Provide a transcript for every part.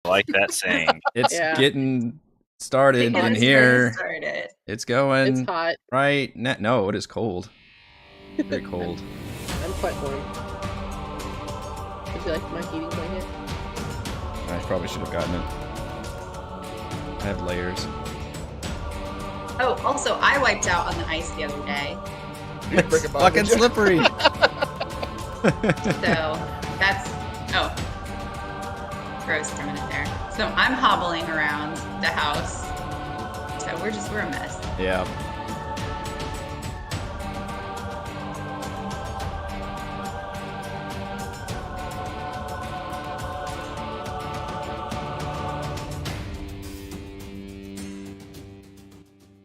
I like that saying. It's getting started in here. It's going. It's hot. Right? No, it is cold. Very cold. I'm quite warm. Would you like my heating blanket? I probably should have gotten it. I have layers. Oh, also, I wiped out on the ice the other day. It's fucking slippery. So that's gross for a minute there. So I'm hobbling around the house. So we're a mess. Yeah.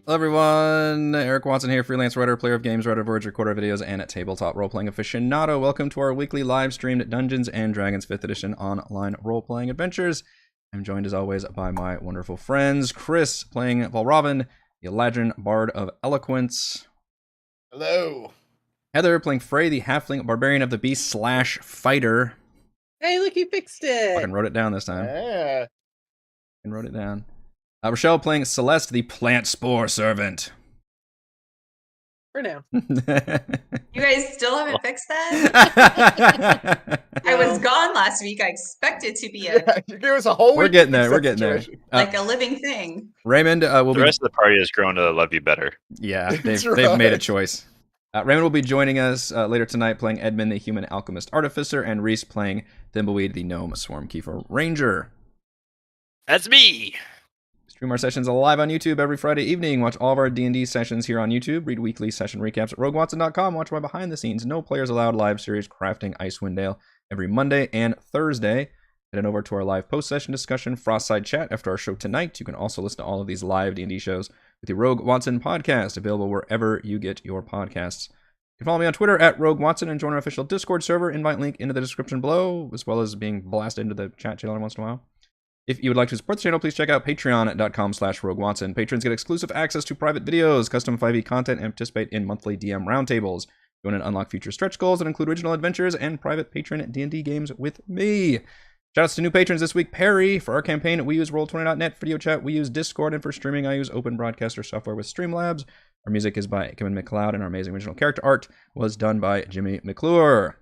Hello everyone, Eric Watson here, freelance writer, player of games, writer of words, recorder of videos, and a tabletop role-playing aficionado. Welcome to our weekly live-streamed Dungeons & Dragons 5th edition online role-playing adventures. I'm joined as always by my wonderful friends, Chris playing Valravn, the Eladrin Bard of Eloquence. Hello. Heather playing Frey, the Halfling Barbarian of the Beast / Fighter. Hey, look, you fixed it. Fucking wrote it down this time. Yeah. And wrote it down. Rochelle playing Celeste, the Plant Spore Servant. For now. You guys still haven't fixed that? I was gone last week. I expected to be you gave us a whole We're week getting there. We're getting there. like a living thing. Raymond will The rest of the party has grown to love you better. Yeah, That's they've made a right. choice. Raymond will be joining us later tonight playing Edmund, the Human Alchemist Artificer, and Reese playing Thimbleweed, the Gnome Swarmkeeper Ranger. That's me. Stream our sessions live on YouTube every Friday evening. Watch all of our D&D sessions here on YouTube. Read weekly session recaps at roguewatson.com. Watch my behind the scenes, no players allowed live series Crafting Icewind Dale every Monday and Thursday. Head on over to our live post-session discussion, Frostside Chat, after our show tonight. You can also listen to all of these live D&D shows with the Rogue Watson podcast, available wherever you get your podcasts. You can follow me on Twitter at Rogue Watson and join our official Discord server. Invite link into the description below, as well as being blasted into the chat channel every once in a while. If you would like to support the channel, please check out patreon.com/RogueWatson. Patrons get exclusive access to private videos, custom 5e content, and participate in monthly DM roundtables. Join and unlock future stretch goals that include original adventures and private patron D&D games with me. Shoutouts to new patrons this week. Perry, for our campaign, we use Roll20.net. Video chat, we use Discord. And for streaming, I use Open Broadcaster software with Streamlabs. Our music is by Kevin McLeod, and our amazing original character art was done by Jimmy McClure.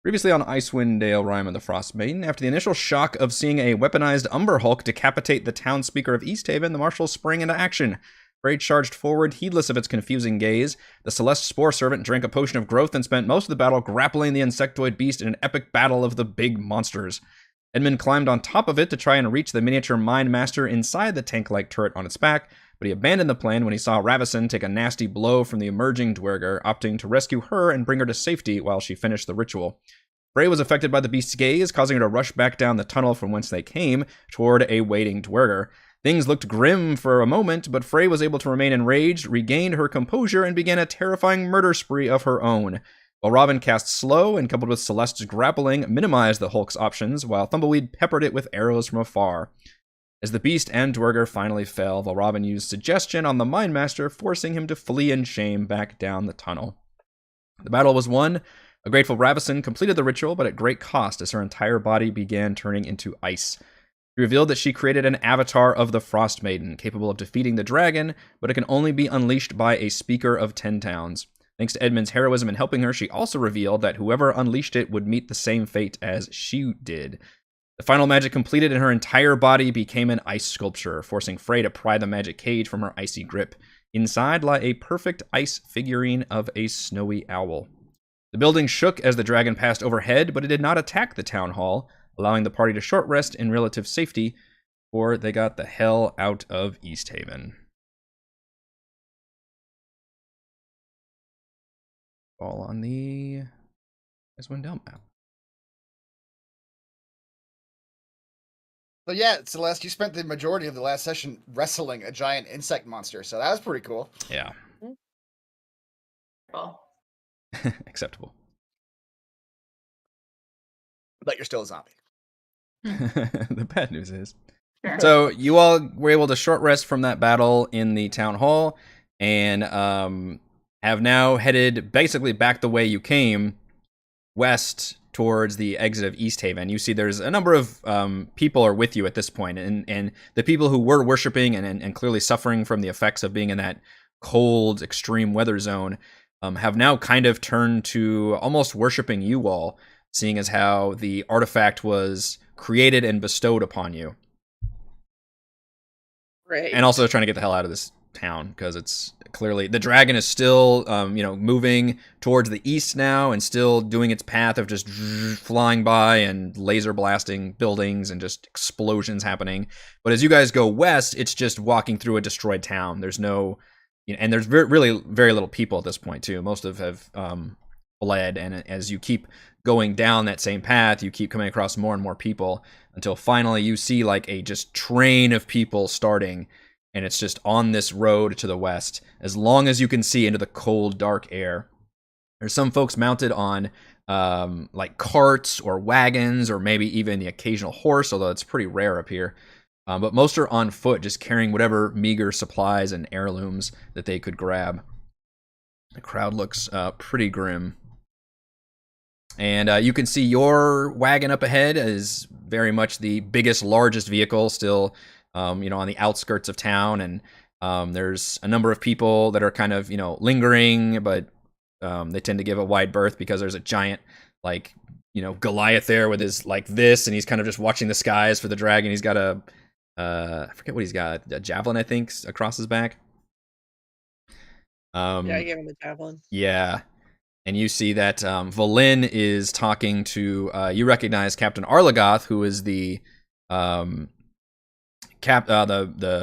Previously on Icewind Dale, Rime and the Frostmaiden, after the initial shock of seeing a weaponized Umber Hulk decapitate the town speaker of Easthaven, the marshals sprang into action. Frey charged forward, heedless of its confusing gaze. The Celeste Spore Servant drank a potion of growth and spent most of the battle grappling the insectoid beast in an epic battle of the big monsters. Edmund climbed on top of it to try and reach the miniature Mind Master inside the tank-like turret on its back, but he abandoned the plan when he saw Ravison take a nasty blow from the emerging Dwerger, opting to rescue her and bring her to safety while she finished the ritual. Frey was affected by the beast's gaze, causing her to rush back down the tunnel from whence they came, toward a waiting Dwerger. Things looked grim for a moment, but Frey was able to remain enraged, regained her composure, and began a terrifying murder spree of her own. Valravn cast Slow, and coupled with Celeste's grappling, minimized the Hulk's options, while Thimbleweed peppered it with arrows from afar. As the beast and Dwerger finally fell, Valravn used Suggestion on the Mind Master, forcing him to flee in shame back down the tunnel. The battle was won. A grateful Ravison completed the ritual, but at great cost as her entire body began turning into ice. She revealed that she created an avatar of the Frostmaiden, capable of defeating the dragon, but it can only be unleashed by a speaker of 10 towns. Thanks to Edmund's heroism in helping her, she also revealed that whoever unleashed it would meet the same fate as she did. The final magic completed and her entire body became an ice sculpture, forcing Frey to pry the magic cage from her icy grip. Inside lie a perfect ice figurine of a snowy owl. The building shook as the dragon passed overhead, but it did not attack the town hall, allowing the party to short rest in relative safety, or they got the hell out of Easthaven. All on the Icewind Dale map. So yeah, Celeste, you spent the majority of the last session wrestling a giant insect monster, so that was pretty cool. Yeah. Cool. Acceptable. But you're still a zombie. The bad news is. Sure. So you all were able to short rest from that battle in the town hall, and have now headed basically back the way you came, west, towards the exit of East Haven, you see there's a number of people are with you at this point, and the people who were worshiping and clearly suffering from the effects of being in that cold, extreme weather zone have now kind of turned to almost worshiping you all, seeing as how the artifact was created and bestowed upon you. Great. And also trying to get the hell out of this town, because it's clearly the dragon is still moving towards the east now and still doing its path of just flying by and laser blasting buildings and just explosions happening. But as you guys go west, it's just walking through a destroyed town. There's no, and there's really very little people at this point too. Most have fled, and as you keep going down that same path, you keep coming across more and more people until finally you see like a just train of people starting. And it's just on this road to the west, as long as you can see into the cold, dark air. There's some folks mounted on like carts or wagons, or maybe even the occasional horse, although it's pretty rare up here. But most are on foot, just carrying whatever meager supplies and heirlooms that they could grab. The crowd looks pretty grim. And you can see your wagon up ahead is very much the biggest, largest vehicle still, on the outskirts of town. And there's a number of people that are kind of, lingering, but they tend to give a wide berth because there's a giant, Goliath there with his like this, and he's kind of just watching the skies for the dragon. He's got I forget what he's got, a javelin, I think, across his back. Yeah, I gave him the javelin. Yeah. And you see that Valin is talking to, you recognize Captain Arlagoth, who is the the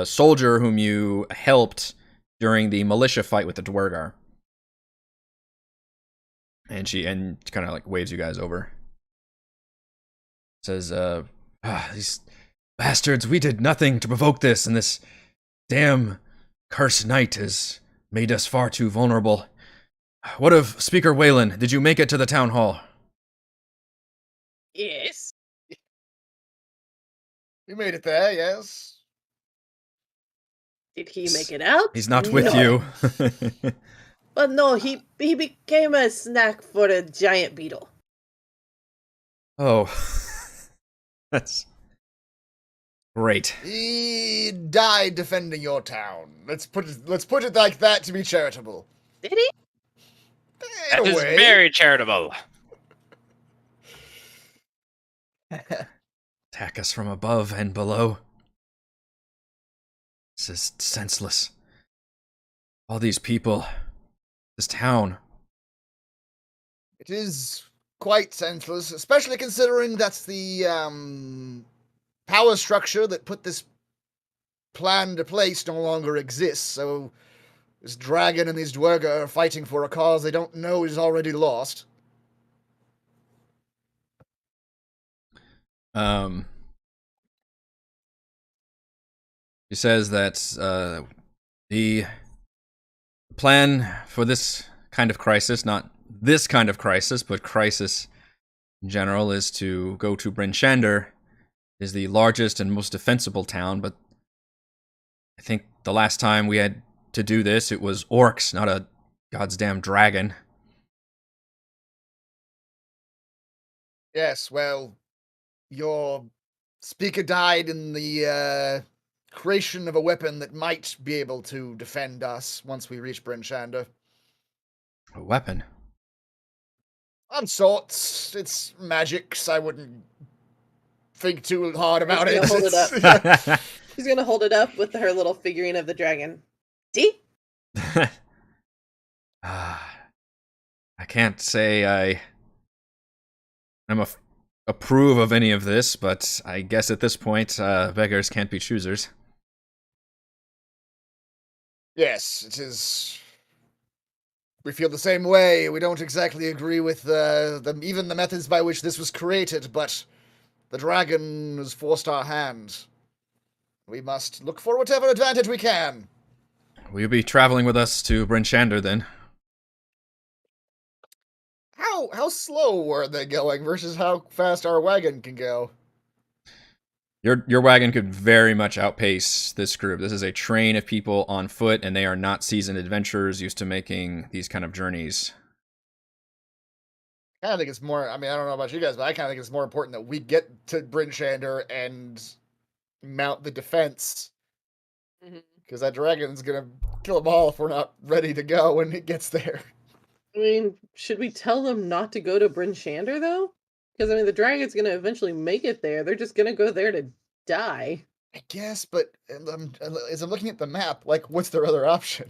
soldier whom you helped during the militia fight with the Dwergar. And she kind of like waves you guys over. Says, these bastards, we did nothing to provoke this, and this damn cursed knight has made us far too vulnerable. What of Speaker Wayland? Did you make it to the town hall? Yes. We made it there, yes. Did he make it out? He's not with No. you. But no, he became a snack for a giant beetle. Oh. That's great. He died defending your town. Let's put it like that to be charitable. Did he? In That a is way. very charitable. Attack us from above and below. This is senseless. All these people. This town. It is quite senseless, especially considering that's the power structure that put this plan into place no longer exists. So this dragon and these Dwerga are fighting for a cause they don't know is already lost. He says that the plan for this kind of crisis, not this kind of crisis, but crisis in general, is to go to Bryn Shander, is the largest and most defensible town, but I think the last time we had to do this, it was orcs, not a goddamn dragon. Yes, well, your speaker died in the creation of a weapon that might be able to defend us once we reach Bryn Shander. A weapon? Of sorts. It's magics. I wouldn't think too hard about He's it. gonna hold it up. She's gonna hold it up with her little figurine of the dragon. See? I can't say I'm approve of any of this, but I guess at this point, beggars can't be choosers. Yes, it is. We feel the same way. We don't exactly agree with even the methods by which this was created, but the dragon has forced our hand. We must look for whatever advantage we can. Will you be traveling with us to Bryn Shander then? How slow were they going versus how fast our wagon can go? Your wagon could very much outpace this group. This is a train of people on foot, and they are not seasoned adventurers used to making these kind of journeys. kind of think it's more. I mean, I don't know about you guys, but I kind of think it's more important that we get to Bryn Shander and mount the defense, Mhm. because that dragon's gonna kill them all if we're not ready to go when it gets there. I mean, should we tell them not to go to Bryn Shander though? Because I mean, the dragon's gonna eventually make it there. They're just gonna go there to die. I guess, but as I'm looking at the map, like, what's their other option?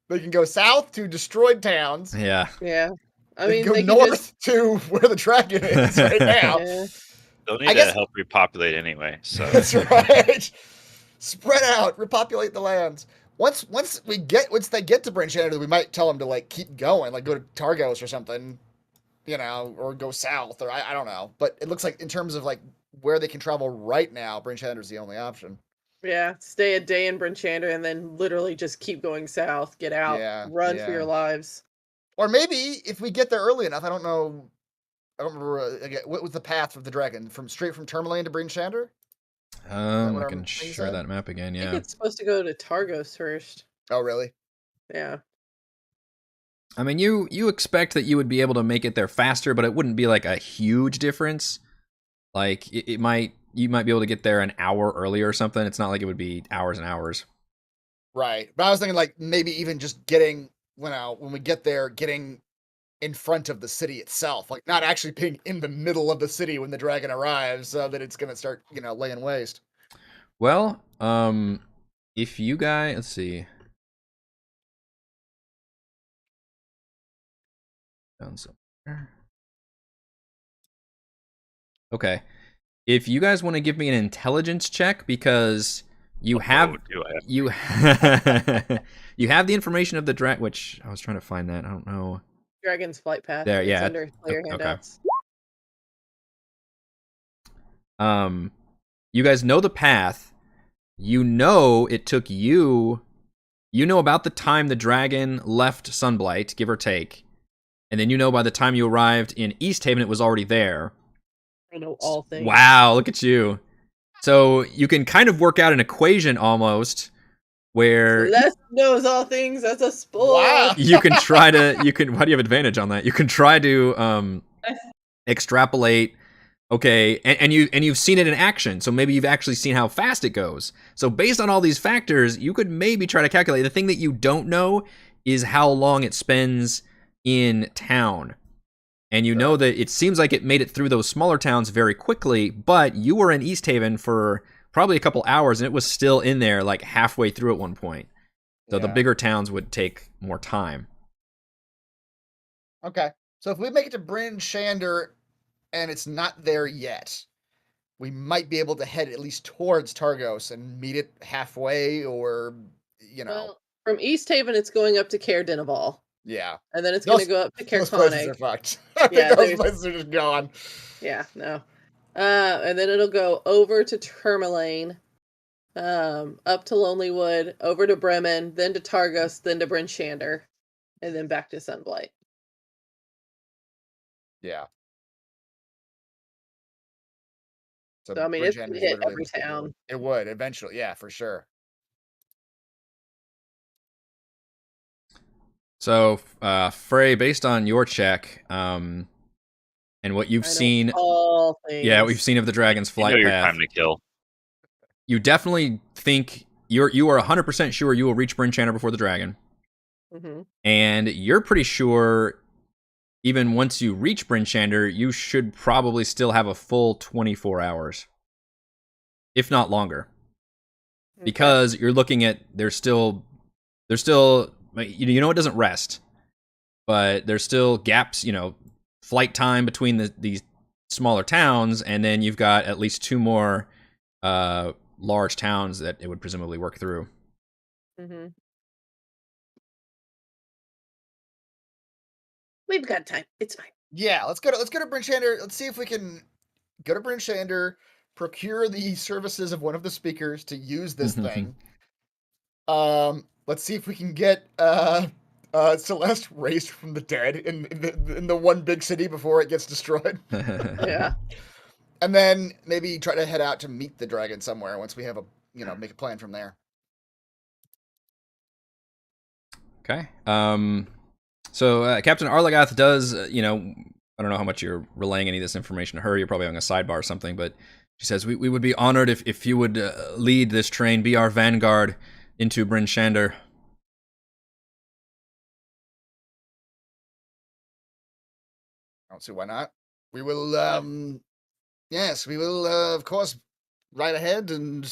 They can go south to destroyed towns. Yeah. Yeah. I They mean, can go they could north just to where the dragon is right now. yeah. They'll I need guess- to help repopulate anyway. So That's right. Spread out, repopulate the lands. Once they get to Bryn Shander, we might tell them to like keep going, like go to Targos or something, or go south, or I don't know. But it looks like in terms of like where they can travel right now, Bryn Shander is the only option. Yeah, stay a day in Bryn Shander and then literally just keep going south. Get out. Yeah, Run for yeah. your lives. Or maybe if we get there early enough, I don't know. I don't remember again, what was the path of the dragon straight from Tourmaline to Bryn Shander. what I our can thing share said? that map again. I think Yeah. it's supposed to go to Targos first. Oh, really? Yeah. I mean, you expect that you would be able to make it there faster, but it wouldn't be like a huge difference. Like you might be able to get there an hour earlier or something. It's not like it would be hours and hours. Right. But I was thinking like maybe even just getting when we get there, getting in front of the city itself, like not actually being in the middle of the city when the dragon arrives, so that it's gonna start, laying waste. Well, if you guys, let's see. Down somewhere. Okay. If you guys want to give me an intelligence check, because you have do I have you you have the information of the dragon, which I was trying to find that. I don't know. Dragon's flight path. There, It's yeah. under player Okay. handouts. You guys know the path. You know it took you. You know about the time the dragon left Sunblight, give or take. And then you know by the time you arrived in East Haven, it was already there. I know all things. Wow, look at you. So you can kind of work out an equation almost where Les knows all things as a sport. Wow. you can try to, why do you have advantage on that? You can try to extrapolate, okay, and you've seen it in action, so maybe you've actually seen how fast it goes. So based on all these factors, you could maybe try to calculate. The thing that you don't know is how long it spends in town. And you know that it seems like it made it through those smaller towns very quickly, but you were in East Haven for probably a couple hours, and it was still in there like halfway through at one point. So the Yeah. bigger towns would take more time. Okay. So if we make it to Bryn Shander and it's not there yet, we might be able to head at least towards Targos and meet it halfway, or Well, from East Haven, it's going up to Caer Dineval. yeah. And then it's Those- going to go up to Caer Those places are Konig. fucked. I think Yeah, those there's- places are just gone. Yeah, no. And then it'll go over to Tourmaline, up to Lonelywood, over to Bremen, then to Targos, then to Bryn Shander, and then back to Sunblight. Yeah. So, I mean, Bryn it's going to Shander's hit literally every just the town. road. It would eventually, yeah, for sure. So, Frey, based on your check, and what you've I know seen, all things. yeah, what we've seen of the dragon's you flight know your path, time to kill. you definitely think you are 100% sure you will reach Bryn Shander before the dragon. Mm-hmm. And you're pretty sure even once you reach Bryn Shander, you should probably still have a full 24 hours. If not longer. Because you're looking at there's still you know it doesn't rest. But there's still gaps, flight time between these smaller towns, and then you've got at least 2 more large towns that it would presumably work through. Mm-hmm. We've got time. It's fine. Yeah, let's go to Bryn Shander. Let's see if we can go to Bryn Shander, procure the services of one of the speakers to use this thing. Let's see if we can get Celeste raised from the dead in the one big city before it gets destroyed. Yeah. And then maybe try to head out to meet the dragon somewhere once we have make a plan from there. Okay. So Captain Arlagath does, I don't know how much you're relaying any of this information to her. You're probably on a sidebar or something, but she says, we would be honored if you would lead this train, be our vanguard into Bryn Shander. I don't see why not. We will, yes, we will, of course, ride ahead, and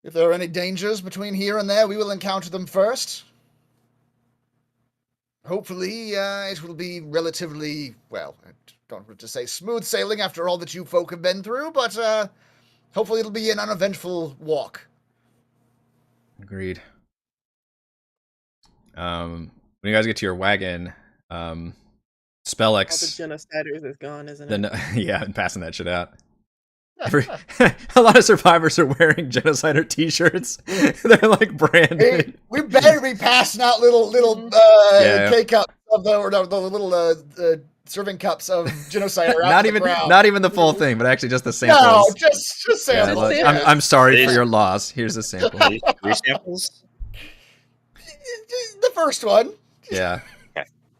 if there are any dangers between here and there, we will encounter them first. Hopefully, it will be relatively, well, I don't want to say smooth sailing after all that you folk have been through, but hopefully it'll be an uneventful walk. Agreed. When you guys get to your wagon, All the Spellex, genociders is gone, isn't it? yeah, and passing that shit out. A lot of survivors are wearing genocider t-shirts. They're like branded. Hey, we better be passing out little Yeah. K-cups of the little serving cups of genocider. not even the full thing, but actually just the No, samples. just Yeah, samples. look, Yeah. I'm sorry for These- your loss. Here's a sample. Are these free samples? The first one. Yeah,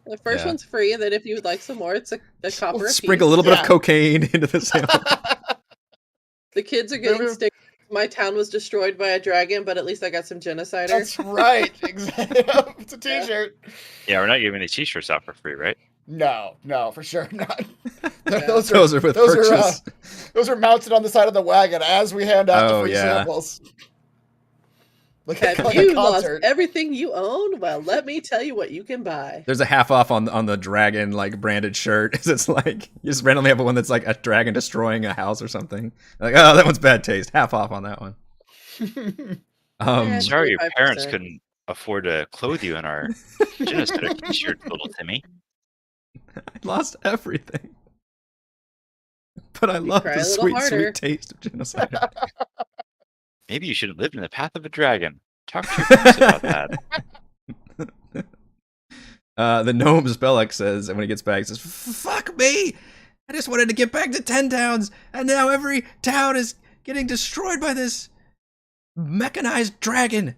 The first Yeah. one's free, and then if you would like some more, it's a copper. sprinkle a little bit Yeah. of cocaine into the sample. The kids are getting stickers. My town was destroyed by a dragon, but at least I got some genocider. That's right. Exactly. It's a T-shirt. Yeah, we're not giving the t-shirts out for free, right? No, for sure not. Yeah. Those are with those purchase. those are mounted on the side of the wagon as we hand out Oh, the free yeah. samples. Like Have like you a lost concert. everything you own? Well, let me tell you what you can buy. There's a half off on the dragon like branded shirt. It's like you just randomly have one that's like a dragon destroying a house or something. Like, oh, that one's bad taste. Half off on that one. Yeah. Sorry your 25%. parents couldn't afford to clothe you in our genocide t-shirt, little Timmy. I lost everything. But I love cry the a little sweet, harder. sweet taste of genocide. Maybe you should have lived in the path of a dragon. Talk to your parents about that. The gnome Spellex says, and when he gets back, he says, "Fuck me! I just wanted to get back to 10 towns, and now every town is getting destroyed by this mechanized dragon.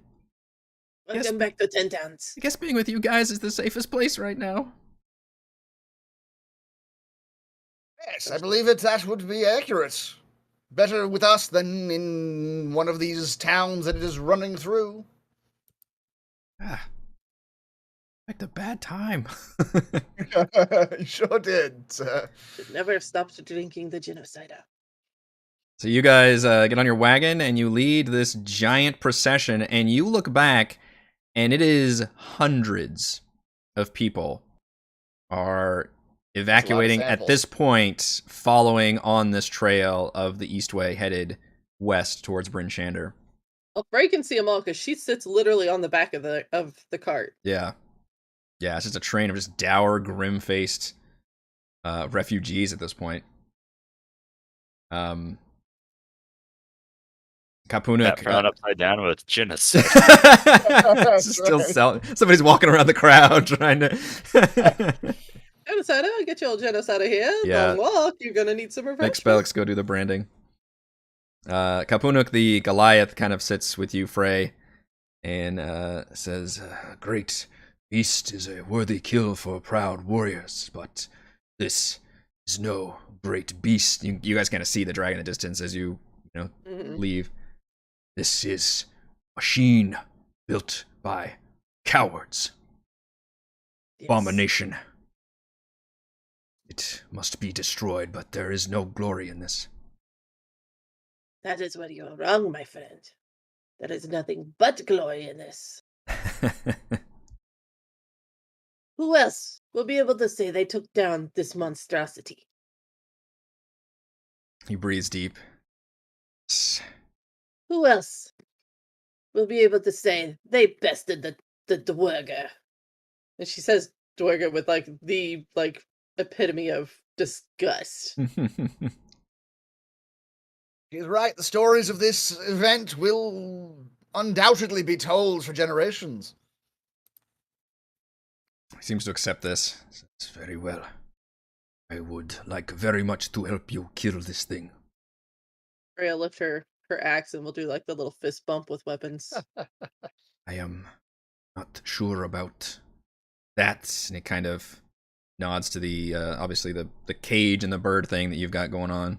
Welcome back to 10 Towns. I guess being with you guys is the safest place right now." Yes, I believe that would be accurate. Better with us than in one of these towns that it is running through. Ah, picked a bad time. You sure did. Should never have stopped drinking the genocider. So you guys get on your wagon and you lead this giant procession, and you look back, and it is hundreds of people are evacuating at samples. this point, following on this trail of the Eastway headed west towards Bryn Shander. Well, Frey can see them all because she sits literally on the back of the cart. Yeah. Yeah, it's just a train of just dour, grim-faced refugees at this point. That Kapunuk. frown upside down with genocide. It's still selling. Somebody's walking around the crowd trying to. Genocider, I'll get your genocider here. Yeah. Long walk. You're gonna need some Make refreshments. Spellix go do the branding. Kapunuk the Goliath kind of sits with you, Frey, and says, "Great beast is a worthy kill for proud warriors, but this is no great beast." You guys kind of see the dragon in the distance as you Mhm. leave. "This is machine built by cowards. Yes. Abomination. It must be destroyed, but there is no glory in this." That is where you are wrong, my friend. There is nothing but glory in this. Who else will be able to say they took down this monstrosity? He breathes deep. Who else will be able to say they bested the Dwerger? And she says Dwerger with the epitome of disgust. He's right. The stories of this event will undoubtedly be told for generations. He seems to accept this. It's very well. I would like very much to help you kill this thing. Freya lift her axe and we'll do the little fist bump with weapons. I am not sure about that. And he kind of nods to the obviously the cage and the bird thing that you've got going on.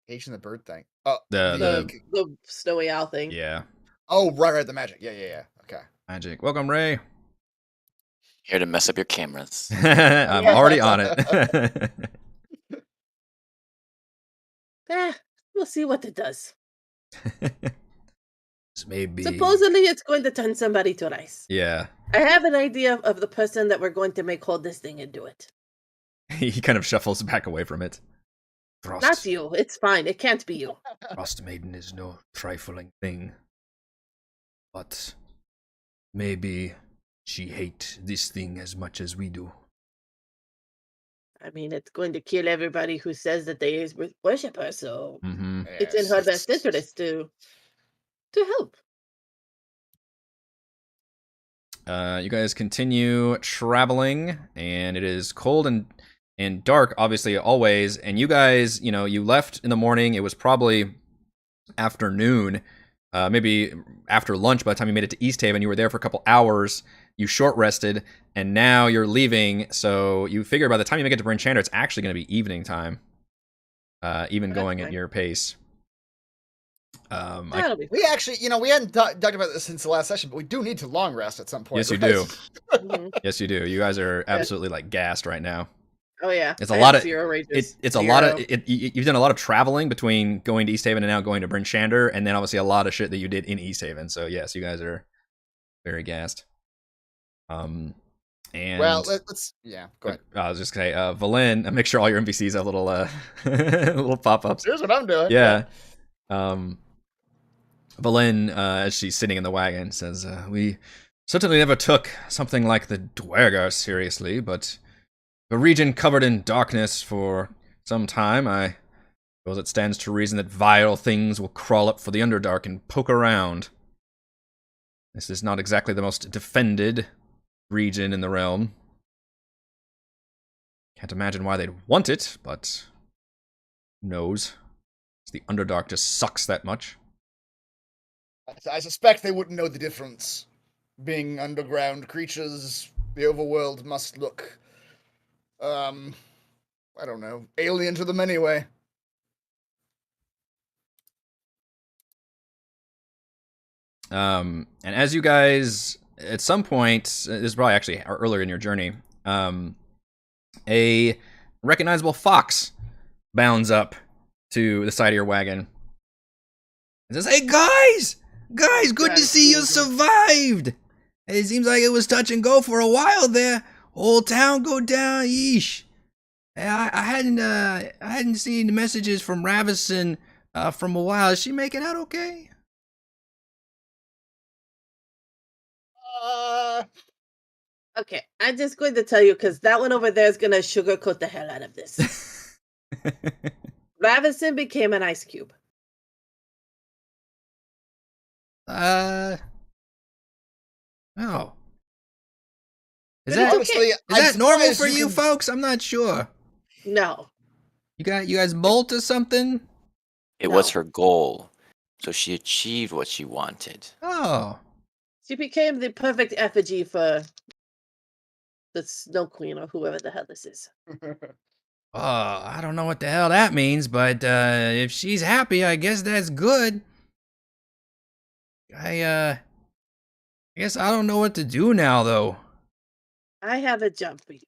Cage and the bird thing. Oh, The snowy owl thing. Yeah, oh, right, the magic. Yeah. Okay. magic. Welcome, Ray. Here to mess up your cameras. I'm already on it. We'll see what it does. This may be. Supposedly, it's going to turn somebody to ice. Yeah. I have an idea of the person that we're going to make hold this thing and do it. He kind of shuffles back away from it. Not you. It's fine. It can't be you. Frostmaiden is no trifling thing. But maybe she hate this thing as much as we do. I mean, it's going to kill everybody who says that they worship her, so Mm-hmm. it's in her best interest to help. You guys continue traveling, and it is cold and dark, obviously, always. And you guys, you left in the morning. It was probably afternoon, maybe after lunch by the time you made it to East Haven. You were there for a couple hours. You short rested, and now you're leaving. So you figure by the time you make it to Bryn Shander, it's actually going to be evening time, even going at your pace. We actually, we hadn't talked about this since the last session, but we do need to long rest at some point. Yes, you right? do. Mhm. Yes, you do. You guys are absolutely like gassed right now. Oh yeah, It's a I lot have of zero rages. It's a lot of you've done a lot of traveling between going to East Haven and now going to Bryn Shander, and then obviously a lot of shit that you did in East Haven. So yes, you guys are very gassed. And Well, let's go ahead. I was just gonna say, Valen, make sure all your NPCs have little little pop-ups. Here's what I'm doing. Yeah. Valen, as she's sitting in the wagon, says, "We certainly never took something like the Dwergar seriously, but a region covered in darkness for some time, I suppose it stands to reason that vile things will crawl up for the Underdark and poke around. This is not exactly the most defended region in the realm. Can't imagine why they'd want it, but who knows? The Underdark just sucks that much." I suspect they wouldn't know the difference. Being underground creatures, the overworld must look, I don't know, alien to them anyway. And as you guys, at some point, this is probably actually earlier in your journey, a recognizable fox bounds up to the side of your wagon and says, "Hey guys, good to see you survived. It seems like it was touch and go for a while there. Whole town go down, yeesh. I hadn't seen the messages from Ravison from a while. Is she making out okay?" Okay, I'm just going to tell you because that one over there is going to sugarcoat the hell out of this. Ravison became an ice cube. Oh. Is But that it's okay. Honestly, is I'm that normal surprised for you can- folks? I'm not sure. No. You guys bolt or something? It was No. her goal, so she achieved what she wanted. Oh. She became the perfect effigy for the Snow Queen or whoever the hell this is. I don't know what the hell that means, but if she's happy, I guess that's good. I guess I don't know what to do now, though. I have a job for you.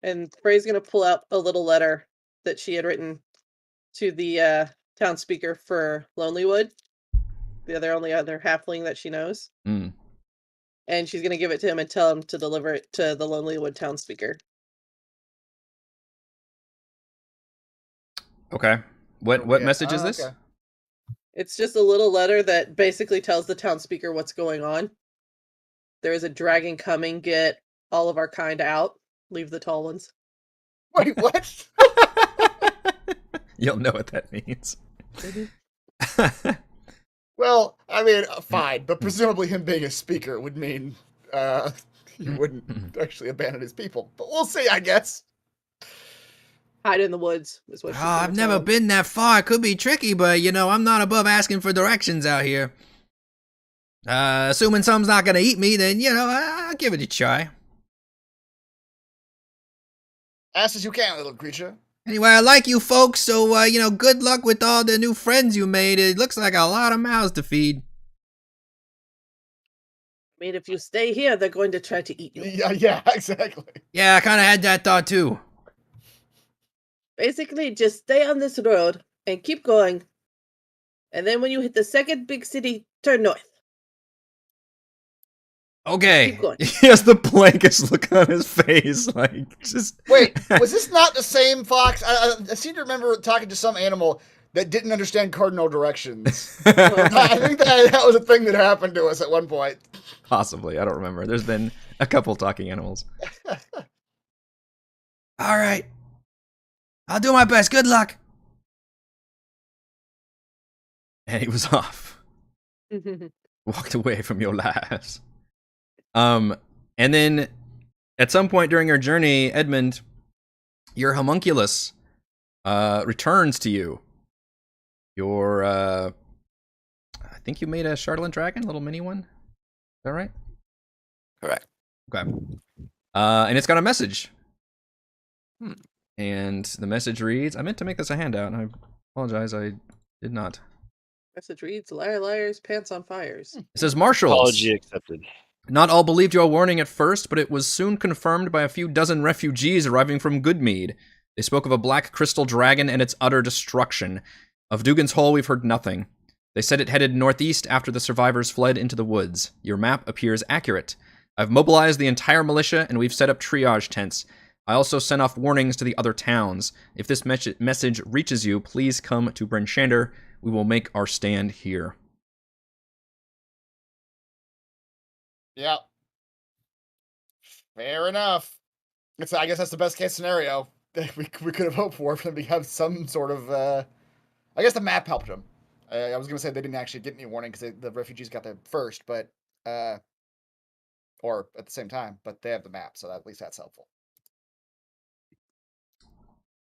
And Frey's going to pull out a little letter that she had written to the town speaker for Lonelywood, the only other halfling that she knows. Hmm. And she's going to give it to him and tell him to deliver it to the Lonelywood town speaker. Okay. What Yeah. message is Oh, this? okay. It's just a little letter that basically tells the town speaker what's going on. There is a dragon coming. Get all of our kind out. Leave the tall ones. Wait, what? You'll know what that means. Well, I mean, fine, but presumably him being a speaker would mean he wouldn't actually abandon his people. But we'll see, I guess. Hide in the woods is what she's gonna I've tell never him. been that far. It could be tricky, but I'm not above asking for directions out here. Assuming some's not gonna eat me, then, I'll give it a try. Fast as you can, little creature. Anyway, I like you folks, so, good luck with all the new friends you made. It looks like a lot of mouths to feed. I mean, if you stay here, they're going to try to eat you. Yeah, exactly. Yeah, I kind of had that thought, too. Basically, just stay on this road and keep going. And then when you hit the second big city, turn north. Okay. Keep going. He has the blankest look on his face, like, just... Wait, was this not the same fox? I seem to remember talking to some animal that didn't understand cardinal directions. I think that was a thing that happened to us at one point. Possibly, I don't remember. There's been a couple talking animals. All right. I'll do my best. Good luck. And he was off. Walked away from your lives. And then at some point during your journey, Edmund, your homunculus returns to you. Your I think you made a Charlotte dragon, a little mini one. Is that right? Correct. Okay. And it's got a message. And the message reads, I meant to make this a handout, and I apologize, I did not. Message reads, liar, liars, pants on fires. It says, Marshals. Apology accepted. Not all believed your warning at first, but it was soon confirmed by a few dozen refugees arriving from Goodmead. They spoke of a black crystal dragon and its utter destruction. Of Dugan's Hole, we've heard nothing. They said it headed northeast after the survivors fled into the woods. Your map appears accurate. I've mobilized the entire militia, and we've set up triage tents. I also sent off warnings to the other towns. If this message reaches you, please come to Bryn Shander. We will make our stand here. Yeah. Fair enough. I guess that's the best case scenario that we could have hoped for them to have some sort of. I guess the map helped them. I was going to say they didn't actually get any warning because the refugees got there first, but or at the same time, but they have the map, so at least that's helpful.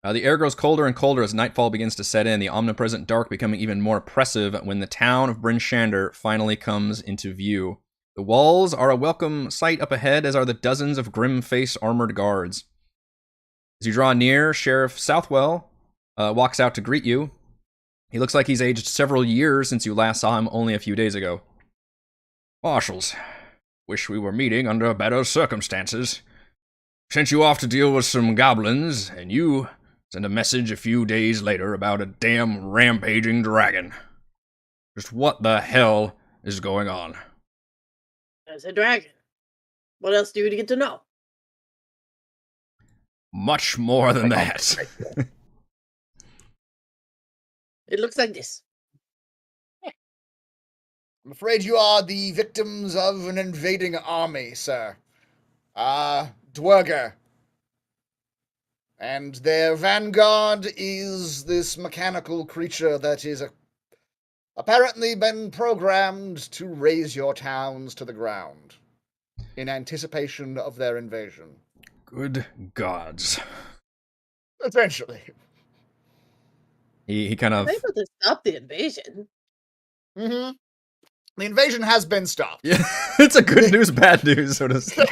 The air grows colder and colder as nightfall begins to set in, the omnipresent dark becoming even more oppressive when the town of Bryn Shander finally comes into view. The walls are a welcome sight up ahead, as are the dozens of grim-faced armored guards. As you draw near, Sheriff Southwell walks out to greet you. He looks like he's aged several years since you last saw him only a few days ago. Marshals, wish we were meeting under better circumstances. Sent you off to deal with some goblins, and you sent a message a few days later about a damn rampaging dragon. Just what the hell is going on? There's a dragon. What else do you get to know? Much more than that. It looks like this. I'm afraid you are the victims of an invading army, sir. Dwerger. And their vanguard is this mechanical creature that is apparently been programmed to raise your towns to the ground in anticipation of their invasion. Good gods. Essentially. He kind of... They able to stop the invasion. Mm-hmm. The invasion has been stopped. Yeah, it's a good news, bad news, so to speak.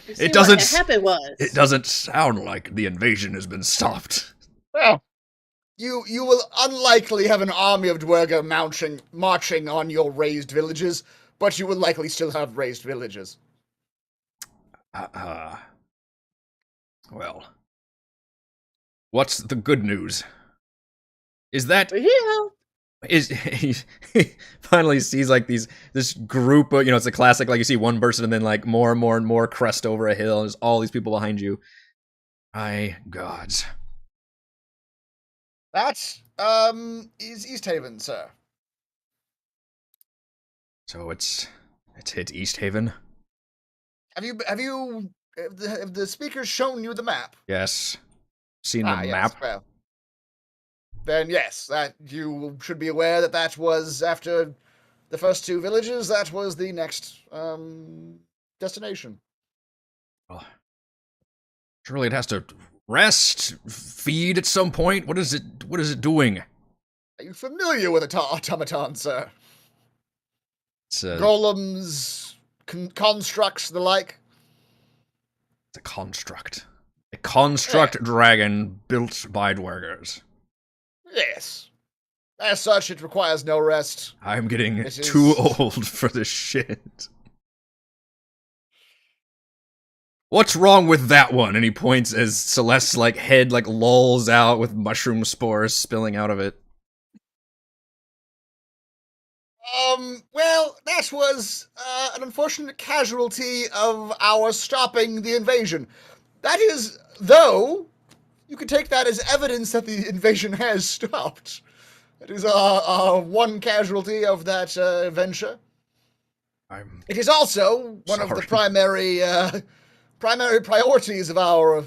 It doesn't. What happened was it doesn't sound like the invasion has been stopped. Well, you will unlikely have an army of Dwerger marching on your raised villages, but you will likely still have raised villages. Well, what's the good news? Is that we're here. He finally sees like this group of, it's a classic, like you see one person and then like more and more and more crest over a hill, and there's all these people behind you. My gods. That is East Haven, sir. So it's hit East Haven? Have the speakers shown you the map? Yes. Seen the yes, map? Well, then yes, that you should be aware that was after the first two villages, that was the next destination. Well, surely it has to rest, feed at some point. What is it doing? Are you familiar with automaton, sir? It's Golems, constructs, the like? a construct. A construct dragon built by dwargers. Yes. As such, it requires no rest. I'm getting This too is- old for this shit. What's wrong with that one? And he points as Celeste's like head like lolls out with mushroom spores spilling out of it. Well, that was an unfortunate casualty of our stopping the invasion. That is, though, you could take that as evidence that the invasion has stopped. That is one casualty of that venture. It is also one of the primary priorities of our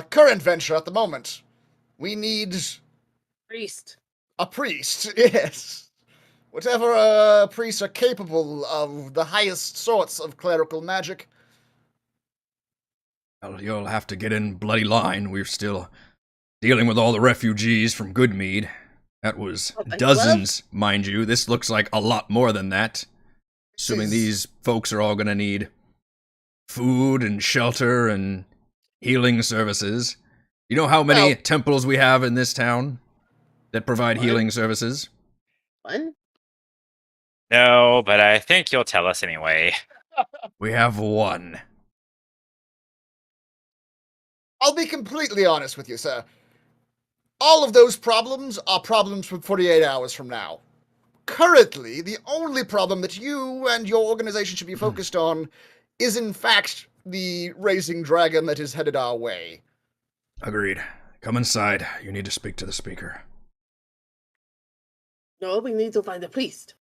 current venture at the moment. We need Priest. a priest, yes. Whatever priests are capable of the highest sorts of clerical magic. Well, you'll have to get in bloody line. We're still dealing with all the refugees from Goodmead. That was dozens, mind you. This looks like a lot more than that. Assuming these folks are all gonna need food and shelter and healing services. You know how many temples we have in this town that provide healing services? One? No, but I think you'll tell us anyway. We have one. I'll be completely honest with you, sir. All of those problems are problems from 48 hours from now. Currently, the only problem that you and your organization should be focused on is, in fact, the racing dragon that is headed our way. Agreed. Come inside. You need to speak to the speaker. No, we need to find a priest.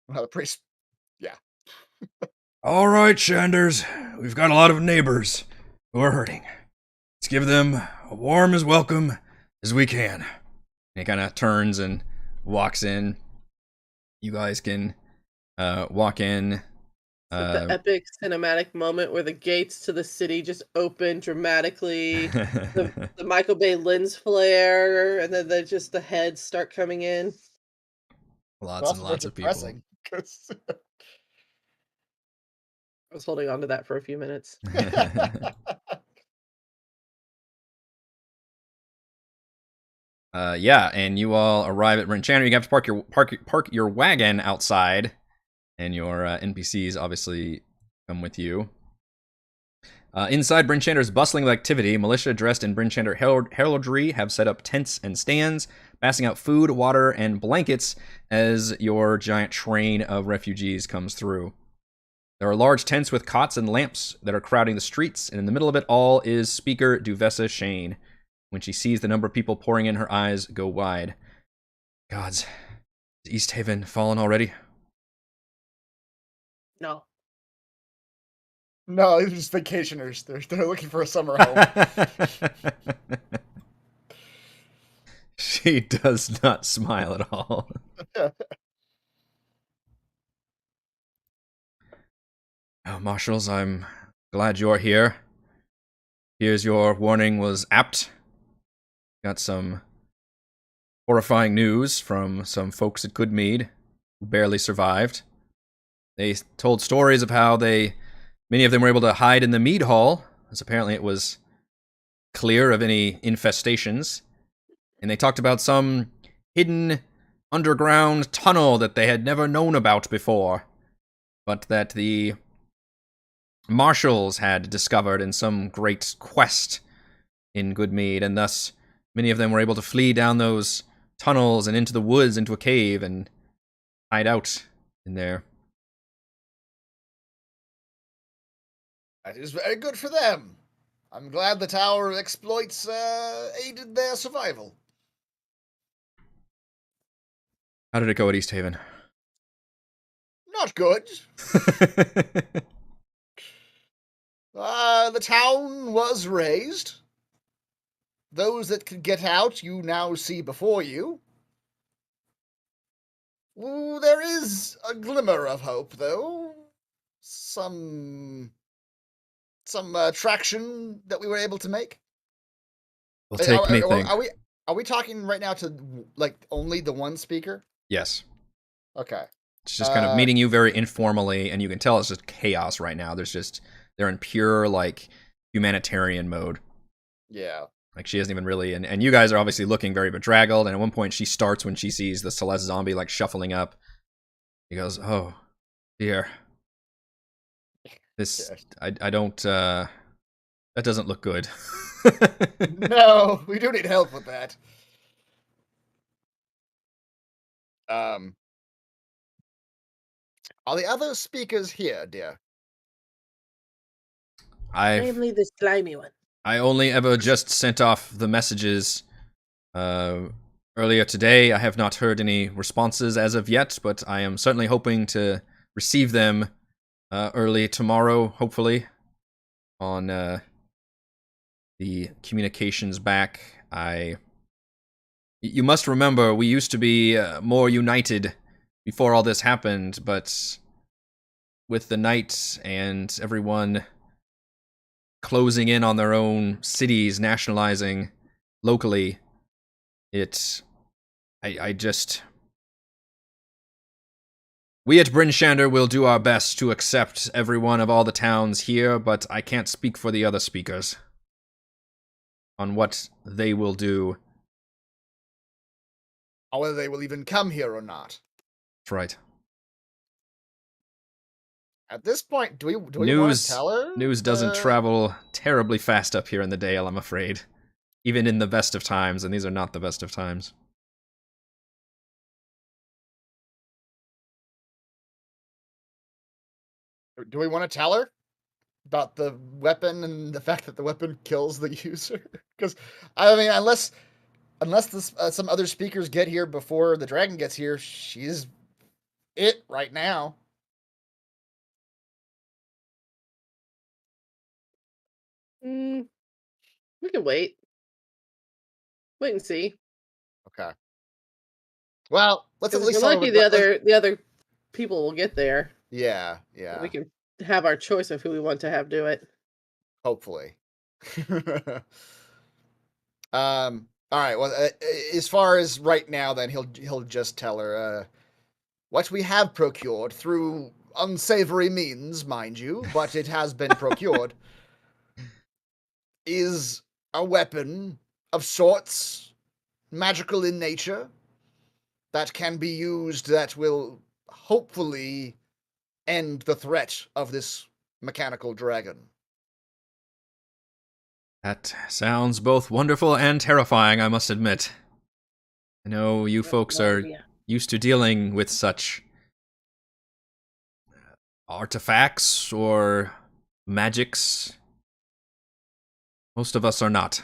Well, the priest. Yeah. All right, Shanders. We've got a lot of neighbors who are hurting. Let's give them a warm as welcome as we can. And he kind of turns and walks in. You guys can walk in. The epic cinematic moment where the gates to the city just open dramatically. the Michael Bay lens flare, and then the heads start coming in. Lots and lots of people. I was holding on to that for a few minutes. Yeah, and you all arrive at Bryn Shander. You have to park your wagon outside, and your NPCs obviously come with you. Inside Bryn Shander's bustling with activity, militia dressed in Bryn Shander heraldry have set up tents and stands, passing out food, water, and blankets as your giant train of refugees comes through. There are large tents with cots and lamps that are crowding the streets, and in the middle of it all is Speaker Duvessa Shane. When she sees the number of people pouring in, her eyes go wide. Gods, is East Haven fallen already? No. No, these are just vacationers. They're looking for a summer home. She does not smile at all. Oh, Marshals, I'm glad you're here. Here's your warning was apt. Got some horrifying news from some folks at Goodmead who barely survived. They told stories of how many of them were able to hide in the mead hall, as apparently it was clear of any infestations. And they talked about some hidden underground tunnel that they had never known about before, but that the Marshals had discovered in some great quest in Goodmead, and thus many of them were able to flee down those tunnels and into the woods, into a cave, and hide out in there. That is very good for them. I'm glad that our exploits aided their survival. How did it go at East Haven? Not good. The town was razed. Those that could get out, you now see before you. Ooh, there is a glimmer of hope, though. Some traction that we were able to make. We'll take anything. Are we talking right now to like only the one speaker? Yes. Okay. It's just kind of meeting you very informally, and you can tell it's just chaos right now. They're in pure, like, humanitarian mode. Yeah. Like, she isn't even really, and you guys are obviously looking very bedraggled, and at one point she starts when she sees the Celeste zombie, like, shuffling up. He goes, oh, dear. This, I don't, that doesn't look good. No, we do need help with that. Are the other speakers here, dear? Namely the slimy one. I only ever just sent off the messages earlier today. I have not heard any responses as of yet, but I am certainly hoping to receive them early tomorrow, hopefully, on the communications back. You must remember, we used to be more united before all this happened, but with the night and everyone closing in on their own cities, nationalizing locally, we at Bryn Shander will do our best to accept everyone of all the towns here, but I can't speak for the other speakers on what they will do. Or whether they will even come here or not. That's right. At this point, do we want to tell her? News doesn't travel terribly fast up here in the Dale, I'm afraid. Even in the best of times, and these are not the best of times. Do we want to tell her about the weapon and the fact that the weapon kills the user? Because, I mean, unless some other speakers get here before the dragon gets here, she's it right now. We can wait. Wait and see. Okay. Well, let's at If least we're tell lucky, her the other people will get there. Yeah. We can have our choice of who we want to have do it. Hopefully. All right. Well, as far as right now, then he'll just tell her what we have procured through unsavory means, mind you, but it has been procured. Is a weapon of sorts, magical in nature, that can be used that will hopefully end the threat of this mechanical dragon. That sounds both wonderful and terrifying, I must admit. I know you folks are used to dealing with such artifacts or magics. Most of us are not.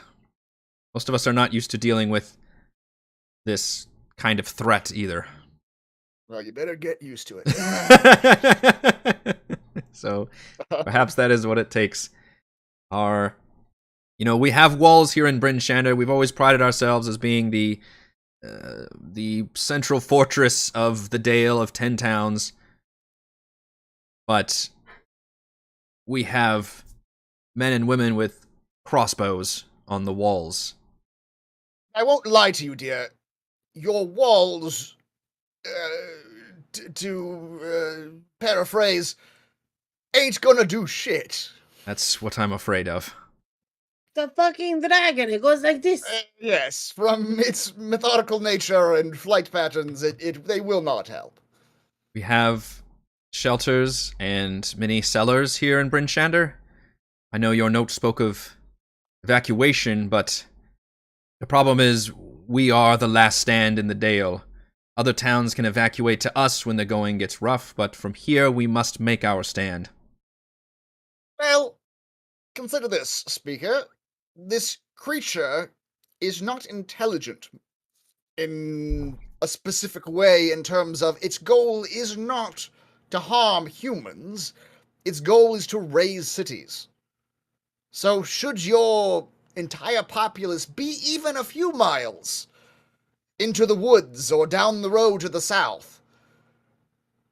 Most of us are not used to dealing with this kind of threat either. Well, you better get used to it. So, perhaps that is what it takes. We have walls here in Bryn Shander. We've always prided ourselves as being the central fortress of the Dale of 10 towns. But we have men and women with crossbows on the walls. I won't lie to you, dear. Your walls, to paraphrase, ain't gonna do shit. That's what I'm afraid of. The fucking dragon, it goes like this. Yes, from its methodical nature and flight patterns, they will not help. We have shelters and many cellars here in Bryn Shander. I know your note spoke of evacuation, but the problem is we are the last stand in the Dale. Other towns can evacuate to us when the going gets rough, but from here we must make our stand. Well, consider this, speaker. This creature is not intelligent in a specific way in terms of its goal is not to harm humans. Its goal is to raise cities. So should your entire populace be even a few miles into the woods or down the road to the south,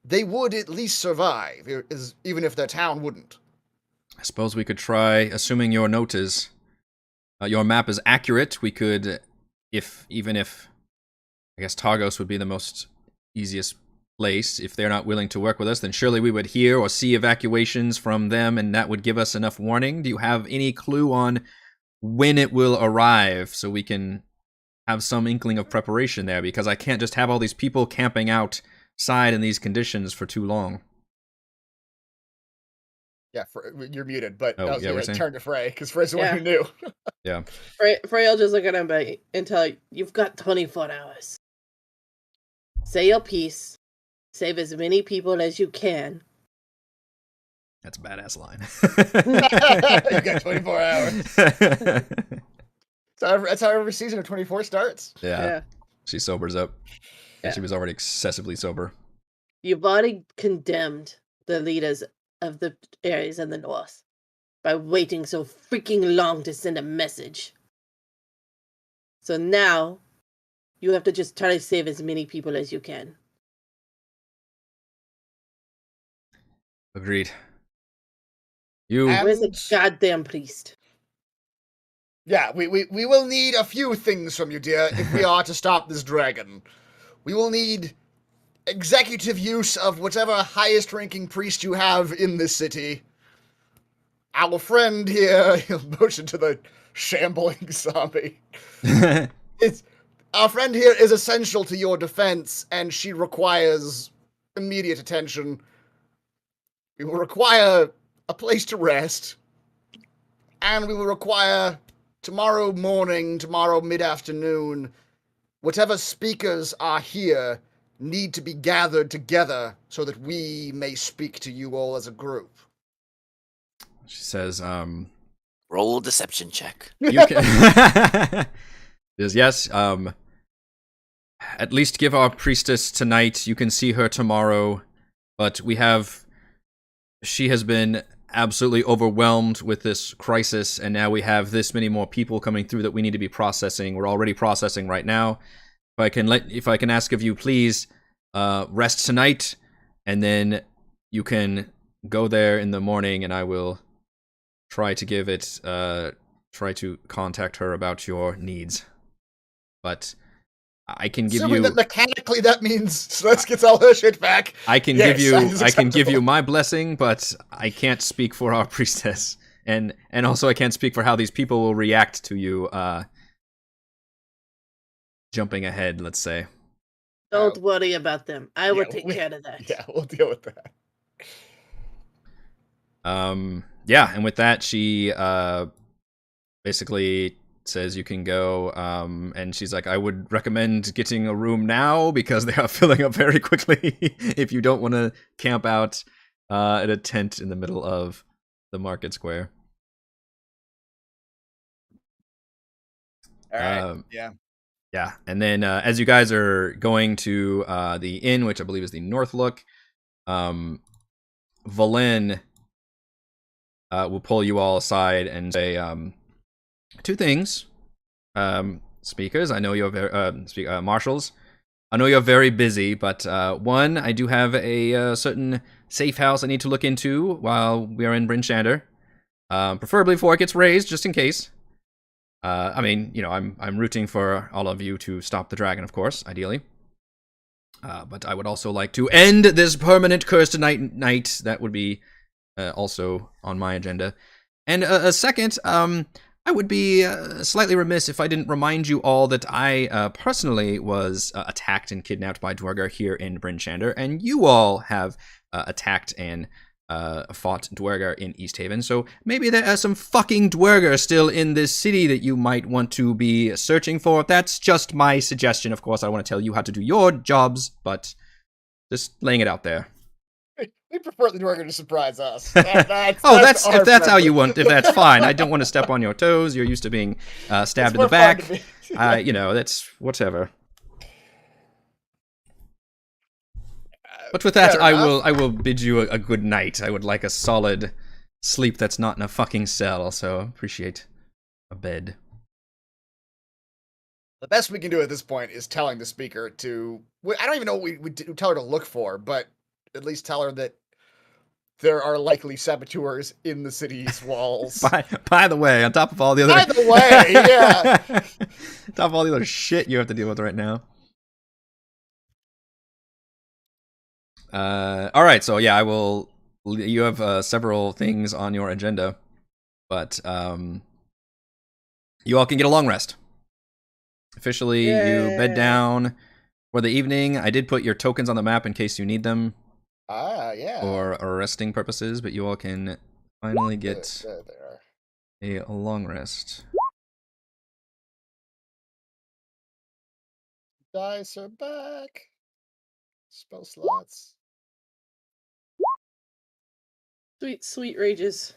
they would at least survive, even if their town wouldn't. I suppose we could try, assuming your note is, your map is accurate, we could even if I guess Targos would be the most easiest place. If they're not willing to work with us, then surely we would hear or see evacuations from them, and that would give us enough warning. Do you have any clue on when it will arrive so we can have some inkling of preparation there? Because I can't just have all these people camping outside in these conditions for too long. Yeah, you're muted, but Oh, I was yeah, we're going to saying? turn to Frey, because Frey's the one who knew. Yeah. Frey will just look at him and tell you, you've got 24 hours. Say your piece. Save as many people as you can. That's a badass line. You got 24 hours. That's how every season of 24 starts. Yeah. She sobers up. Yeah. And she was already excessively sober. You've already condemned the leaders of the areas in the north by waiting so freaking long to send a message. So now, you have to just try to save as many people as you can. Agreed. You. Where's the goddamn priest? Yeah, we will need a few things from you, dear, if we are to stop this dragon. We will need executive use of whatever highest-ranking priest you have in this city. Our friend here, he'll motion to the shambling zombie. Our friend here is essential to your defense, and she requires immediate attention. We will require a place to rest, and we will require tomorrow morning, tomorrow mid-afternoon, whatever speakers are here need to be gathered together so that we may speak to you all as a group. She says, Roll a deception check. you can. Says, yes, at least give our priestess tonight. You can see her tomorrow, but she has been absolutely overwhelmed with this crisis, and now we have this many more people coming through that we need to be processing. We're already processing right now. If I can ask of you, please rest tonight, and then you can go there in the morning, and I will try to contact her about your needs. But I can give Assuming you that mechanically that means let's get all her shit back. I can Yes, give you that is I can give you acceptable. my blessing, but I can't speak for our priestess, and also I can't speak for how these people will react to you jumping ahead, let's say. Don't worry about them. I will Yeah, take care of that. Yeah, we'll deal with that. Yeah, and with that she basically says you can go, and she's like, I would recommend getting a room now because they are filling up very quickly if you don't want to camp out at a tent in the middle of the market square. All right. Yeah. Yeah, and then as you guys are going to the inn, which I believe is the North Look, Valen will pull you all aside and say, two things. Speakers, I know you're very marshals. I know you're very busy, but one, I do have a certain safe house I need to look into while we are in Bryn Shander, preferably before it gets raised, just in case. I mean, you know, I'm rooting for all of you to stop the dragon, of course, ideally. But I would also like to end this permanent curse tonight. That would be also on my agenda. And a second, I would be slightly remiss if I didn't remind you all that I personally was attacked and kidnapped by Dwergar here in Bryn Shander, and you all have attacked and fought Dwergar in East Haven. So maybe there are some fucking Dwergar still in this city that you might want to be searching for. That's just my suggestion. Of course, I want to tell you how to do your jobs, but just laying it out there. We prefer the Dwergar to surprise us. That's our if that's how you preference. want. If that's fine. I don't want to step on your toes. You're used to being stabbed in the more fun to back. be- You know, that's whatever. But with that, Fair I enough. will bid you a good night. I would like a solid sleep that's not in a fucking cell. So appreciate a bed. The best we can do at this point is telling the speaker to. I don't even know what we tell her to look for, but at least tell her that there are likely saboteurs in the city's walls. By the way, on top of all the other. By the way, yeah. top of all the other shit you have to deal with right now. All right, so yeah, I will. You have several things on your agenda, but you all can get a long rest. Officially, you bed down for the evening. I did put your tokens on the map in case you need them. Yeah. Or resting purposes, but you all can finally get there. a long rest. Dice are back. Spell slots. Sweet, sweet rages.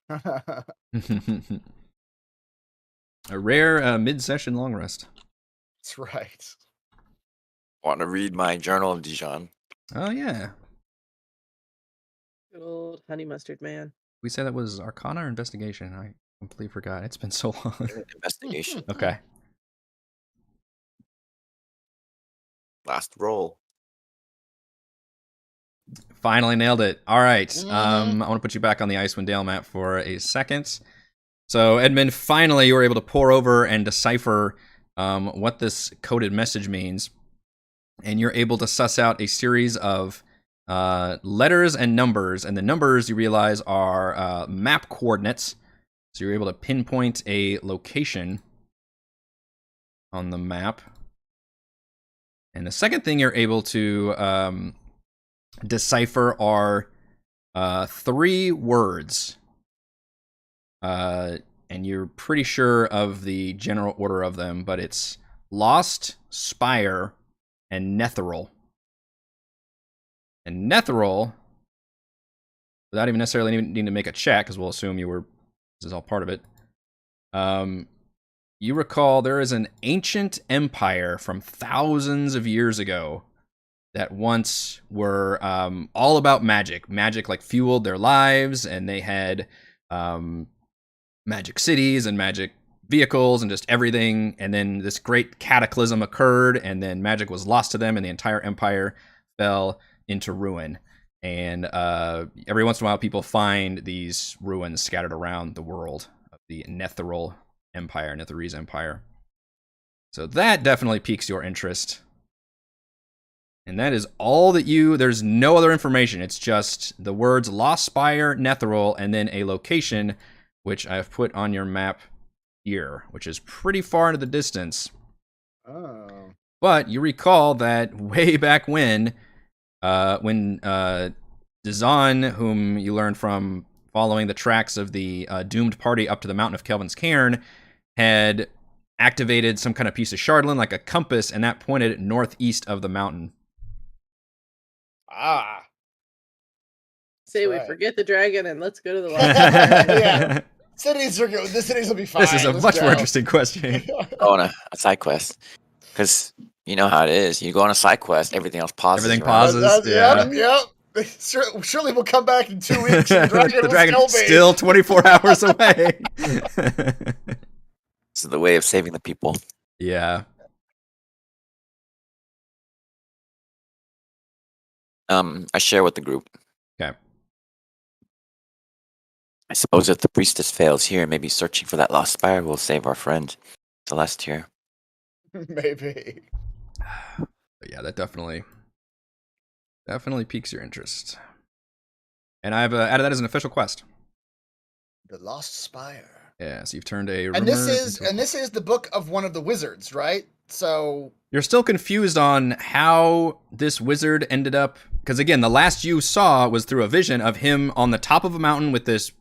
A rare mid-session long rest. That's right. Want to read my Journal of Dijon? Oh yeah. Good old honey mustard man. We said that was Arcana or Investigation. I completely forgot. It's been so long. Investigation. Okay. Last roll. Finally nailed it. All right. Mhm. I want to put you back on the Icewind Dale map for a second. So, Edmund, finally you were able to pore over and decipher what this coded message means. And you're able to suss out a series of letters and numbers. And the numbers, you realize, are map coordinates. So you're able to pinpoint a location on the map. And the second thing you're able to decipher are 3 words. And you're pretty sure of the general order of them, but it's Lost, Spire, and Netheril. And Netheril, without even necessarily needing to make a check, because we'll assume this is all part of it. You recall there is an ancient empire from thousands of years ago that once were all about magic. Magic like fueled their lives, and they had magic cities and magic vehicles and just everything. And then this great cataclysm occurred, and then magic was lost to them, and the entire empire fell into ruin. And every once in a while, people find these ruins scattered around the world of the Netheril Empire, Netherese Empire. So that definitely piques your interest. And that is all that there's no other information. It's just the words Lost Spire, Netheril, and then a location, which I've put on your map here, which is pretty far into the distance. Oh. But you recall that way back when Dazan, whom you learned from following the tracks of the doomed party up to the mountain of Kelvin's Cairn, had activated some kind of piece of shardlin, like a compass, and that pointed northeast of the mountain. Ah. Say That's we right. forget the dragon and let's go to the Yeah. Cities are good. The cities will be fine. This is a Let's much go. more interesting question. Go on a side quest. Because you know how it is. You go on a side quest, everything else pauses. Everything around. pauses. Yeah. Yep. Surely we'll come back in 2 weeks. And The dragon will is still 24 hours away. This is the way of saving the people. Yeah. I share with the group. Okay. I suppose if the priestess fails here, maybe searching for that lost spire will save our friend Celeste here. Maybe. But yeah, that definitely piques your interest. And I've added that as an official quest. The Lost Spire. Yeah, so you've turned a rumor And this is into the book of one of the wizards, right? So You're still confused on how this wizard ended up, because again, the last you saw was through a vision of him on the top of a mountain with this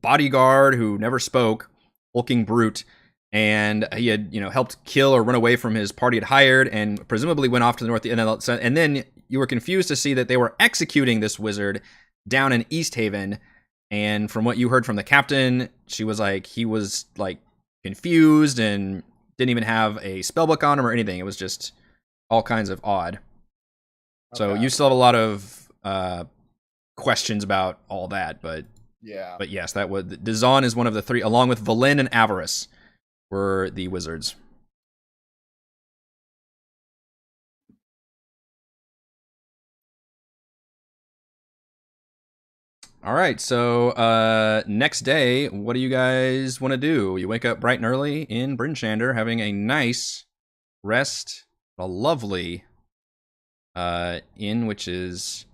bodyguard who never spoke, hulking brute, and he had, helped kill or run away from his party had hired, and presumably went off to the north. And then you were confused to see that they were executing this wizard down in East Haven. And from what you heard from the captain, he was confused and didn't even have a spellbook on him or anything. It was just all kinds of odd. So Okay. you still have a lot of questions about all that, but yeah. But yes, that would Dazan is one of the 3, along with Valen and Avarice, were the wizards. All right, so next day, what do you guys want to do? You wake up bright and early in Bryn Shander, having a nice rest, a lovely inn, which is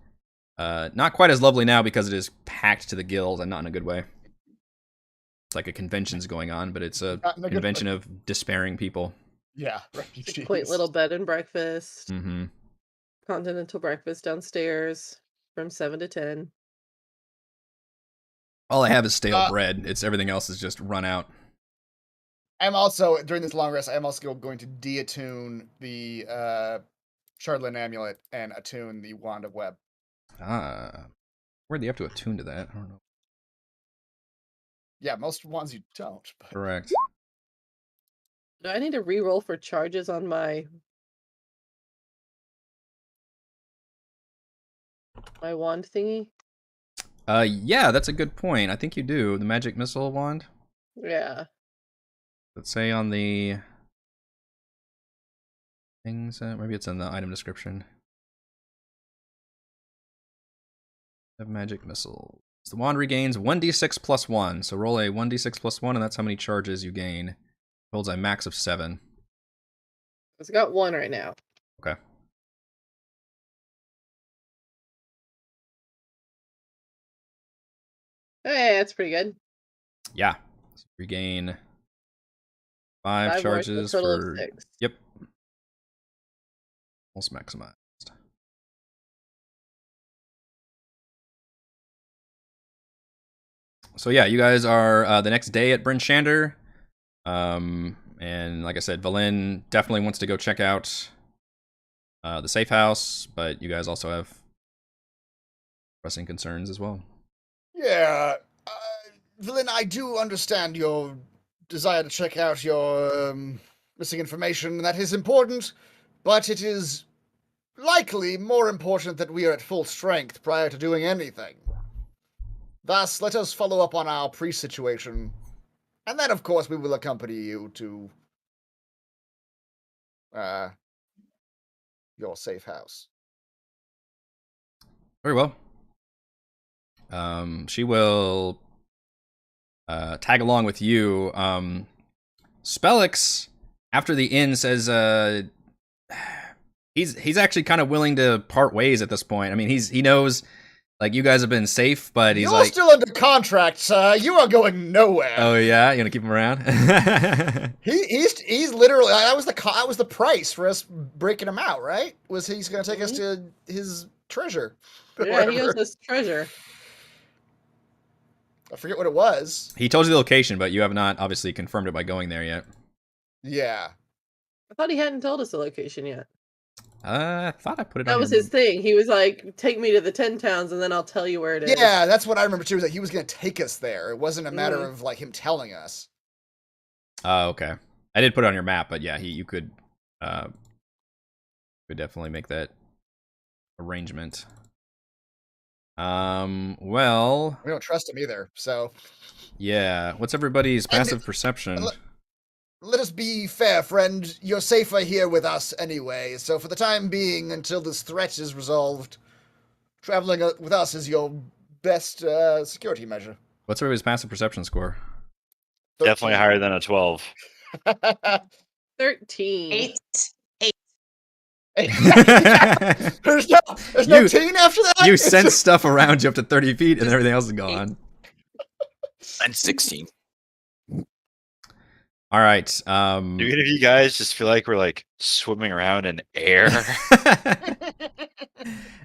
not quite as lovely now because it is packed to the gills, and not in a good way. It's like a convention's going on, but it's a convention of despairing people. Yeah, It's a quaint little bed and breakfast. Mm-hmm. Continental breakfast downstairs from 7 to 10. All I have is stale bread. It's everything else is just run out. I'm also, during this long rest, I'm also going to deattune the Shardlin amulet and attune the Wand of Web. Where do you have to attune to that? I don't know. Yeah, most wands you don't. But... Correct. Do I need to re-roll for charges on my wand thingy? Yeah, that's a good point. I think you do. The magic missile wand. Yeah. Let's say on the things. Maybe it's in the item description. Have magic missile. The wand regains 1d6 plus 1. So roll a 1d6 plus 1, and that's how many charges you gain. Holds a max of 7. It's got 1 right now. Okay. Hey, that's pretty good. Yeah. So regain 5 charges for a total for. of 6. Yep. Almost maximized. So yeah, you guys are the next day at Bryn Shander. And like I said, Valen definitely wants to go check out the safe house, but you guys also have pressing concerns as well. Yeah, Valen, I do understand your desire to check out your missing information. That is important, but it is likely more important that we are at full strength prior to doing anything. Thus, let us follow up on our pre-situation, and then, of course, we will accompany you to your safe house. Very well. She will tag along with you. Spellix, after the inn, says he's actually kind of willing to part ways at this point. I mean, he knows like you guys have been safe, but he's You're still under contract, sir. You are going nowhere. Oh yeah, you gonna keep him around? he's literally that was the price for us breaking him out, right? Was he's going to take us to his treasure? Yeah, he owes us treasure. I forget what it was. He told you the location, but you have not obviously confirmed it by going there yet. Yeah. I thought he hadn't told us the location yet. I thought I put it. That was his thing. He was like, "Take me to the 10 towns, and then I'll tell you where it is." Yeah, that's what I remember too. Was that he was going to take us there. It wasn't a matter of like him telling us. Oh, okay. I did put it on your map, but yeah, you could definitely make that arrangement. Well, we don't trust him either. So yeah, what's everybody's passive perception? Let us be fair, friend. You're safer here with us anyway. So for the time being, until this threat is resolved, traveling with us is your best security measure. What's everybody's passive perception score? 13. Definitely higher than a 12. 13. 8. There's no teen after that? You sense stuff around you up to 30 feet and everything else is gone. And 16. All right. Do any of you guys just feel like we're like swimming around in air?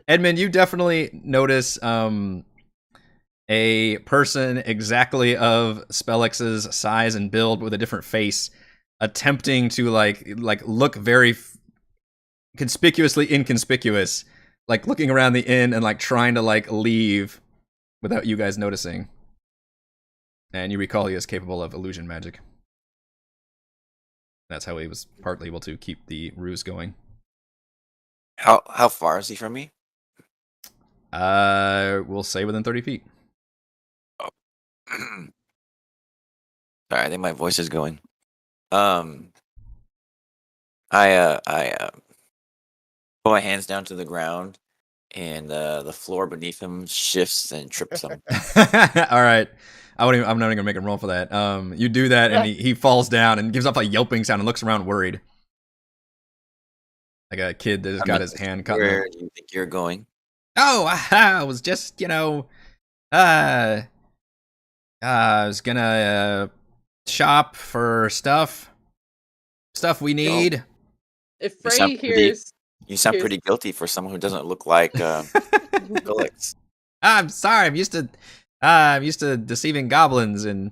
Edmund, you definitely notice a person exactly of Spellix's size and build with a different face attempting to like look very conspicuously inconspicuous, like looking around the inn and like trying to like leave without you guys noticing. And you recall he is capable of illusion magic. That's how he was partly able to keep the ruse going. How far is he from me? We'll say within 30 feet. Oh. Sorry, I think my voice is going. I put my hands down to the ground and the floor beneath him shifts and trips him. All right. I'm not even gonna make him roll for that. You do that, and he falls down and gives up a yelping sound and looks around worried, like a kid that has got his hand cut. Where do you think you're going? Oh, I was just, I was gonna shop for stuff we need. If You Frey sound hears, You sound Here's- pretty guilty for someone who doesn't look like Felix. I'm sorry. I'm used to deceiving goblins, and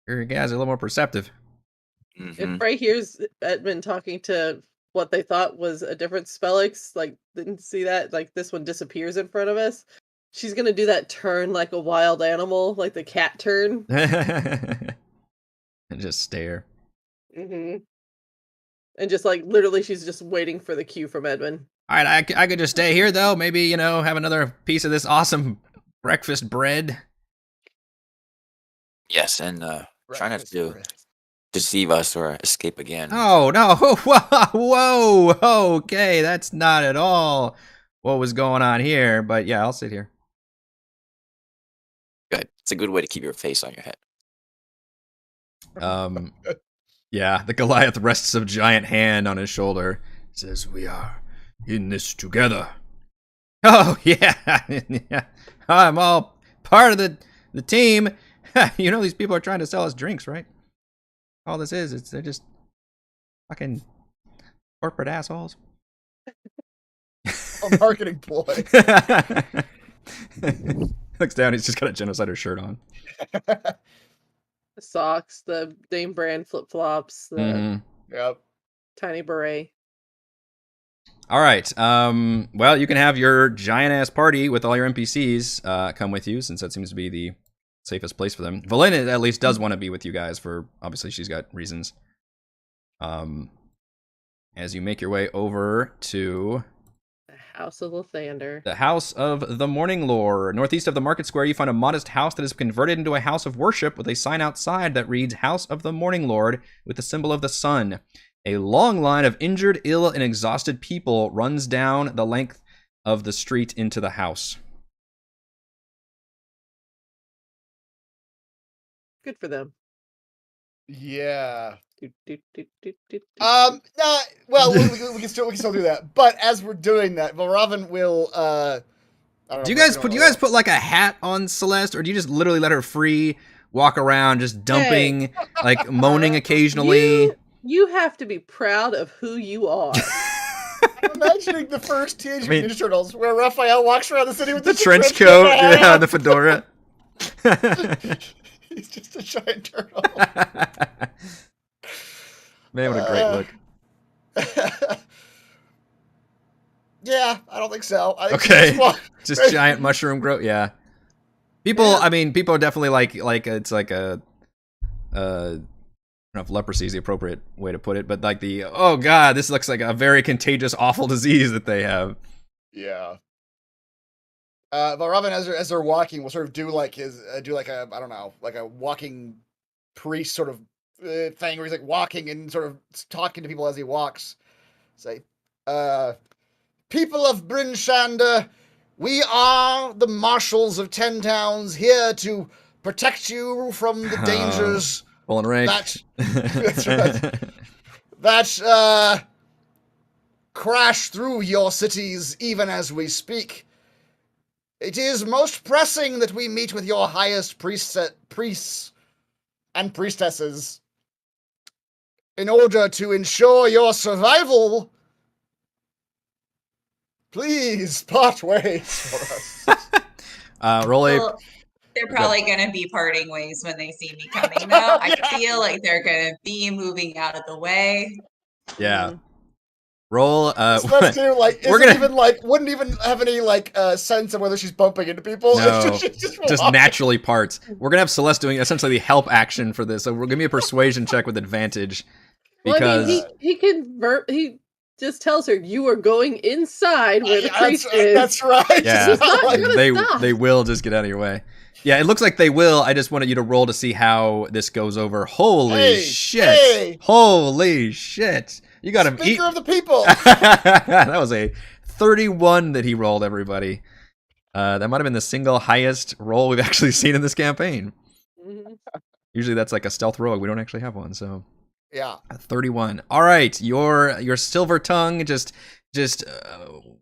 your guys are a little more perceptive. Mhm. if Frey hears Edmund talking to what they thought was a different Spellix, like didn't see that, like this one disappears in front of us, she's gonna do that turn like a wild animal, like the cat turn. And just stare. Mm-hmm. And just like literally, she's just waiting for the cue from Edmund. All right, I could just stay here though. Maybe have another piece of this awesome breakfast bread. Yes, and try not Breakfast to bread. deceive us or escape again. Oh no! Whoa! Okay, that's not at all what was going on here. But yeah, I'll sit here. Good. It's a good way to keep your face on your head. Yeah, the Goliath rests a giant hand on his shoulder. Says, "We are in this together." Oh yeah, yeah. I'm all part of the team. These people are trying to sell us drinks, right? All this is, they're just fucking corporate assholes. A marketing ploy. Looks down, he's just got a genocider shirt on. The socks, the name brand flip flops, the Mhm. Yep. tiny beret. All right. Well, you can have your giant ass party with all your NPCs come with you, since that seems to be the safest place for them. Valena at least does want to be with you guys for obviously she's got reasons. As you make your way over to The House of Lathander. the House of the Morning Lord. Northeast of the market square, you find a modest house that is converted into a house of worship with a sign outside that reads House of the Morning Lord with the symbol of the sun. A long line of injured, ill, and exhausted people runs down the length of the street into the house. Good for them. Yeah. Do, do, do, do, do, do. Well, we can still do that. But as we're doing that, Valravn will. I don't know Do you if guys we're put gonna- like a hat on Celeste, or do you just literally let her free walk around, just dumping, like moaning occasionally? You have to be proud of who you are. I'm imagining the first Teenage I mean- Mutant Ninja Turtles where Raphael walks around the city with The just a trench coat, and a yeah, and the fedora. hat. He's just a giant turtle. Man, what a great look. Yeah, I don't think so. I think Okay. she's smart. Just giant mushroom growth, yeah. People, I mean, people definitely like it's like a, I don't know if leprosy is the appropriate way to put it, but like oh god, this looks like a very contagious, awful disease that they have. Yeah. Valravn, as they're walking, will sort of do like a I don't know, like a walking priest sort of thing where he's like walking and sort of talking to people as he walks. Say, people of Bryn Shander, we are the marshals of 10 towns here to protect you from the dangers Pulling rank. That's right. that crash through your cities even as we speak. It is most pressing that we meet with your highest priests and priestesses in order to ensure your survival. Please part ways for us. Roll a. Well, they're probably going to be parting ways when they see me coming, though. I feel like they're going to be moving out of the way. Yeah. Roll. Celeste too, like, we're isn't gonna- even like, wouldn't even have any like sense of whether she's bumping into people. No, It's just just walking. naturally parts. We're gonna have Celeste doing essentially the help action for this. So we're gonna be a persuasion check with advantage Well, I because mean, he he just tells her you are going inside where the Yeah, priest is. That's right. Yeah. It's not like- gonna they stop. they will just get out of your way. Yeah, it looks like they will. I just wanted you to roll to see how this goes over. Holy Hey, shit! hey. Holy shit! You got him eat. Speaker of the people. That was a 31 that he rolled, everybody. That might have been the single highest roll we've actually seen in this campaign. Mhm. Usually that's like a stealth rogue. We don't actually have one, so Yeah. 31. All right, your silver tongue just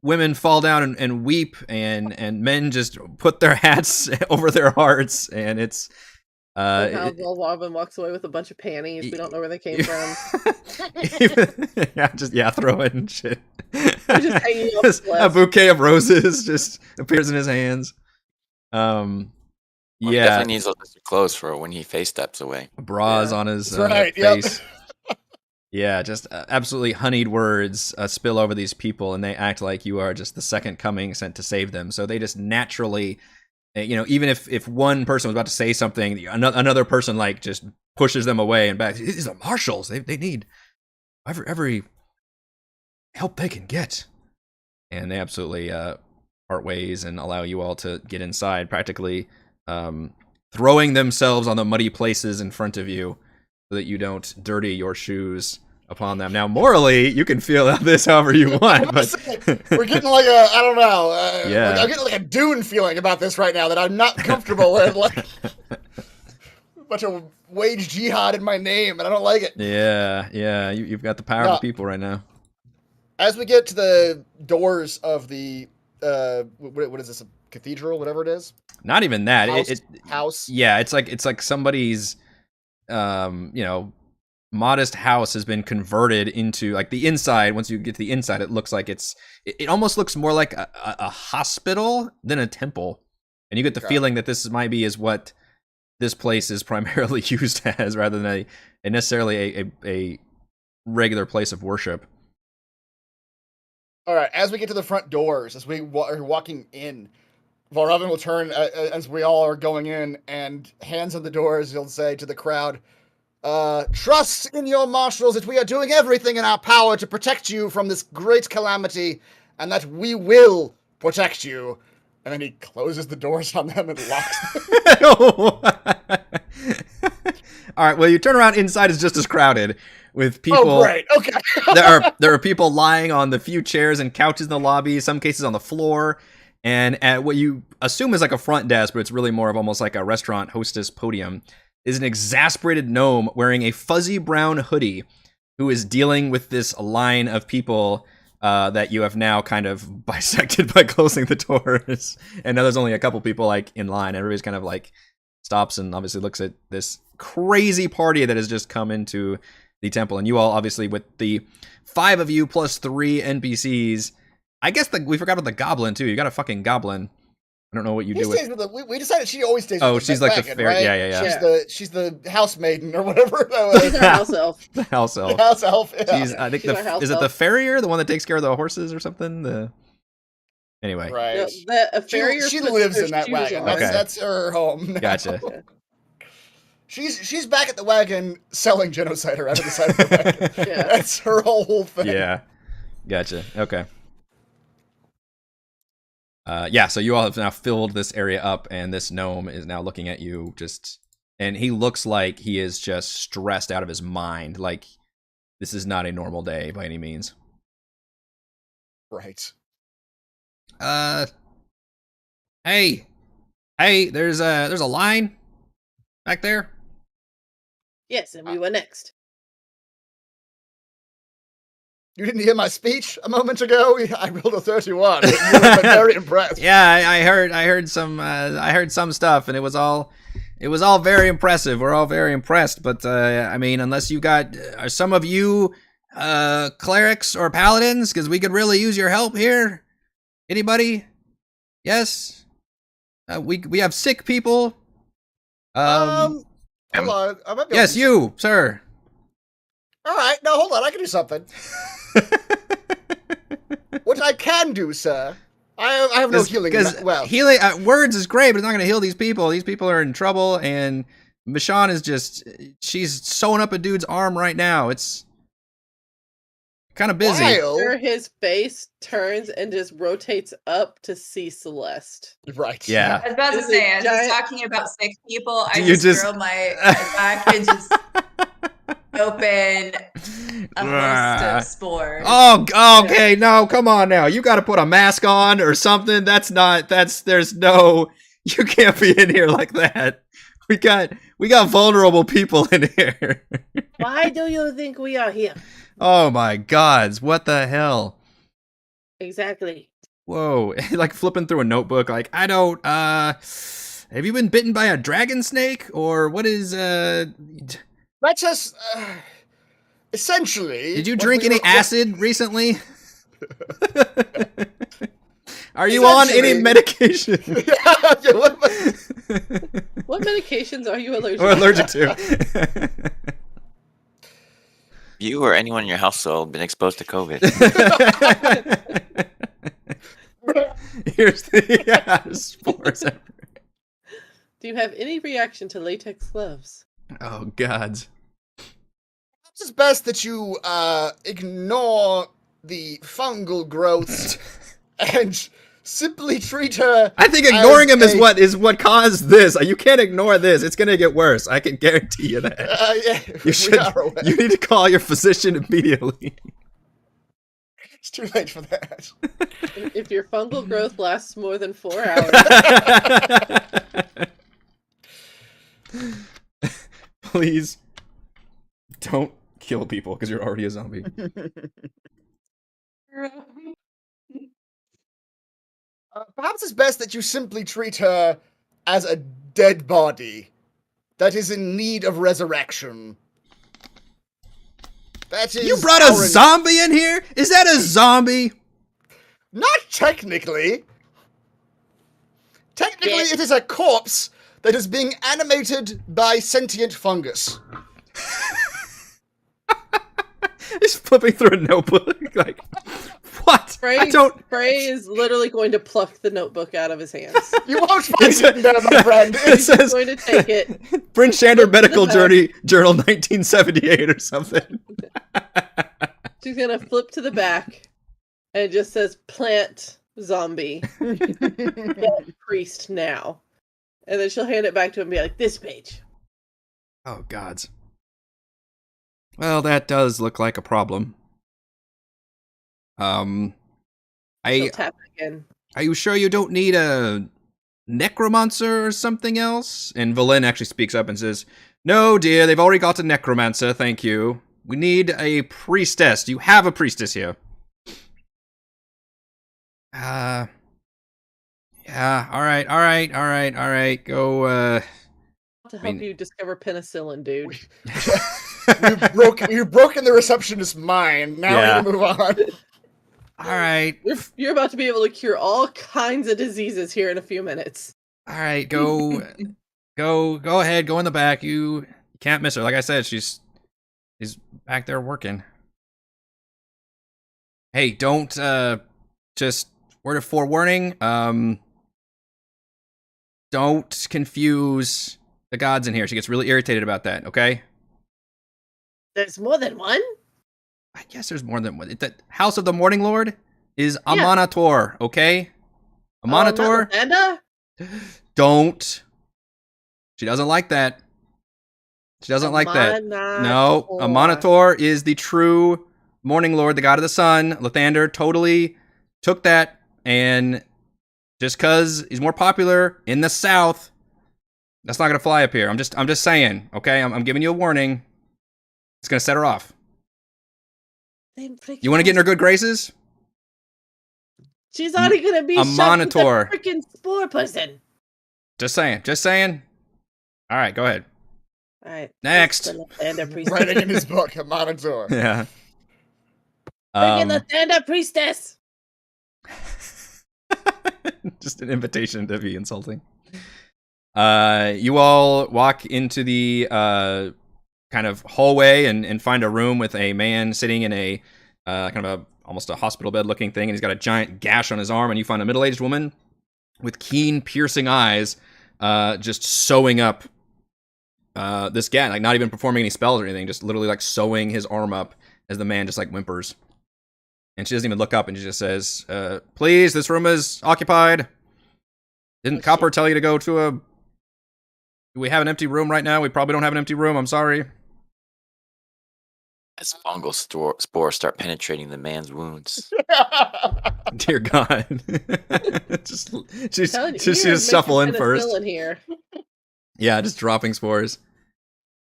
women fall down and weep, and men just put their hats over their hearts, and it's Somehow Volvavin walks away with a bunch of panties. We don't know where they came from. throw it and shit. just hanging off Just the a left. bouquet of roses just appears in his hands. Well, he Yeah, definitely needs those extra clothes for when he face steps away. bras Yeah. on his That's right, yep. face. Yeah, just absolutely honeyed words spill over these people, and they act like you are just the second coming sent to save them. So they just naturally, even if one person was about to say something, another person like just pushes them away and back. These are marshals. They need every help they can get, and they absolutely part ways and allow you all to get inside, practically throwing themselves on the muddy places in front of you so that you don't dirty your shoes upon them. Now, morally, you can feel this however you want, but We're getting like a, I don't know. Yeah. I'm getting like a Dune feeling about this right now that I'm not comfortable with. Like, a bunch of wage jihad in my name, and I don't like it. yeah, you've got the power of the people right now. As we get to the doors of the, what is this, a cathedral, whatever it is? Not even that. House. Yeah, it's like somebody's, modest house has been converted into like the inside. Once you get to the inside, it looks like it almost looks more like a hospital than a temple, and you get the feeling that this might be is what this place is primarily used as, rather than a necessarily a regular place of worship. All right, as we get to the front doors, as we are walking in, Volravin will turn as we all are going in, and hands on the doors, he'll say to the crowd, trust in your marshals that we are doing everything in our power to protect you from this great calamity, and that we will protect you. And then he closes the doors on them and locks them. All right, well, you turn around, inside is just as crowded with people. Oh, great. Okay. there are people lying on the few chairs and couches in the lobby, some cases on the floor, and at what you assume is like a front desk, but it's really more of almost like a restaurant hostess podium, is an exasperated gnome wearing a fuzzy brown hoodie who is dealing with this line of people that you have now kind of bisected by closing the doors. And now there's only a couple people like in line. Everybody's kind of like stops and obviously looks at this crazy party that has just come into the temple. And you all, obviously, with the 5 of you plus 3 NPCs, I guess we forgot about the goblin too. You got a fucking goblin. I don't know what you do with. We decided she always stays. Oh, with she's the like the wagon, fairy. right? Yeah. She's the housemaiden or whatever. She's our house elf. The house elf. The house elf. Yeah. I think She's our house is it the elf. farrier, the one that takes care of the horses or something? Anyway. Right. A farrier She puts lives their in that shoes wagon. on. Okay. That's her home. now. Gotcha. She's back at the wagon selling genocider out of the side of the wagon. Yeah. That's her whole thing. Yeah. Gotcha. Okay. So you all have now filled this area up, and this gnome is now looking at you and he looks like he is just stressed out of his mind. Like, this is not a normal day by any means. Right. Hey, there's a line back there. Yes, and we were next. You didn't hear my speech a moment ago? I rolled a 31. You would have been very impressed. Yeah, I heard some stuff, and it was all very impressive. We're all very impressed, but I mean, unless you got are some of you clerics or paladins, because we could really use your help here. Anybody? Yes. We have sick people. Hold on. I might be Yes, you, sir. All right. No, hold on. I can do something. What I can do, sir. I have no healing. Healing words is great, but it's not going to heal these people. These people are in trouble, and Michonne is she's sewing up a dude's arm right now. It's kind of busy. After his face turns and just rotates up to see Celeste. Right. Yeah. I was about to It's a say, as giant- he's talking about sick people, I You just throw my back and just open. a host of spores. Oh, okay, no, come on now. You got to put a mask on or something. There's no, you can't be in here like that. We got vulnerable people in here. Why do you think we are here? Oh my gods, what the hell? Exactly. Whoa, like flipping through a notebook, like, I don't, have you been bitten by a dragon snake? Or what is, Let's just, essentially... did you what drink we any require- acid recently? Are you on any Essentially- medication? Yeah, what am I- What medications are you allergic Or to? allergic to? You or anyone in your household been exposed to COVID? Here's the spores. Do you have any reaction to latex gloves? Oh gods. It's best that you ignore the fungal growths and simply treat her. I think ignoring as him is what caused this. You can't ignore this. It's gonna get worse. I can guarantee you that. Yeah, You we are aware. You need to call your physician immediately. It's too late for that. If your fungal growth lasts more than 4 hours, Please don't kill people because you're already a zombie. Perhaps it's best that you simply treat her as a dead body that is in need of resurrection. That is. You brought a zombie in here? Is that a zombie? Not technically. Technically, Yeah. it is a corpse that is being animated by sentient fungus. He's flipping through a notebook. Like, what? Frey, I don't. Frey is literally going to pluck the notebook out of his hands. You won't find it in there, my friend. It He's says going to take it. Bryn Shander Look to Medical the back. Journal 1978 or something. She's going to flip to the back and it just says plant zombie. Get priest now. And then she'll hand it back to him and be like, this page. Oh, gods. Well, that does look like a problem. She'll tap again. Are you sure you don't need a necromancer or something else? And Valen actually speaks up and says, no, dear, they've already got a necromancer, thank you. We need a priestess. Do you have a priestess here? Yeah, alright. Go, To help you discover penicillin, dude. You've broken the receptionist's mind. Now Yeah. we move on. alright. You're about to be able to cure all kinds of diseases here in a few minutes. Alright, go ahead, go in the back. You can't miss her. Like I said, she's back there working. Hey, don't, just word of forewarning, don't confuse the gods in here. She gets really irritated about that, okay? There's more than one? I guess there's more than one. The House of the Morning Lord is Yeah. Amanator, okay? Amanator? Oh, not Don't. She doesn't like that. She doesn't like that. No, Amanator is the true Morning Lord, the god of the sun. Lathander totally took that, and just cause he's more popular in the south, that's not gonna fly up here. I'm just saying, okay? I'm giving you a warning. It's gonna set her off. You want to get in her good graces? She's already gonna be A shot monitor. with a freaking spore person. Just saying. All right, go ahead. All right. Next. Writing in his book, a monitor. Yeah. Bring in the stand-up priestess. Just an invitation to be insulting. You all walk into the kind of hallway and find a room with a man sitting in a kind of almost a hospital bed looking thing, and he's got a giant gash on his arm, and you find a middle-aged woman with keen, piercing eyes just sewing up this guy, like not even performing any spells or anything, just literally like sewing his arm up as the man just like whimpers. And she doesn't even look up, and she just says, please, this room is occupied. Didn't Copper tell you to go to a... Do we have an empty room right now? We probably don't have an empty room, I'm sorry. As fungal spores start penetrating the man's wounds. Dear God. just she's Telling you, just, you're just shuffle in making first. penicillin here. Yeah, just dropping spores.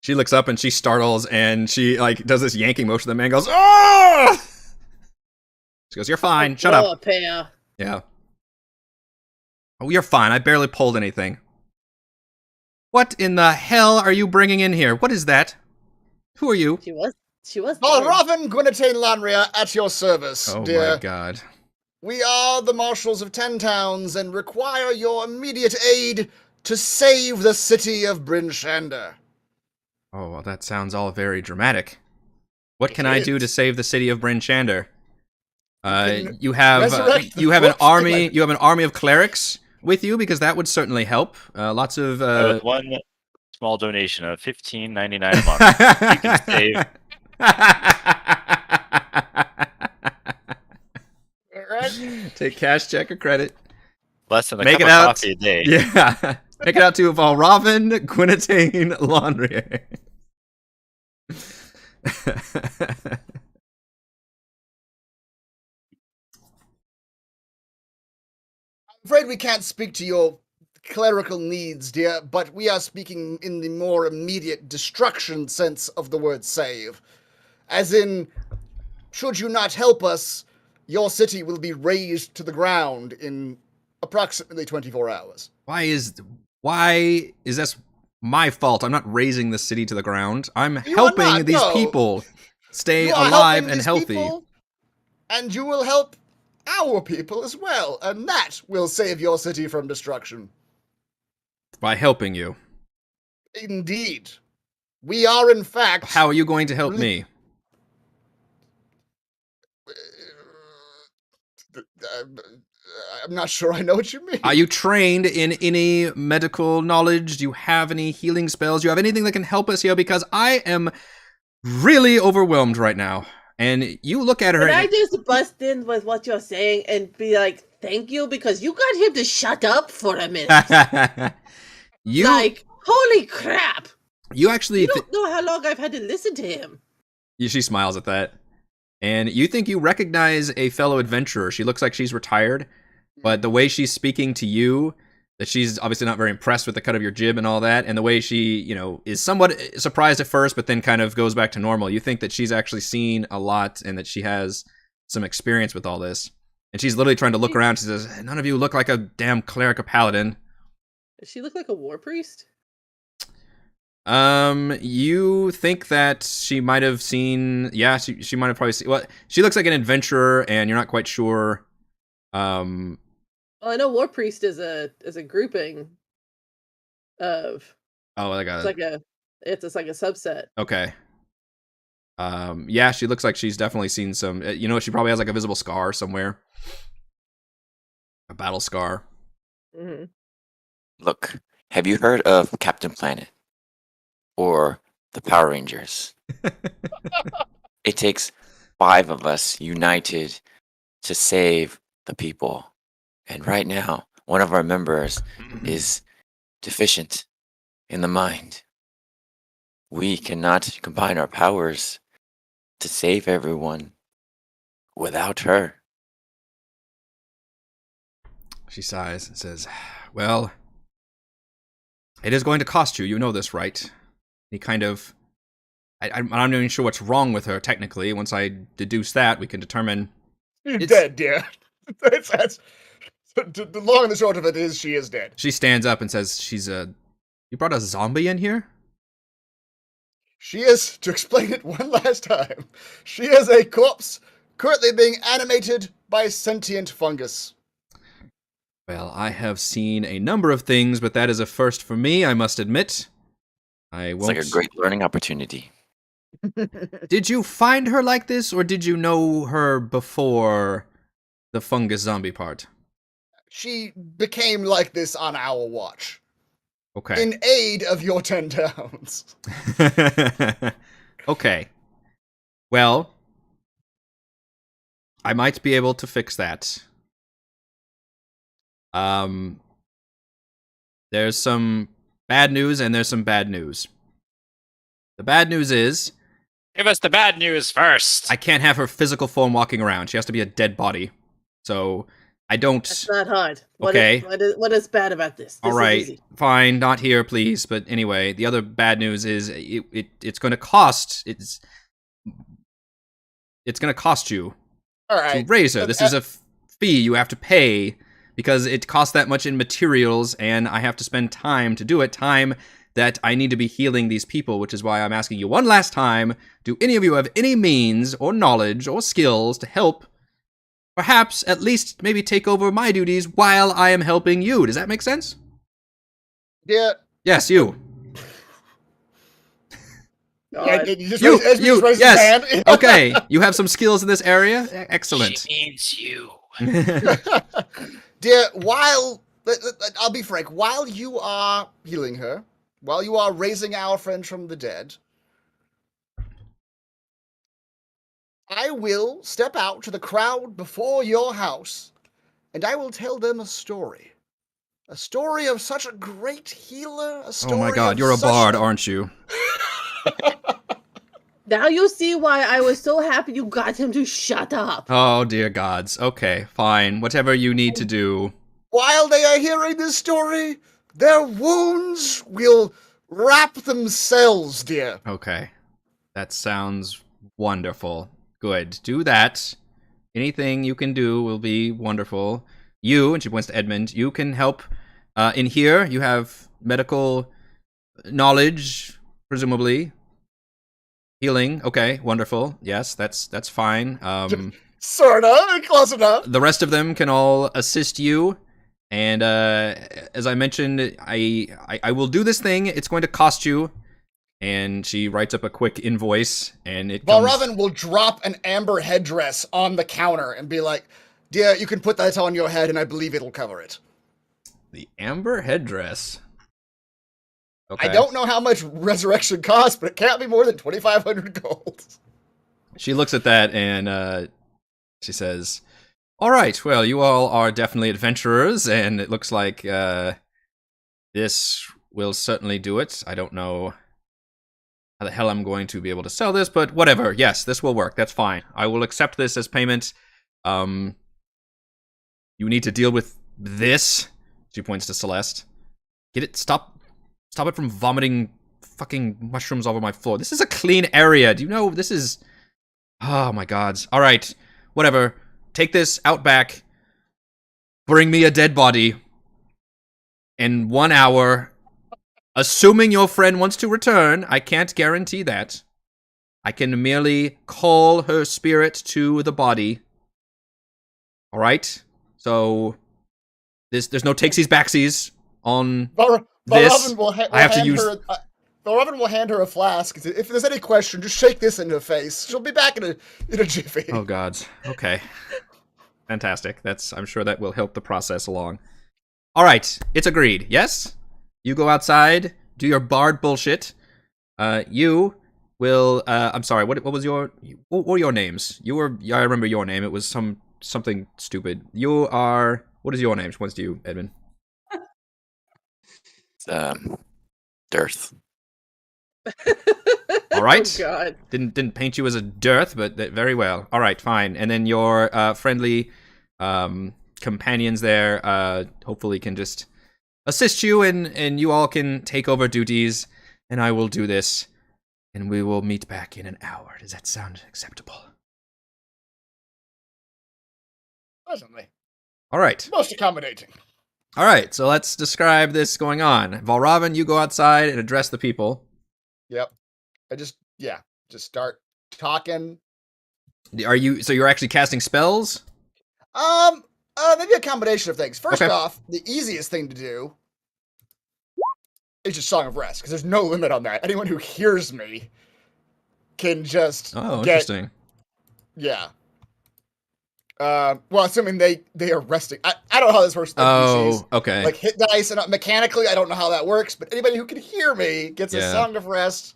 She looks up and she startles and she like does this yanking motion. The man goes, "Oh!" She goes, "You're fine. Shut Blow up." a pair. Yeah. Oh, you're fine. I barely pulled anything. What in the hell are you bringing in here? What is that? Who are you? She was Oh, dead. Robin Gwynethane Lanria at your service, Oh dear. my God. We are the marshals of 10 towns and require your immediate aid to save the city of Bryn Shander. Oh, well, that sounds all very dramatic. What It can I do is. to save the city of Bryn Shander? can You have resurrect the you have an corpse? army. You have an army of clerics with you because that would certainly help. Lots of. With one small donation of $15.99 a month, you can save. Alright. Take cash, check, or credit. Less than a Make cup it of out. coffee a day. Yeah. Make it out to Valravn Gwynethane Laundry. I'm afraid we can't speak to your clerical needs, dear, but we are speaking in the more immediate destruction sense of the word save. As in, should you not help us, your city will be razed to the ground in approximately 24 hours. Why is this my fault? I'm not raising the city to the ground. I'm You are helping not, these no. people stay You are alive helping and these healthy. people, and you will help our people as well, and that will save your city from destruction. By helping you. Indeed. We are, in fact... How are you going to help really- me? I'm not sure I know what you mean. Are you trained in any medical knowledge? Do you have any healing spells? Do you have anything that can help us here? Because I am really overwhelmed right now. And you look at her Can and I just bust in with what you're saying and be like, thank you, because you got him to shut up for a minute. you Like, holy crap! you actually You don't know how long I've had to listen to him. she smiles at that. And you think you recognize a fellow adventurer. She looks like she's retired, but the way she's speaking to you, that she's obviously not very impressed with the cut of your jib and all that, and the way she, is somewhat surprised at first, but then kind of goes back to normal. You think that she's actually seen a lot and that she has some experience with all this. And she's literally trying to look around. She says, "None of you look like a damn cleric or paladin." Does she look like a war priest? You think that she might have seen, she might have probably seen, well, she looks like an adventurer and you're not quite sure. Well, I know war priest is a grouping of. Oh, I got it. It's like a subset. Okay. Yeah, she looks like she's definitely seen some, she probably has like a visible scar somewhere. A battle scar. Mm-hmm. Look, have you heard of Captain Planet? Or the Power Rangers? It takes 5 of us united to save the people. And right now, one of our members is deficient in the mind. We cannot combine our powers to save everyone without her. She sighs and says, "Well, it is going to cost you. You know this, right?" He kind of... I'm not even sure what's wrong with her, technically. Once I deduce that, we can determine... She's dead, dear. That's the long and the short of it is she is dead. She stands up and says, "You brought a zombie in here?" She is, to explain it one last time, she is a corpse currently being animated by sentient fungus. Well, I have seen a number of things, but that is a first for me, I must admit. It's like a great learning opportunity. Did you find her like this, or did you know her before the fungus zombie part? She became like this on our watch. Okay. In aid of your 10 towns. Okay. Well, I might be able to fix that. There's some bad news and there's some bad news. The bad news is Give us the bad news first. I can't have her physical form walking around. She has to be a dead body. So I don't. That's not hard. Okay. What is bad about this? All This right, is easy. fine, not here, please. But anyway, the other bad news is it's going to cost. It's going to cost you All to right. raise her. This is a fee you have to pay because it costs that much in materials, and I have to spend time to do it. Time that I need to be healing these people, which is why I'm asking you one last time. Do any of you have any means or knowledge or skills to help? Perhaps at least maybe take over my duties while I am helping you. Does that make sense? Yeah. Yes, you. Yeah, God. you just raised his yes. hand. Okay, you have some skills in this area. Excellent. She means you. Dear, I'll be frank, while you are healing her, while you are raising our friend from the dead, I will step out to the crowd before your house, and I will tell them a story. A story of such a great healer. A story Oh my God, of you're a such bard, aren't you? Now you see why I was so happy you got him to shut up. Oh dear gods. Okay, fine. Whatever you need to do. While they are hearing this story, their wounds will wrap themselves, dear. Okay, that sounds wonderful. Good. Do that. Anything you can do will be wonderful. You, and she points to Edmund, you can help in here. You have medical knowledge, presumably. Healing. Okay, wonderful. Yes, that's fine. Sorta, close enough. The rest of them can all assist you. And as I mentioned, I will do this thing. It's going to cost you. And she writes up a quick invoice, and it comes... Valravn will drop an amber headdress on the counter and be like, dear, you can put that on your head and I believe it'll cover it. The amber headdress. Okay. I don't know how much resurrection costs, but it can't be more than 2,500 gold. She looks at that and she says, all right, well, you all are definitely adventurers, and it looks like this will certainly do it. I don't know how the hell I'm going to be able to sell this, but whatever. Yes, this will work. That's fine. I will accept this as payment. You need to deal with this. She points to Celeste. Get it? Stop it from vomiting fucking mushrooms all over my floor. This is a clean area. Do you know this is... Oh my gods. All right. Whatever. Take this out back. Bring me a dead body. In 1 hour. Assuming your friend wants to return. I can't guarantee that. I can merely call her spirit to the body. All right? So... There's no takesies backsies on this. I have to use... Valravn will hand her a flask. If there's any question, just shake this in her face. She'll be back in a jiffy. Oh gods. Okay. Fantastic. I'm sure that will help the process along. All right, it's agreed. Yes? You go outside, do your bard bullshit. You will I'm sorry. What were your names? I remember your name. It was something stupid. You are... What is your name? What's to you, Edmund? Dearth. All right. Oh God. Didn't paint you as a dearth, but very well. All right, fine. And then your friendly companions there hopefully can just assist you, and you all can take over duties, and I will do this, and we will meet back in an hour. Does that sound acceptable? Presently. All right. Most accommodating. All right, so let's describe this going on. Valravn, you go outside and address the people. Yep. Just start talking. You're actually casting spells? Maybe a combination of things. First Okay. off, the easiest thing to do is just Song of Rest, because there's no limit on that. Anyone who hears me can just Oh, get... interesting. Yeah. Well, assuming they are resting. I don't know how this works. with NPCs. Oh, okay. Like hit dice, and mechanically, I don't know how that works. But anybody who can hear me gets a Yeah. Song of Rest.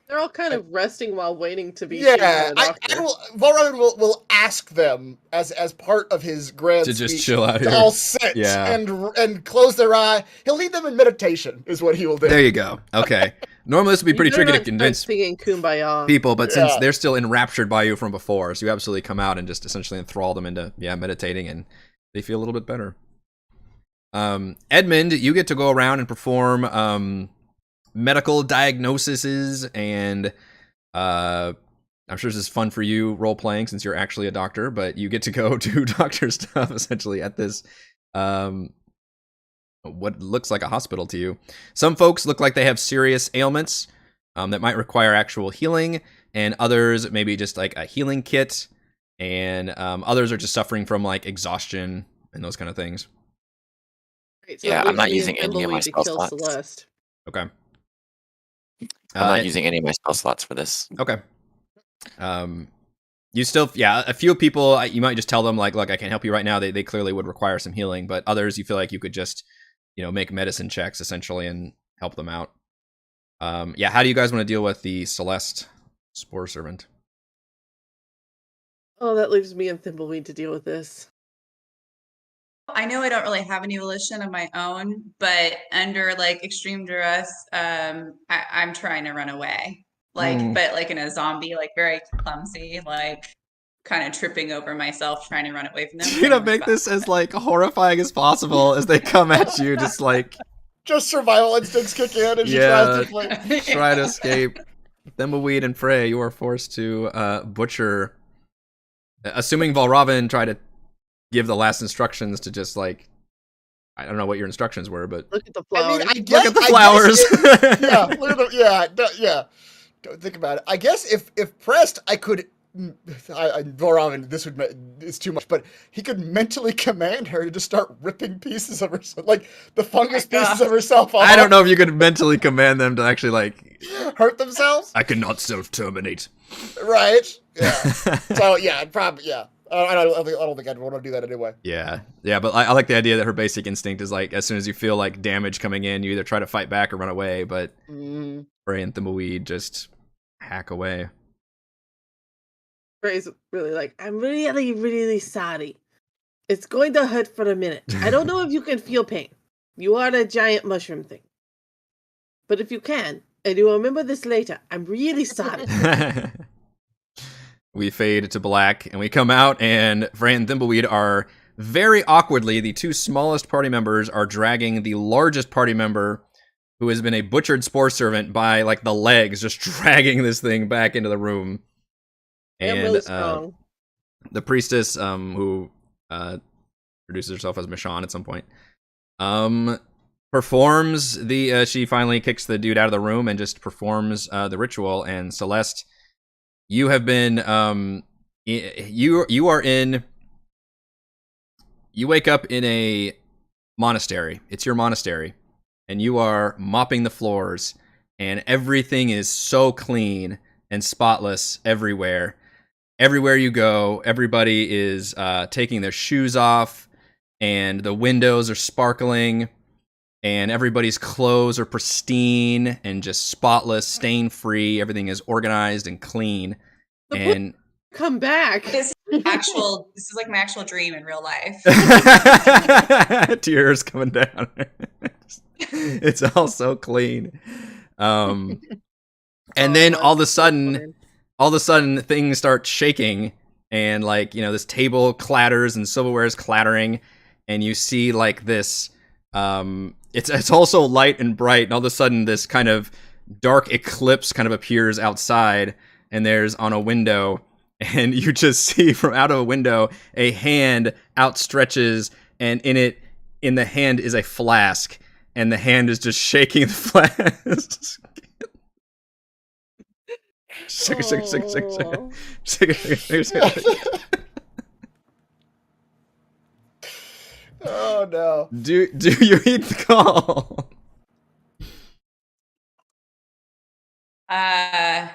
They're all kind of resting while waiting to be seen by Yeah, the doctor. Valravn will ask them as part of his grand To just speech chill out to here. all sit Yeah. and close their eye. He'll lead them in meditation, is what he will do. There you go. Okay. Normally this would be pretty You better tricky to not start convince singing Kumbaya. people, but since Yeah. they're still enraptured by you from before, so you absolutely come out and just essentially enthrall them into meditating, and they feel a little bit better. Edmund, you get to go around and perform medical diagnoses, and I'm sure this is fun for you role playing since you're actually a doctor, but you get to go do doctor stuff essentially at this what looks like a hospital to you. Some folks look like they have serious ailments that might require actual healing, and others maybe just like a healing kit, and others are just suffering from like exhaustion and those kind of things. Great, Yeah, it I'm not leaves me using and any of my Thimbleweed to spell kill slots. Celeste. Okay. I'm not using any of my spell slots for this. Okay. You still, a few people, you might just tell them, like, look, I can't help you right now. They clearly would require some healing, but others, you feel like you could just, make medicine checks, essentially, and help them out. How do you guys want to deal with the Celeste Spore Servant? Oh, that leaves me and Thimbleweed to deal with this. I know I don't really have any volition of my own, but under like extreme duress, I'm trying to run away. But like in a zombie, like very clumsy, like kind of tripping over myself, trying to run away from them. You're gonna make this as like horrifying as possible as they come at you, just like Just survival instincts kick in and she tries to play. try to escape. Thimbleweed and Frey, you are forced to butcher. Assuming Valravn tried to give the last instructions to just like, I don't know what your instructions were, but Look at the flowers. I guess, look at the flowers. Don't think about it. I guess if pressed, I could. Valravn, it's too much, but he could mentally command her to just start ripping pieces of herself, like the fungus pieces of herself off. I don't know if you could mentally command them to actually like hurt themselves. I cannot self-terminate. Right. Yeah. So yeah, probably yeah. I don't think I'd want to do that anyway. Yeah, but I like the idea that her basic instinct is like, as soon as you feel like damage coming in, you either try to fight back or run away. But Frey and Thimbleweed just hack away. Frey's really like, I'm really, really sorry. It's going to hurt for a minute. I don't know if you can feel pain. You are a giant mushroom thing. But if you can, and you remember this later, I'm really sorry. We fade to black, and we come out, and Frey and Thimbleweed are very awkwardly, the two smallest party members are dragging the largest party member, who has been a butchered spore servant, by like the legs, just dragging this thing back into the room. I'm really strong. The priestess, who introduces herself as Michonne at some point, performs she finally kicks the dude out of the room and just performs the ritual. And Celeste, you have been you wake up in a monastery. It's your monastery, and you are mopping the floors, and everything is so clean and spotless everywhere. Everywhere you go, everybody is taking their shoes off, and the windows are sparkling, and everybody's clothes are pristine and just spotless, stain-free. Everything is organized and clean. And come back. This is like my actual dream in real life. Tears coming down. It's all so clean. And then all of a sudden things start shaking, and like, this table clatters and silverware is clattering, and you see like this it's also light and bright, and all of a sudden this kind of dark eclipse kind of appears outside, and there's on a window, and you just see from out of a window a hand outstretches, and in the hand is a flask, and the hand is just shaking the flask. Shake. Oh no. Do you heed the call? I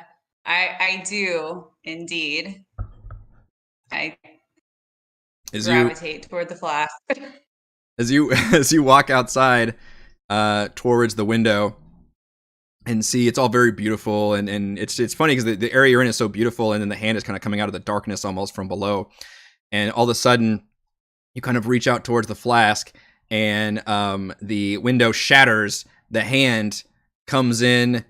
do indeed. I As gravitate toward the flask. As you walk outside towards the window and see it's all very beautiful, and it's funny because the area you're in is so beautiful, and then the hand is kind of coming out of the darkness almost from below, and all of a sudden you kind of reach out towards the flask, and the window shatters, the hand comes in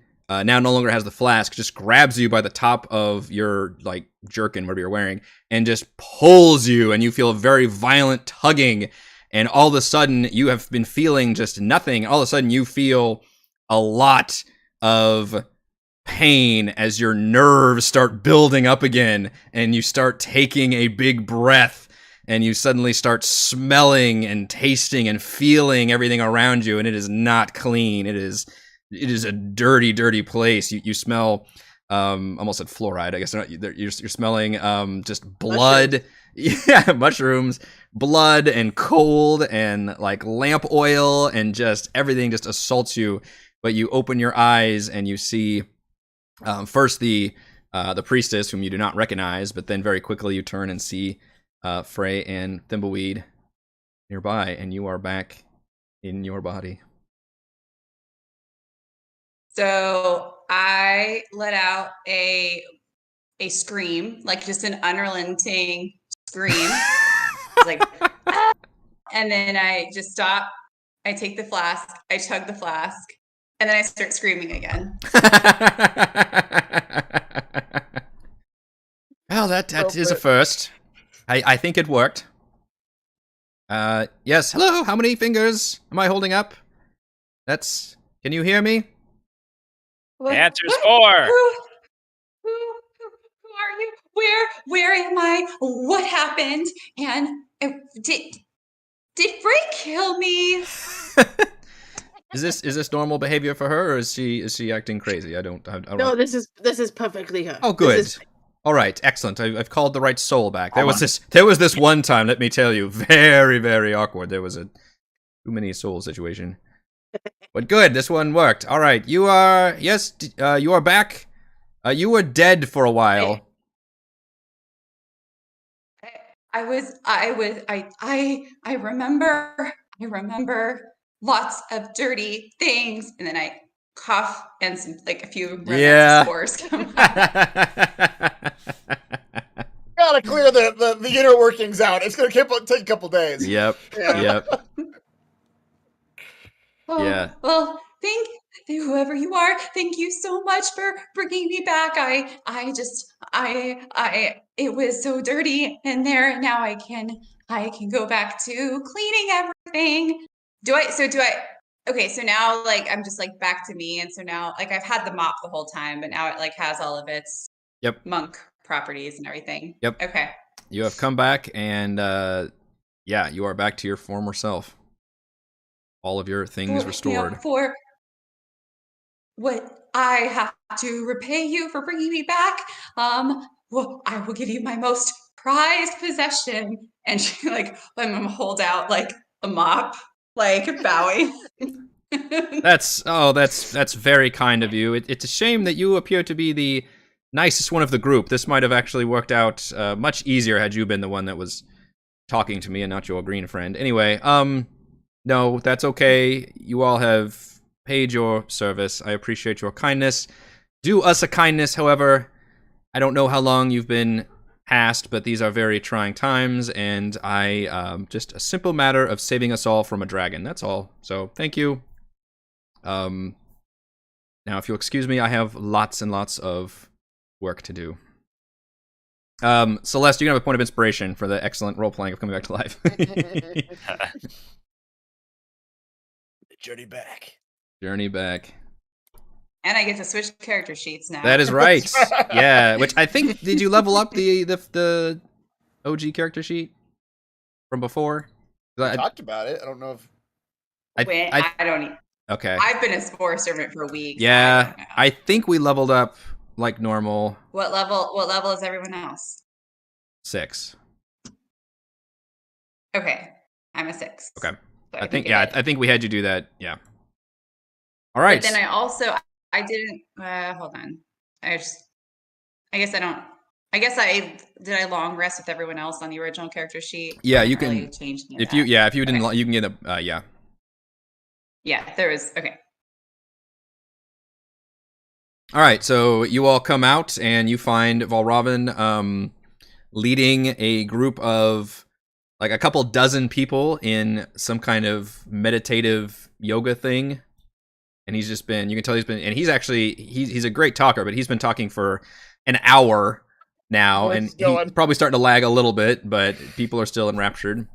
now no longer has the flask, just grabs you by the top of your like jerkin, whatever you're wearing, and just pulls you, and you feel a very violent tugging, and all of a sudden you have been feeling just nothing. All of a sudden you feel a lot of pain as your nerves start building up again, and you start taking a big breath, and you suddenly start smelling and tasting and feeling everything around you, and it is not clean. It is a dirty, dirty place. You smell, almost said fluoride. I guess you're smelling just blood, mushrooms, blood, and cold, and like lamp oil, and just everything just assaults you. But you open your eyes and you see first the priestess, whom you do not recognize, but then very quickly you turn and see Frey and Thimbleweed nearby, and you are back in your body. So I let out a scream, like just an unrelenting scream, like, ah! And then I just stop. I take the flask, I chug the flask, and then I start screaming again. Well, that is a first. I think it worked. Yes. Hello. How many fingers am I holding up? Can you hear me? The answer's 4. Who are you? Where am I? What happened? And did Frey kill me? Is this normal behavior for her, or is she acting crazy? I don't. No, this is perfectly her. Oh, good. All right, excellent. I've called the right soul back. There was this one time. Let me tell you, very, very awkward. There was a too many soul situation. But good, this one worked. All right, you are back. You were dead for a while. I remember lots of dirty things, and then I cough and some, like a few spores come out. Gotta clear the inner workings out. It's gonna take a couple days. Yep. Oh, yeah. Well, thank whoever you are. Thank you so much for bringing me back. It was so dirty in there. Now I can go back to cleaning everything. Okay, so now like I'm just like back to me, and so now like I've had the mop the whole time, but now it like has all of its monk properties and everything. Yep. Okay. You have come back, and you are back to your former self. All of your things restored. For what I have to repay you for bringing me back, well, I will give you my most prized possession. And she like, let him hold out like a mop, like bowing. That's very kind of you. It's a shame that you appear to be the nicest one of the group. This might have actually worked out much easier had you been the one that was talking to me and not your green friend. Anyway, no, that's okay. You all have paid your service. I appreciate your kindness. Do us a kindness, however. I don't know how long you've been past, but these are very trying times, and just a simple matter of saving us all from a dragon. That's all. So, thank you. Now, if you'll excuse me, I have lots and lots of work to do. Celeste, you can have a point of inspiration for the excellent role-playing of coming back to life. Journey back. Journey back. And I get to switch character sheets now. That is right. Yeah, which I think, did you level up the OG character sheet from before? I talked about it. I don't know if I don't. Okay. I've been a spore servant for weeks. Yeah, I think we leveled up like normal. What level is everyone else? 6. Okay, I'm a 6. Okay. So I think we had you do that. Yeah. All right. But then I didn't. Hold on. I guess did I long rest with everyone else on the original character sheet? Yeah, you can change if you didn't you can get a yeah. Yeah, there was okay. All right, so you all come out and you find Valravn leading a group of like a couple dozen people in some kind of meditative yoga thing. And he's just been, you can tell he's been, and he's actually, he's a great talker, but he's been talking for an hour now, and he's probably starting to lag a little bit, but people are still enraptured.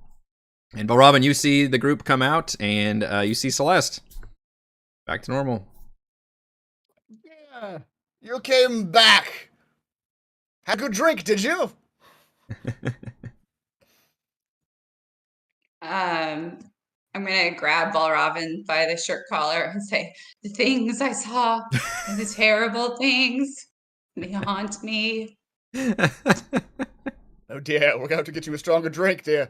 And Balravin, you see the group come out, and you see Celeste. Back to normal. Yeah, you came back. Had a good drink, did you? I'm gonna grab Balravin by the shirt collar and say, "The things I saw, and the terrible things, they haunt me." Oh dear, we're going to have to get you a stronger drink, dear.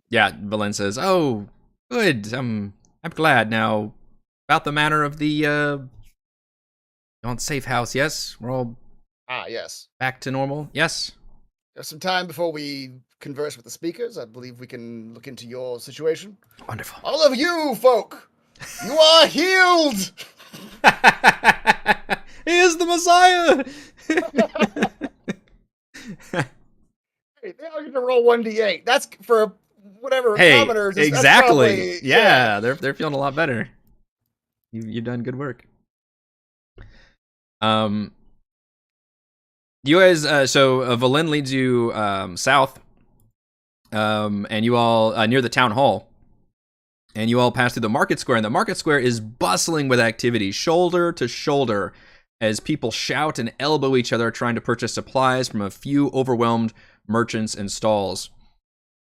Yeah, Belen says, "Oh, good. I'm glad. Now, about the matter of the on safe house. Yes, we're all yes, back to normal. Yes. There's some time before we converse with the speakers. I believe we can look into your situation. Wonderful. All of you folk, you are healed. He is the Messiah." Hey, they all get to roll 1d8. That's for whatever commoners. Exactly. Yeah, they're feeling a lot better. You've done good work. You guys, so Valen leads you south, and you all near the town hall, and you all pass through the market square, and the market square is bustling with activity, shoulder to shoulder, as people shout and elbow each other trying to purchase supplies from a few overwhelmed merchants and stalls.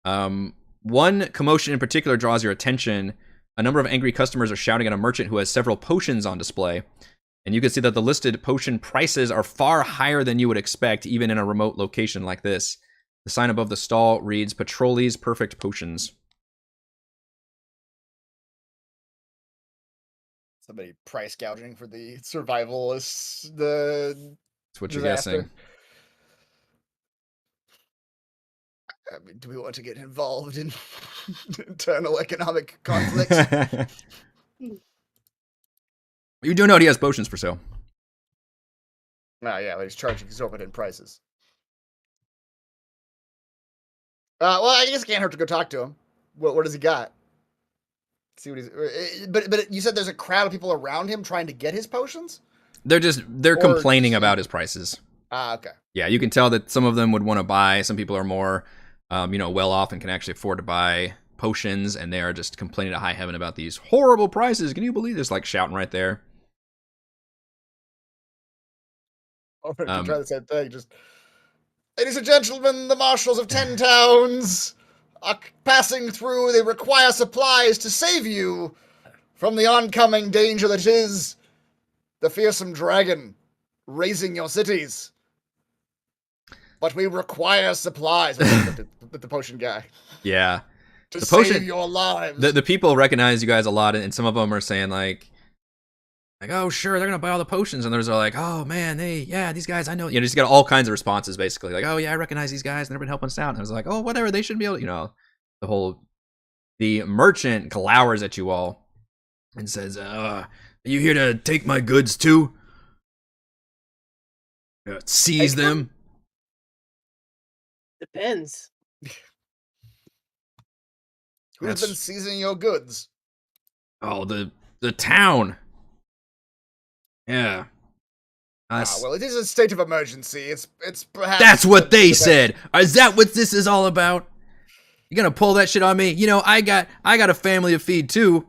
One commotion in particular draws your attention. A number of angry customers are shouting at a merchant who has several potions on display. And you can see that the listed potion prices are far higher than you would expect, even in a remote location like this. The sign above the stall reads, "Patrolli's Perfect Potions." Somebody price gouging for the survivalists. That's what you're guessing. I mean, do we want to get involved in internal economic conflicts? You do know he has potions for sale. Yeah, but he's charging exorbitant prices. Well, I guess it can't hurt to go talk to him. What does he got? See what he's. But you said there's a crowd of people around him trying to get his potions. They're complaining about his prices. Okay. Yeah, you can tell that some of them would want to buy. Some people are more, well off and can actually afford to buy potions, and they are just complaining to high heaven about these horrible prices. Can you believe this? Like shouting right there. I'm going to try the same thing. Just, ladies and gentlemen, the marshals of 10 towns are passing through. They require supplies to save you from the oncoming danger that is the fearsome dragon razing your cities. But we require supplies. the potion guy. Yeah. To the potion, save your lives. The people recognize you guys a lot, and some of them are saying like, oh, sure, they're going to buy all the potions. And others are like, oh, man, these guys, I know. You know, just got all kinds of responses, basically. Like, oh, yeah, I recognize these guys, and they've been helping us out. And I was like, oh, whatever, they should be able to, the merchant glowers at you all and says, are you here to take my goods, too? Seize them? Depends. Who's been seizing your goods? Oh, the town. Yeah. Well, it is a state of emergency. It's perhaps. That's what they said. Is that what this is all about? You gonna pull that shit on me? I got a family to feed too.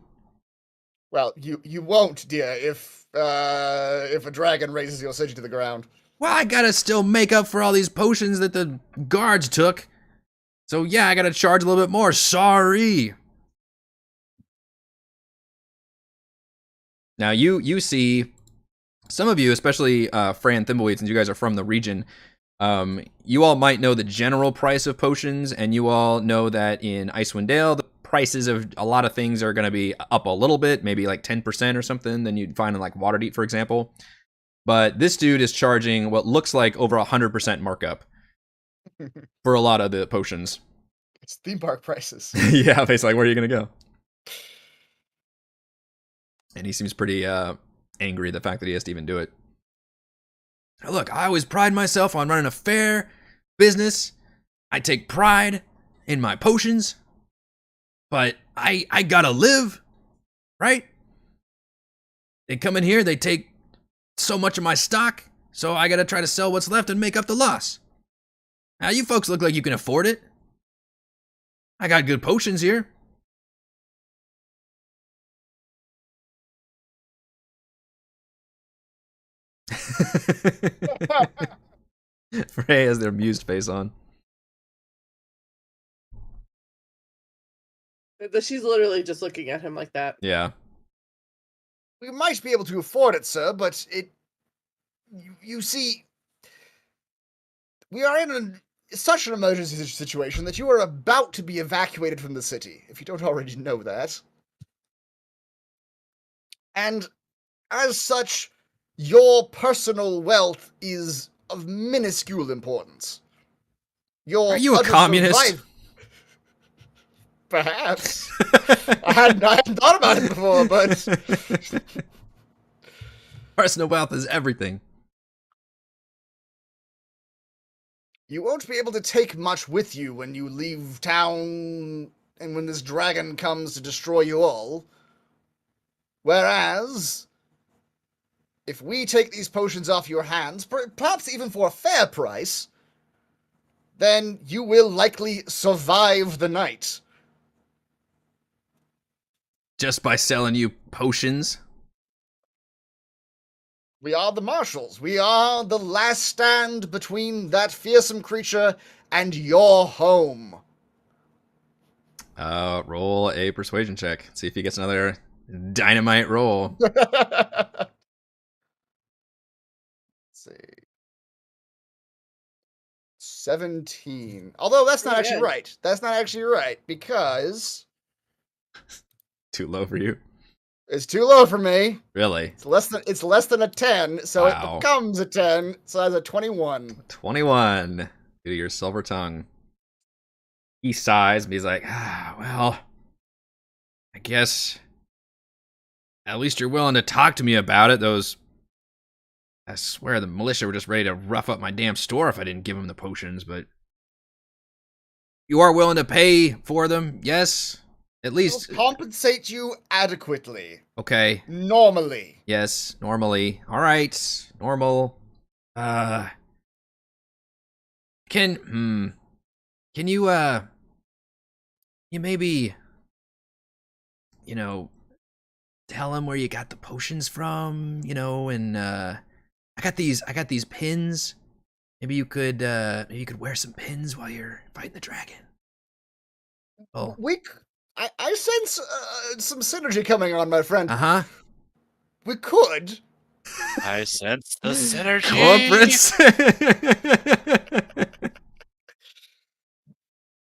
Well, you won't, dear, if a dragon raises your city to the ground. Well, I gotta still make up for all these potions that the guards took. So yeah, I gotta charge a little bit more. Sorry. Now you see. Some of you, especially Frey and Thimbleweed, since you guys are from the region, you all might know the general price of potions, and you all know that in Icewind Dale, the prices of a lot of things are going to be up a little bit, maybe like 10% or something than you'd find in like Waterdeep, for example. But this dude is charging what looks like over 100% markup for a lot of the potions. It's theme park prices. Yeah, basically, where are you going to go? And he seems pretty angry at the fact that he has to even do it. Look, I always pride myself on running a fair business. I take pride in my potions. but I gotta live, right? They come in here, they take so much of my stock, so I gotta try to sell what's left and make up the loss. Now, you folks look like you can afford it. I got good potions here. Frey has their amused face on. She's literally just looking at him like that. Yeah. We might be able to afford it, sir, but you see, we are in such an emergency situation that you are about to be evacuated from the city, if you don't already know that. And as such, your personal wealth is of minuscule importance. Are you a communist? Perhaps. I hadn't thought about it before, but Personal wealth is everything. you won't be able to take much with you when you leave town and when this dragon comes to destroy you all. Whereas, if we take these potions off your hands, perhaps even for a fair price, then you will likely survive the night. Just by selling you potions? We are the marshals. We are the last stand between that fearsome creature and your home. Roll a persuasion check. See if he gets another dynamite roll. Let's see. 17. Although that's not actually right. That's not actually right, because Too low for you. it's too low for me. Really? It's less than a 10, so Wow. it becomes a 10, so that's a 21. 21. Due to your silver tongue. He sighs, but he's like, well, I guess at least you're willing to talk to me about it. I swear the militia were just ready to rough up my damn store if I didn't give them the potions, but you are willing to pay for them, yes? At least We'll compensate you adequately. Okay. Normally. Yes, normally. All right, normal. Can you maybe, tell him where you got the potions from, and I got these pins. Maybe you could wear some pins while you're fighting the dragon. Oh. I sense some synergy coming on, my friend. Uh-huh. We could. I sense the synergy. Corporates.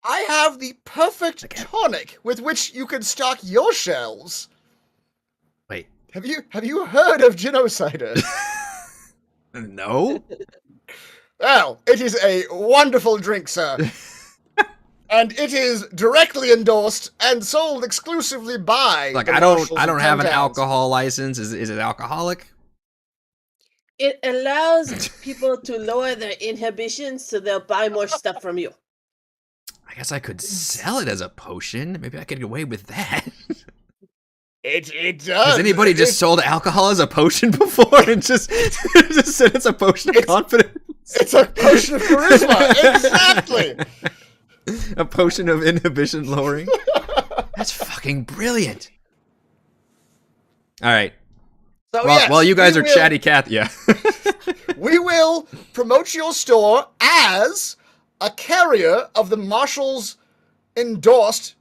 I have the perfect tonic with which you can stock your shelves. Wait. Have you heard of Genocider? No. Well, it is a wonderful drink, sir. And it is directly endorsed and sold exclusively by Like the I marshals don't of have an Penthouse. alcohol license. Is it alcoholic? It allows people to lower their inhibitions so they'll buy more stuff from you. I guess I could sell it as a potion. Maybe I could get away with that. It does. Has anybody just sold alcohol as a potion before and just said it's a potion of confidence? It's a potion of charisma. Exactly. A potion of inhibition lowering. That's fucking brilliant. All right. So While you guys are chatty Cathy, yeah. We will promote your store as a carrier of the Marshals endorsed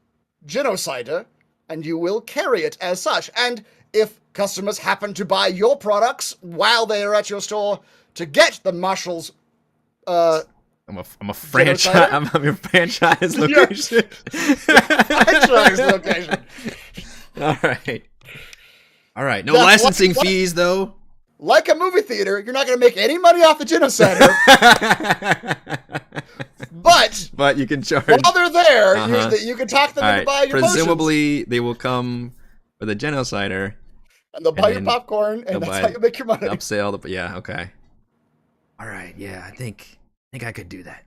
Genocider, and you will carry it as such. And if customers happen to buy your products while they are at your store to get the Marshals I'm a franchise. I'm your franchise location. franchise location. All right. No That's licensing fees though. Like a movie theater, you're not going to make any money off the Genocider. But you can charge. while they're there, you can talk them into buy your presumably potions. they will come for the Genocider. And they'll buy your popcorn, and that's how you make your money. Upsell the yeah, okay. All right, yeah, I think I could do that.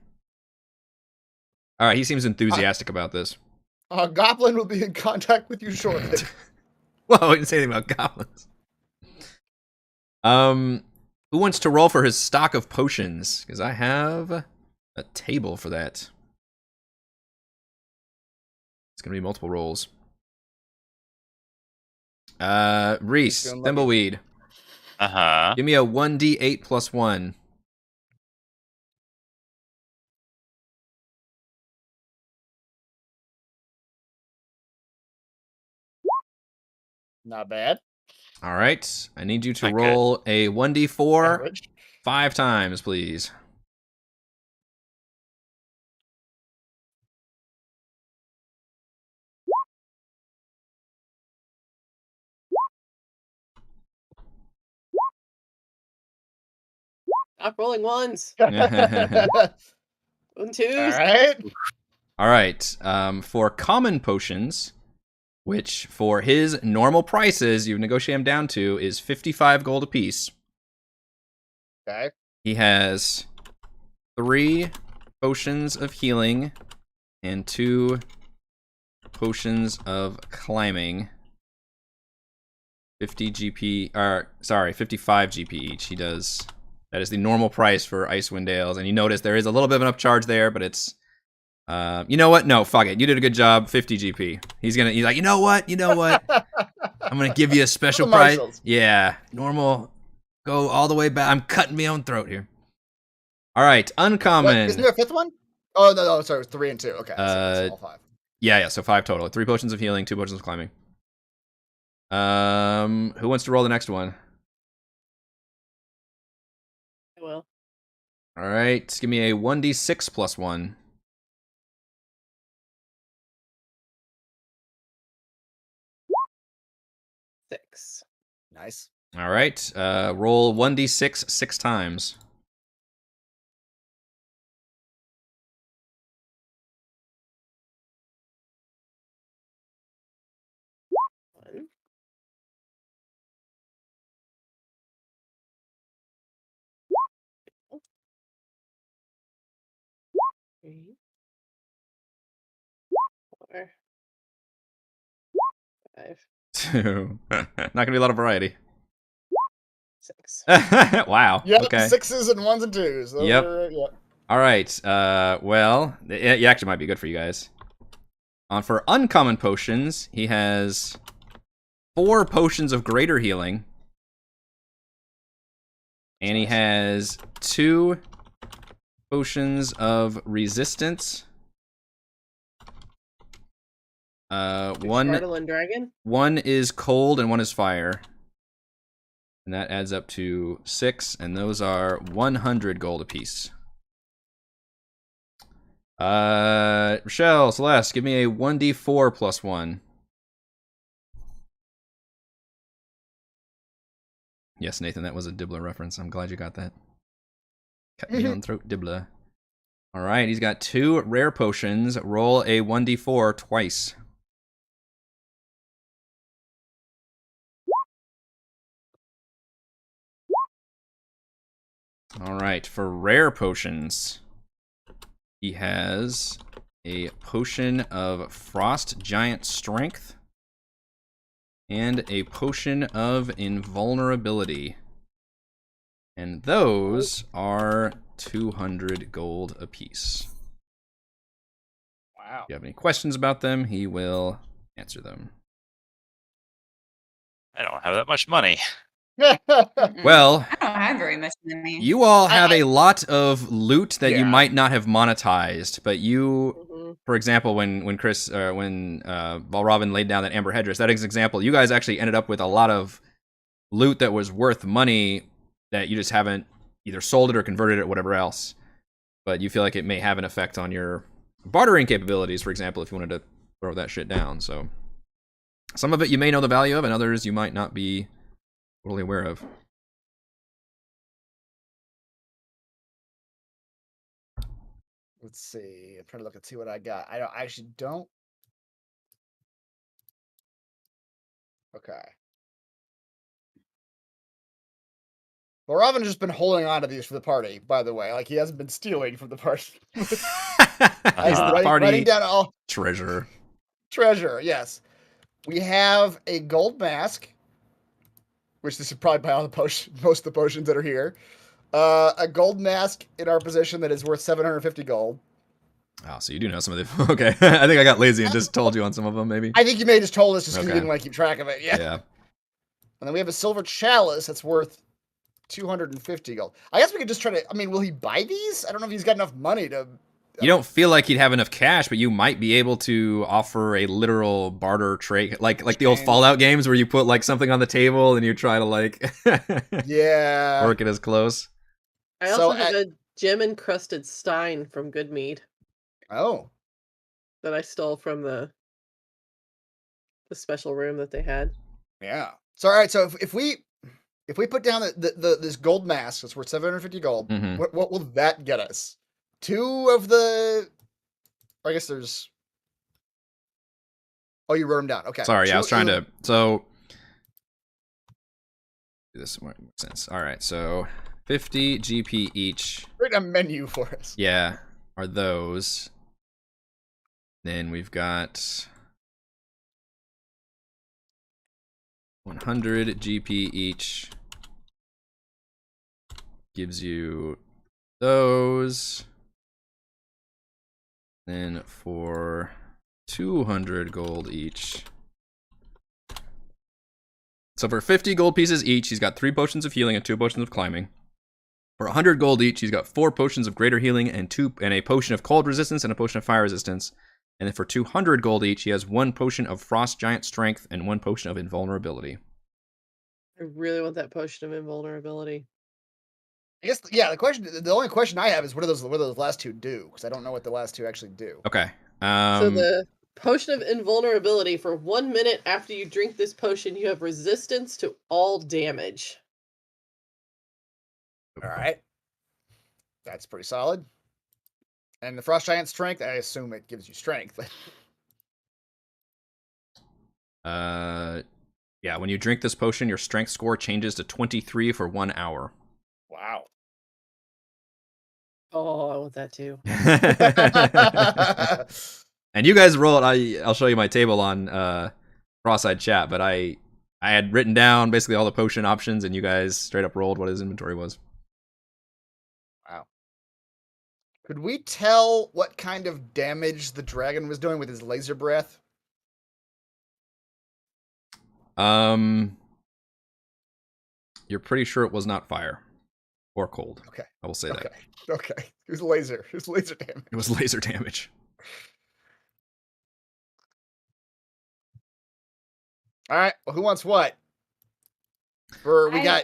All right, he seems enthusiastic about this. A goblin will be in contact with you shortly. Whoa, I didn't say anything about goblins. Who wants to roll for his stock of potions? Because I have a table for that. It's gonna be multiple rolls. Reese, Thimbleweed. Uh-huh. Give me a 1d8 plus 1. Not bad. All right. I need you to Not good. roll a 1d4 Average. 5 times, please. Stop rolling ones All and twos. Alright. right. For common potions, which for his normal prices, you've negotiated him down to, is 55 gold apiece. Okay. He has 3 potions of healing and 2 potions of climbing. 55 GP each. He does. That is the normal price for Icewind ales, and you notice there is a little bit of an upcharge there, but it's. You know what? No, fuck it. You did a good job. 50 GP. He's like, you know what? I'm gonna give you a special For the price. marshals. Yeah, normal. Go all the way back. I'm cutting my own throat here. All right, uncommon. Wait, isn't there a 5th one? Oh, no, sorry, it was 3 and 2. Okay, so it's all 5. Yeah, so 5 total. 3 potions of healing, 2 potions of climbing. Who wants to roll the next one? Well, All right, give me a 1d6 plus 1. six. Nice. All right, roll 1d6 6 times. One. Three. 4. 5. 2. Not gonna be a lot of variety. 6. Wow. Yep, Okay. 6s and 1s and 2s. Those Yep. Yep. All right. Well, it actually might be good for you guys. For uncommon potions, he has 4 potions of greater healing, and he has 2 potions of resistance. Startle and Dragon. One is cold and one is fire, and that adds up to 6, and those are 100 gold apiece. Rochelle, Celeste, give me a 1d4 plus 1. Yes, Nathan, that was a Dibbler reference. I'm glad you got that. Cut me on throat, Dibbler. All right, he's got 2 rare potions. Roll a 1d4 twice. All right, for rare potions, he has a potion of Frost Giant Strength and a potion of Invulnerability. And those are 200 gold apiece. Wow. If you have any questions about them, he will answer them. I don't have that much money. Well, I don't have very much money. you all have a lot of loot that you Yeah. might not have monetized, but you, Mhm. for example, when Valravn laid down that Amber Headdress, that is an example. You guys actually ended up with a lot of loot that was worth money that you just haven't either sold it or converted it or whatever else. But you feel like it may have an effect on your bartering capabilities, for example, if you wanted to throw that shit down. So some of it you may know the value of, and others you might not be totally aware of. Let's see. I'm trying to look and see what I got. I actually don't. Okay. Well, Robin's just been holding on to these for the party, by the way. Like, he hasn't been stealing from the party. He's Uh-huh. writing Party down all. treasure. treasure. Yes, we have a gold mask, which this is probably buy all the most of the potions that are here. A gold mask in our possession that is worth 750 gold. Oh, so you do know some of the. Okay, I think I got lazy and just told you on some of them, maybe. I think you may have just told us just because Okay. you didn't want to keep track of it. Yeah. Yeah. And then we have a silver chalice that's worth 250 gold. I guess we could just try to. I mean, will he buy these? I don't know if he's got enough money to. You don't feel like he'd have enough cash, but you might be able to offer a literal barter trade, like the old Fallout games where you put like something on the table and you try to like Yeah. work it as close. I also have a gem encrusted stein from Goodmead Oh. that I stole from the special room that they had. Yeah. So all right. So if we put down this gold mask that's worth 750 gold, Mhm. what will that get us? 2 of the. I guess there's. Oh, you wrote them down. Okay. Sorry, yeah, I was trying to. to. So this might make sense. All right, so 50 GP each. Create a menu for us. Yeah, are those. Then we've got 100 GP each. Gives you those. Then for 200 gold each. So for 50 gold pieces each, he's got 3 potions of healing and 2 potions of climbing. For 100 gold each, he's got 4 potions of greater healing and a potion of cold resistance and a potion of fire resistance. And then for 200 gold each, he has 1 potion of frost giant strength and 1 potion of invulnerability. I really want that potion of invulnerability. I guess the only question I have is what do those last 2 do? Because I don't know what the last 2 actually do. Okay. So the potion of invulnerability, for 1 minute after you drink this potion, you have resistance to all damage. All right. That's pretty solid. And the frost giant strength, I assume it gives you strength. Yeah, when you drink this potion, your strength score changes to 23 for 1 hour. Wow. Oh, I want that too. And you guys roll it. I'll show you my table on Cross-Eyed Chat, but I had written down basically all the potion options, and you guys straight up rolled what his inventory was. Wow. Could we tell what kind of damage the dragon was doing with his laser breath? You're pretty sure it was not fire or cold. Okay. I will say that. Okay. It was laser. It was laser damage. It was laser damage. All right. Well, who wants what? I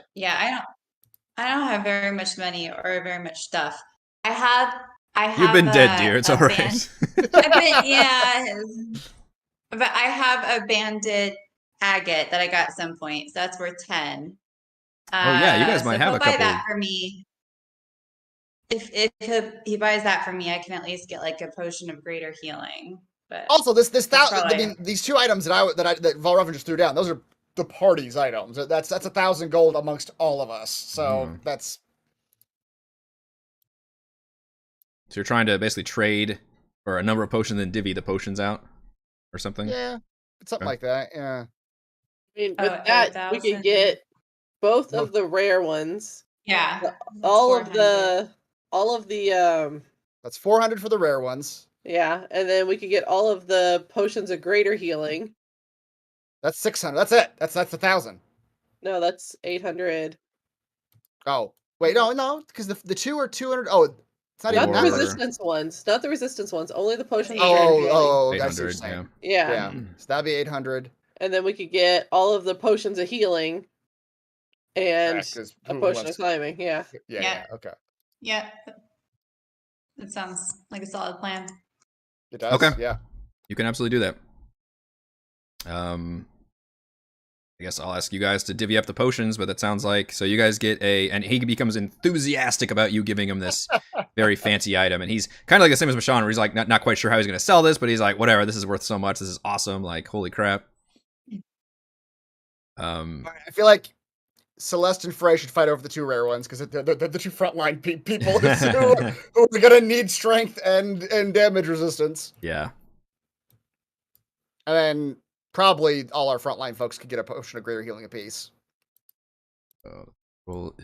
don't have very much money or very much stuff. I have You've been dead, dear. It's all right. But I have a banded agate that I got at some point, so that's worth 10. Oh yeah, you guys might have a couple. Buy that for me. If he buys that for me, I can at least get like a potion of greater healing. But also, these 2 items that Valravn just threw down, those are the party's items. That's 1,000 gold amongst all of us. So that's. So you're trying to basically trade for a number of potions and divvy the potions out, or something. Yeah, something like that. Yeah. I mean, with that, we could get both of the rare ones. Yeah. All of the. That's 400 for the rare ones. Yeah, and then we could get all of the potions of greater healing. That's 600. That's it. That's 1,000. No, that's 800. Oh, wait, no, because the 2 are 200. Oh, it's not even the that resistance ones. Not the resistance ones. Only the potions of greater healing. Oh, 800, yeah. So that'd be 800. And then we could get all of the potions of healing and a potion of climbing. Yeah. Yeah. Okay. Yeah. That sounds like a solid plan. It does. Okay. Yeah. You can absolutely do that. I guess I'll ask you guys to divvy up the potions, but that sounds like so you guys get and he becomes enthusiastic about you giving him this very fancy item, and he's kind of like the same as Mashawn, where he's like not quite sure how he's going to sell this, but he's like, whatever, this is worth so much, this is awesome, like holy crap. I feel like Celeste and Frey should fight over the 2 rare ones because they're the 2 frontline people who are going to need strength and damage resistance. Yeah. And then probably all our frontline folks could get a potion of greater healing apiece. Roll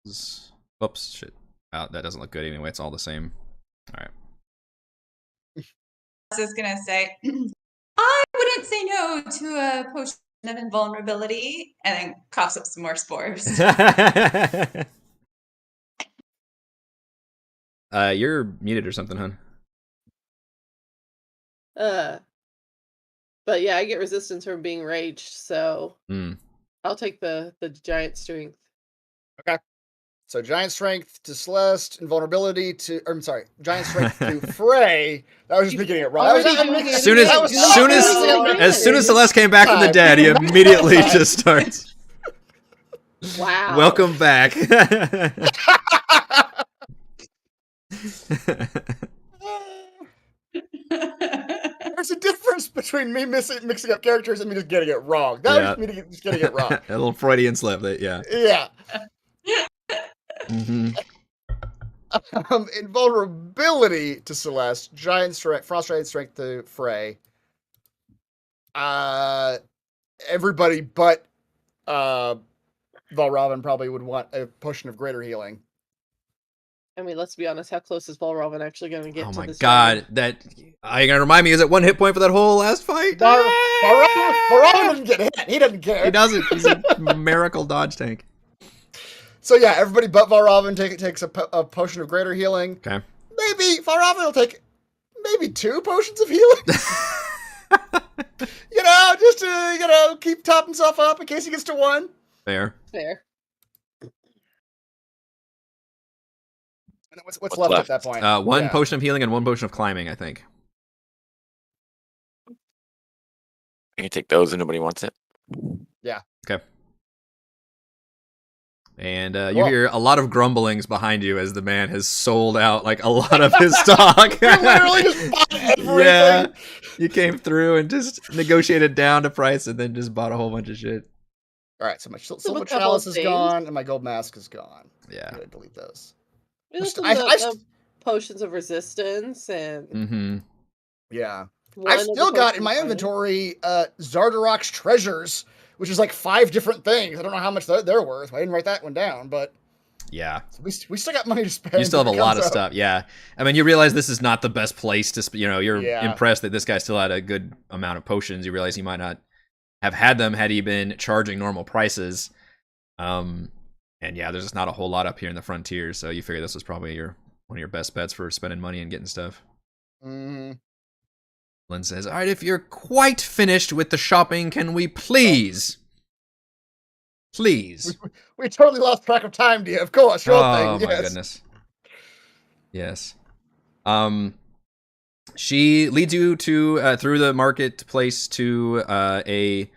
is... Whoops, shit. Oh, that doesn't look good anyway. It's all the same. All right. I was just gonna say, I wouldn't say no to a potion of invulnerability, and then coughs up some more spores. You're muted or something, hon. But yeah, I get resistance from being raged, so Mm. I'll take the giant strength. So giant strength to Celeste, invulnerability to, or I'm sorry, giant strength to Frey. That was just me getting it wrong. Already I'm doing it As soon as, again. as soon as Celeste came back from the dead, he immediately just starts. Wow. Welcome back. There's a difference between me mixing up characters and me just getting it wrong. That was me just getting it wrong. A little Freudian slip, yeah. Yeah. Mm-hmm. Invulnerability to Celeste, giant strength, frostmaiden strength to Frey. Everybody but Valravn probably would want a potion of greater healing. I mean, let's be honest. How close is Valravn actually going to get Oh to my this? god, that... Are you gonna remind me, is it 1 hit point for that whole last fight? Valravn doesn't get hit. He doesn't care. He doesn't. He's a miracle dodge tank. So yeah, everybody but Valravn takes a potion of greater healing. Okay. Maybe Valravn will take maybe 2 potions of healing. Just to keep top himself up in case he gets to 1. Fair. Fair. And what's left at that point? One potion of healing and 1 potion of climbing, I think. I can take those if nobody wants it. Yeah. Okay. And you hear a lot of grumblings behind you as the man has sold out like a lot of his stock. You literally just bought everything. Yeah. You came through and just negotiated down to price and then just bought a whole bunch of shit. All right, so my So silver a couple chalice of is things. gone and my gold mask is gone. Yeah. I'm gonna delete those. We also I got potions of resistance and Mm-hmm. Yeah. one I've of the still got in potions my of inventory Zardarok's treasures, which is like 5 different things. I don't know how much they're worth. I didn't write that one down, but Yeah. we still got money to spend. You still have if a it lot comes of out. stuff. Yeah. I mean, you realize this is not the best place to, you're Yeah. impressed that this guy still had a good amount of potions. You realize he might not have had them had he been charging normal prices. And yeah, there's just not a whole lot up here in the frontier, so you figure this was probably one of your best bets for spending money and getting stuff. Mhm. Lynn says, all right, if you're quite finished with the shopping, can we please? Please. We totally lost track of time, dear. Of course, sure Oh thing. my Yes. goodness. Yes. She leads you to through the marketplace to a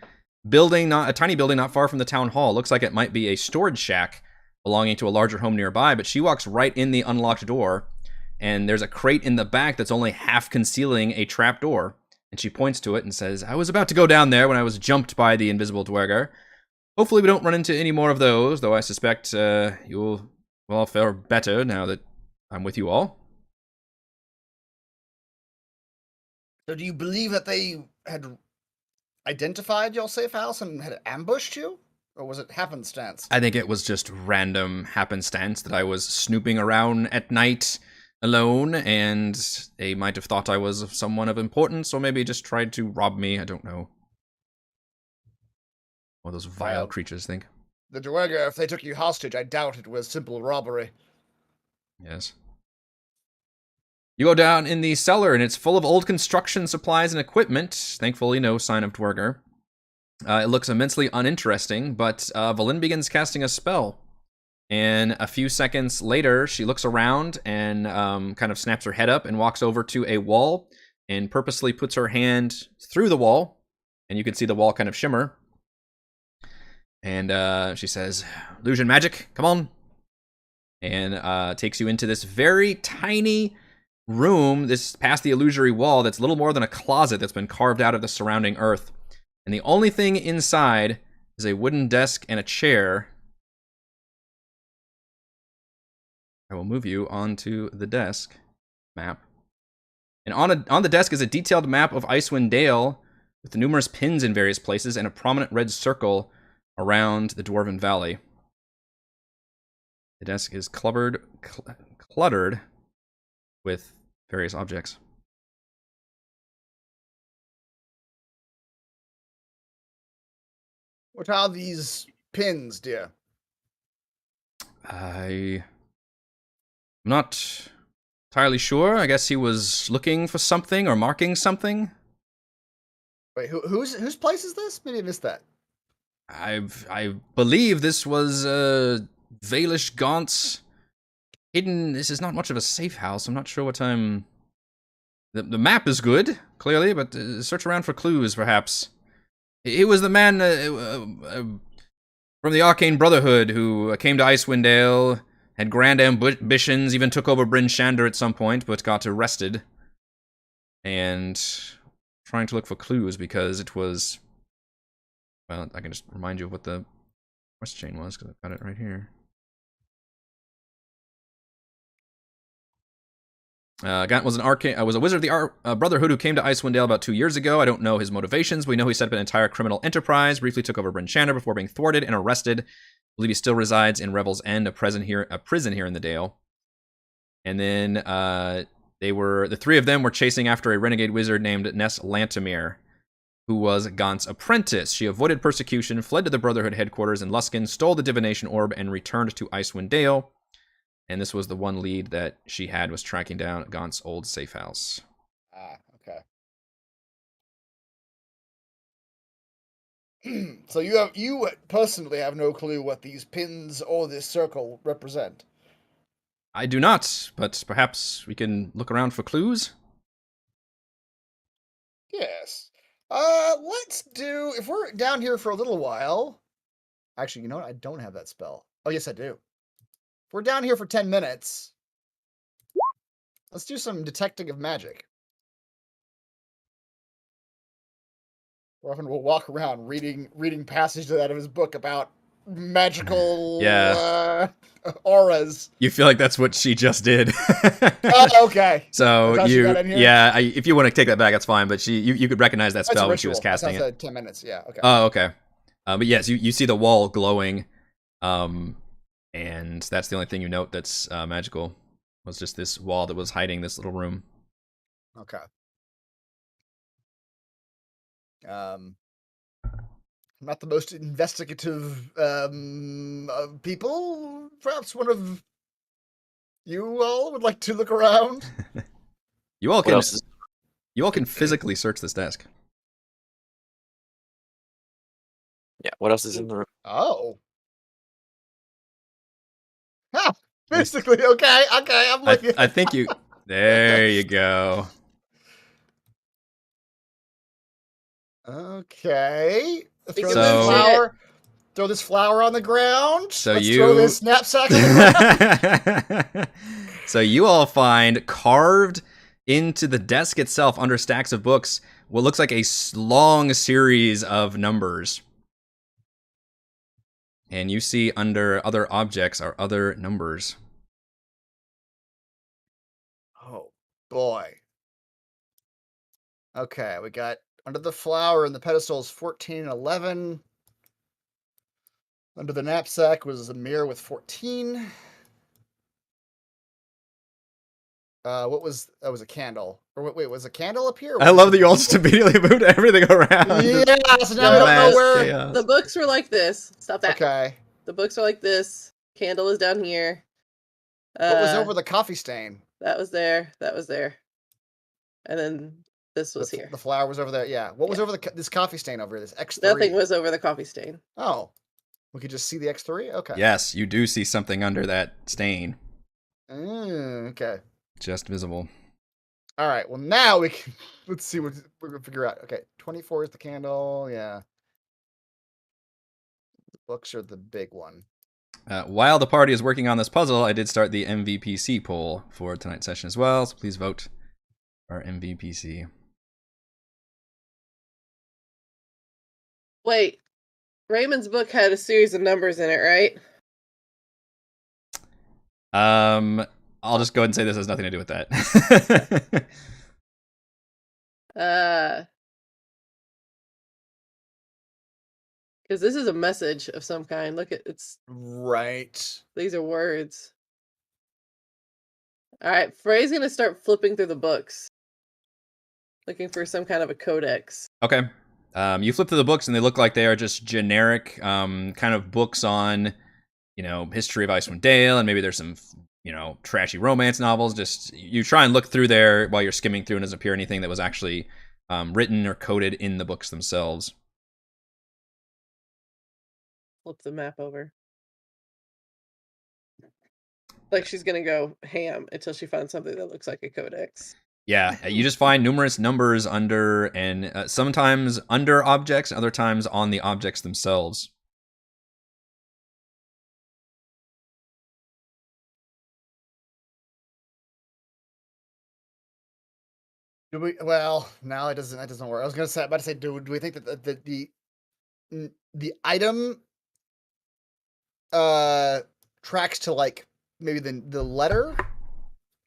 building, a tiny building not far from the town hall. Looks like it might be a storage shack belonging to a larger home nearby, but she walks right in the unlocked door, and there's a crate in the back that's only half concealing a trap door. And she points to it and says, I was about to go down there when I was jumped by the invisible dwerger. Hopefully we don't run into any more of those, though I suspect you'll all fare better now that I'm with you all. So do you believe that they had identified your safe house and had ambushed you? Or was it happenstance? I think it was just random happenstance that I was snooping around at night alone, and they might have thought I was someone of importance, or maybe just tried to rob me. I don't know. What those vile Well, creatures think. The Dwerger, if they took you hostage, I doubt it was simple robbery. Yes. You go down in the cellar, and it's full of old construction supplies and equipment. Thankfully, no sign of Dwerger. It looks immensely uninteresting, but Valin begins casting a spell. And a few seconds later, she looks around and kind of snaps her head up and walks over to a wall and purposely puts her hand through the wall. And you can see the wall kind of shimmer. And she says, illusion magic, come on. And takes you into this very tiny room, this past the illusory wall that's little more than a closet that's been carved out of the surrounding earth. And the only thing inside is a wooden desk and a chair. I will move you onto the desk map. And on the desk is a detailed map of Icewind Dale with numerous pins in various places and a prominent red circle around the Dwarven Valley. The desk is cluttered with various objects. What are these pins, dear? I'm not entirely sure. I guess he was looking for something or marking something. Wait, whose place is this? Maybe I missed that. I believe this was Valish Gaunt's hidden. This is not much of a safe house. I'm not sure what time. The map is good, clearly, but search around for clues, perhaps. He was the man from the Arcane Brotherhood who came to Icewind Dale, had grand ambitions, even took over Bryn Shander at some point, but got arrested. And trying to look for clues because it was... Well, I can just remind you of what the quest chain was, because I've got it right here. Gant was was a wizard of the Brotherhood who came to Icewind Dale about 2 years ago. I don't know his motivations. We know he set up an entire criminal enterprise, briefly took over Bryn Shander before being thwarted and arrested. I believe he still resides in Revel's End, a prison here in the Dale. And then the three of them were chasing after a renegade wizard named Ness Lantimir, who was Gaunt's apprentice. She avoided persecution, fled to the Brotherhood headquarters in Luskan, stole the divination orb, and returned to Icewind Dale. And this was the one lead that she had, was tracking down Gaunt's old safe house. Ah, okay. So you personally have no clue what these pins or this circle represent? I do not, but perhaps we can look around for clues? Yes. Let's do, if we're down here for a little while. Actually, you know what? I don't have that spell. Oh, yes, I do. If we're down here for 10 minutes, let's do some detecting of magic. Orphan will walk around reading passages out of his book about magical auras. You feel like that's what she just did. Oh, okay. So if you want to take that back, that's fine. But you could recognize that spell when she was casting it. 10 minutes. Yeah. Okay. Oh, okay. But yes, you see the wall glowing, and that's the only thing you note that's magical. Was just this wall that was hiding this little room. Okay. I'm not the most investigative of people. Perhaps one of you all would like to look around. You all can physically search this desk. Yeah, what else is in the room? Oh. Ha! Physically, okay, I'm looking. I think you... There you go. Okay. So- Throw this flower on the ground. So Let's throw this knapsack on the ground. So you all find carved into the desk itself, under stacks of books, what looks like a long series of numbers. And you see under other objects are other numbers. Oh, boy. Okay, we got under the flower and the pedestals 14 and 11. Under the knapsack was a mirror with 14. What was that? Was a candle? Or wait, was a candle up here? I love that you all just immediately moved everything around. Yeah, so now we don't know where. Chaos. The books were like this. Stop that. Okay. The books are like this. Candle is down here. What was over the coffee stain? That was there. That was there. And then this was here. The flower was over there. Yeah. What was over this coffee stain over here? This X3. Nothing was over the coffee stain. Oh. We could just see the X3? Okay. Yes, you do see something under that stain. Okay. Just visible. All right. Well, now we can. Let's see what we're gonna figure out. Okay. 24 is the candle. Yeah. The books are the big one. While the party is working on this puzzle, I did start the MVPC poll for tonight's session as well, so please vote for our MVPC. Wait. Raymond's book had a series of numbers in it, right? I'll just go ahead and say this has nothing to do with that. Because this is a message of some kind. Look at it's. Right. These are words. All right, Frey's gonna start flipping through the books, looking for some kind of a codex. Okay. You flip through the books, and they look like they are just generic kind of books on, history of Icewind Dale, and maybe there's some, trashy romance novels. Just you try and look through there while you're skimming through, and doesn't appear anything that was actually written or coded in the books themselves. Flip the map over. Like she's gonna go ham until she finds something that looks like a codex. Yeah, you just find numerous numbers under, and sometimes under objects, other times on the objects themselves. Do we? Well, no, it doesn't. That doesn't work. I was about to say, do we think that the item tracks to like maybe the letter,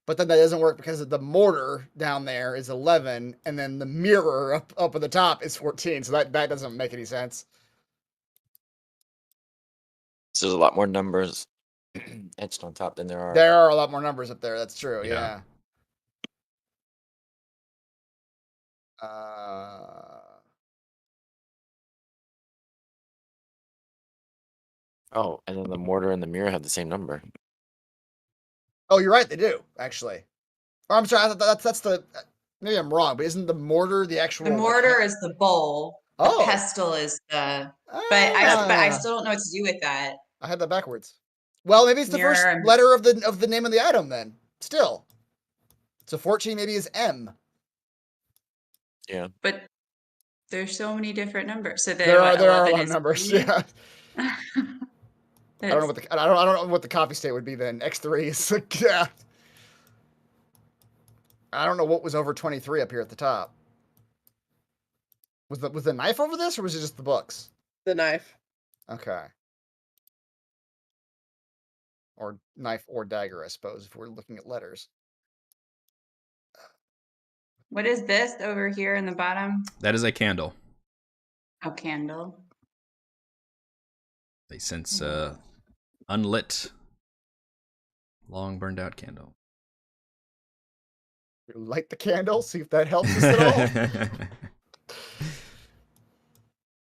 but then that doesn't work because the mortar down there is 11, and then the mirror up at the top is 14. So that doesn't make any sense. So there's a lot more numbers etched on top than there are. There are a lot more numbers up there. That's true. Yeah. Yeah. Oh, and then the mortar and the mirror have the same number. Oh, you're right. They do actually. Or I'm sorry. I thought that's the. Maybe I'm wrong, but isn't the mortar the actual? The mortar is the bowl. Oh. The pestle is the. But I still don't know what to do with that. I had that backwards. Well, maybe it's the first Mirror. letter of the name of the item then. Still. So 14 maybe is M. Yeah. But there's so many different numbers. So There are a 11 lot of is numbers. E? Yeah. I don't know what I don't know what the copy state would be then. X3 is like, yeah. I don't know what was over 23 up here at the top. Was the knife over this, or was it just the books? The knife. Okay. Or knife or dagger, I suppose, if we're looking at letters. What is this over here in the bottom? That is a candle. Oh, candle. They sense unlit, long burned out candle. Light the candle, see if that helps us at all.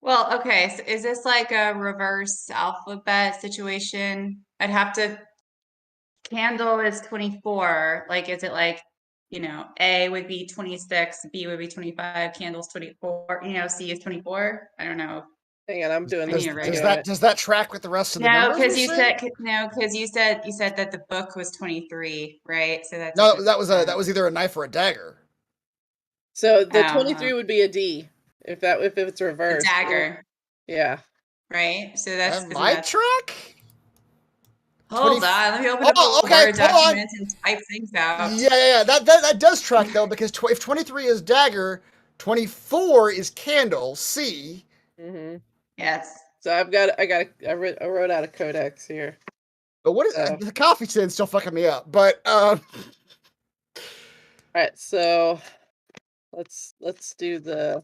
Well, okay. So is this like a reverse alphabet situation? I'd have to. Candle is 24. Like, is it like, A would be 26, B would be 25, candle's 24, C is 24? I don't know. Hang on, I'm doing this. Does that track with the rest of the numbers? Because you said that the book was 23, right? So that's no, that was either a knife or a dagger. So the 23 would be a D if it's reversed. A dagger. Yeah. Right. So that's my track. Hold on, let me open up a Word document and type things out. Yeah. That does track though, because if 23 is dagger, 24 is candle. C. Mm-hmm. Yes. So I wrote out a codex here. But what is the coffee stand still fucking me up? But all right, so let's do the.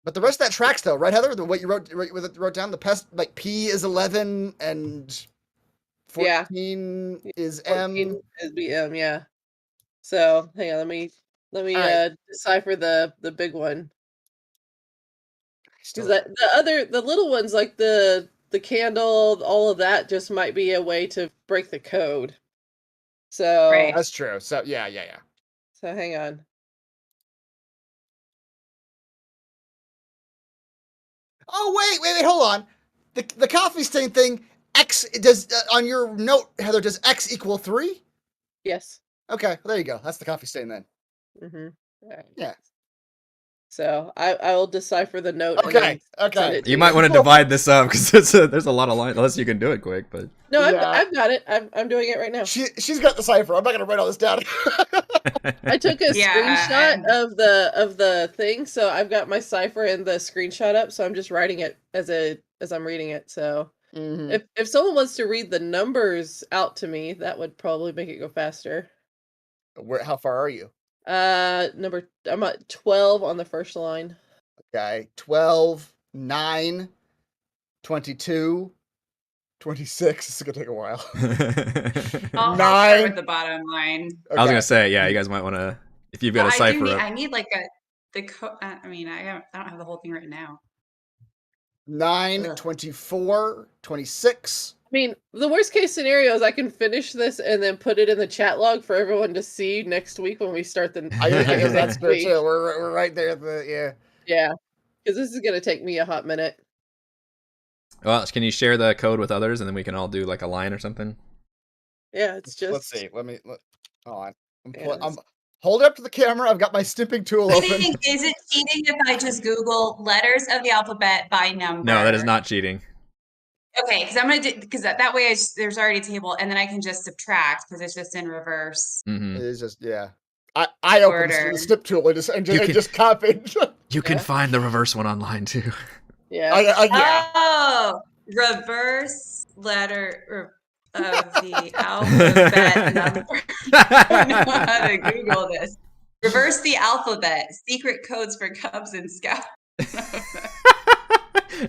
But the rest of that tracks though, right, Heather? What you wrote down, the pest, like P is 11 and 14 is 14 M. is BM, yeah. So hang on, let me decipher the big one. Because the little ones like the candle, all of that just might be a way to break the code. So right. That's true. So yeah. So hang on. Oh wait, hold on. The coffee stain thing. X does on your note, Heather. Does X equal 3? Yes. Okay, well, there you go. That's the coffee stain then. Mm-hmm. Right. Yeah. So I will decipher the note. Okay. You might want to divide this up because there's a lot of lines. Unless you can do it quick, but no, I've got it. I'm doing it right now. She's got the cipher. I'm not gonna write all this down. I took a screenshot of the thing, so I've got my cipher and the screenshot up. So I'm just writing it as I'm reading it. So if someone wants to read the numbers out to me, that would probably make it go faster. How far are you? I'm at 12 on the first line. Okay, 12. 9, 22, 26. This is gonna take a while. I'll start 9. with the bottom line. I was gonna say, yeah, you guys might want to, if you've got Well, a cipher up. I need like I mean, I don't have the whole thing right now. 9, Ugh. 24, 26. I mean, the worst case scenario is I can finish this and then put it in the chat log for everyone to see next week when we start the. I guess that's good week. too. We're right there at the Yeah, because this is gonna take me a hot minute. Well, can you share the code with others, and then we can all do like a line or something? Yeah, it's just. Let's see. Hold on. Yeah, I'm hold it up to the camera. I've got my snipping tool I open. think, is it cheating if I just Google letters of the alphabet by number? No, that is not cheating. Okay, because I'm gonna do because that way there's already a table, and then I can just subtract because it's just in reverse. Mm-hmm. It is just I opened Order. the snip tool and just copied. You can Yeah. find the reverse one online too. Yeah. Yeah. Oh, reverse letter of the alphabet number. I don't know how to Google this. Reverse the alphabet. Secret codes for Cubs and Scouts.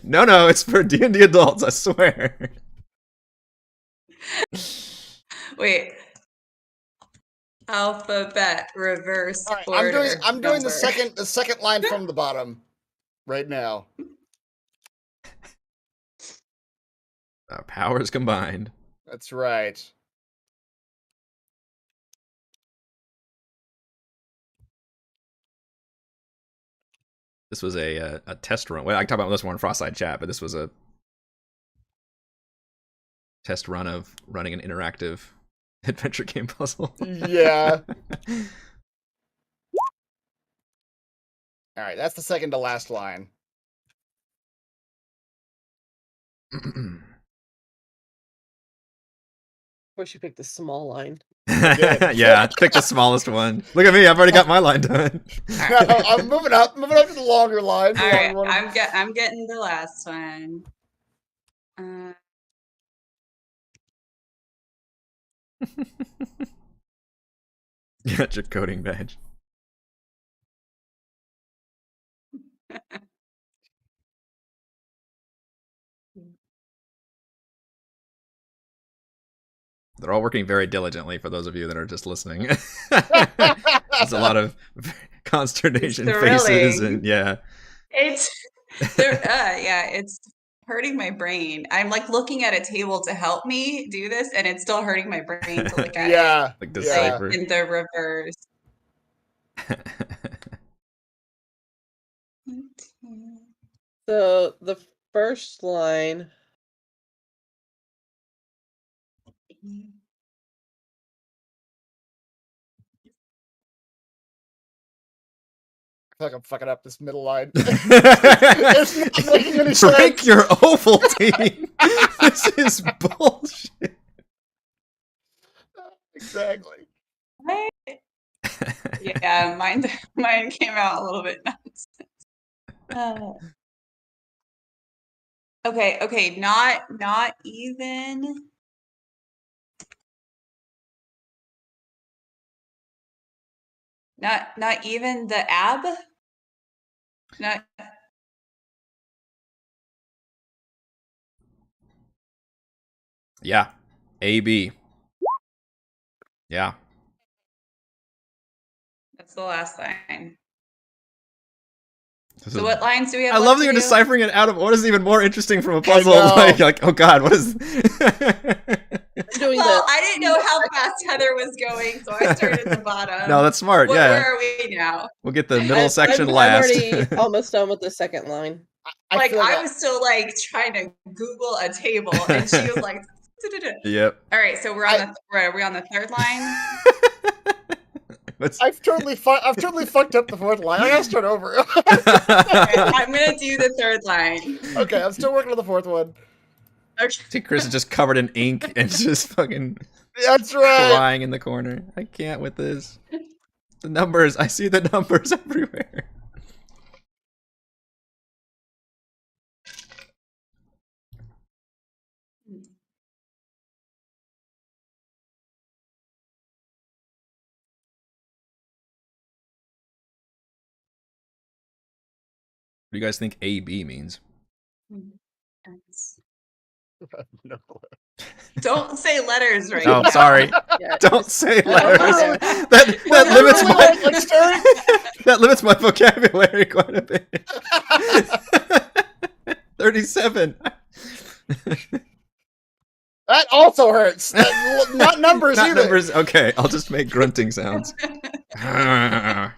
No, it's for D&D adults, I swear. Wait. Alphabet reverse All right, order. I'm doing number. the second line from the bottom right now. Our powers combined. That's right. This was a test run. Well, I can talk about this more in Frostside chat, but this was a test run of running an interactive adventure game puzzle. Yeah. All right, that's the second to last line. Of course, you picked the small line. Yeah, pick the smallest one. Look at me, I've already got my line done. I'm moving up to the longer line. All right, I'm getting the last one. You got your coding badge. They're all working very diligently for those of you that are just listening. There's a lot of consternation faces and yeah. It's it's hurting my brain. I'm like looking at a table to help me do this, and it's still hurting my brain to look at it. Like decipher. In the reverse. So the first line. I feel like I'm fucking up this middle line. It's not making any sense. Drink your Ovaltine. This is bullshit. Exactly. Yeah, mine came out a little bit nonsense. Okay, not even. Not even the ab. Not. Yeah. AB. Yeah. That's the last line. This So is- what lines do we have? I left love that to you're do? deciphering it out of what is even more interesting from a puzzle. know. Like, oh god, what is? I'm doing Well, the. I didn't know how fast Heather was going, so I started at the bottom. No, that's smart. Where Yeah, are we now? we'll get the middle section I'm last. already almost done with the second line. Like feel I was still like trying to Google a table, and she was like, Yep. "All right, so are we on the third line?" I've totally fucked up the fourth line. I gotta start over. Okay, I'm gonna do the third line. Okay, I'm still working on the fourth one. Okay. See, Chris is just covered in ink and just fucking That's right. crying in the corner. I can't with this. The numbers. I see the numbers everywhere. What do you guys think AB means? No. Don't say letters right Oh, now. sorry. Yeah, Don't say letters. Okay. That limits my Like staring. that limits my vocabulary quite a bit. 37. That also hurts. Not numbers Not either. numbers. Okay, I'll just make grunting sounds. Ah.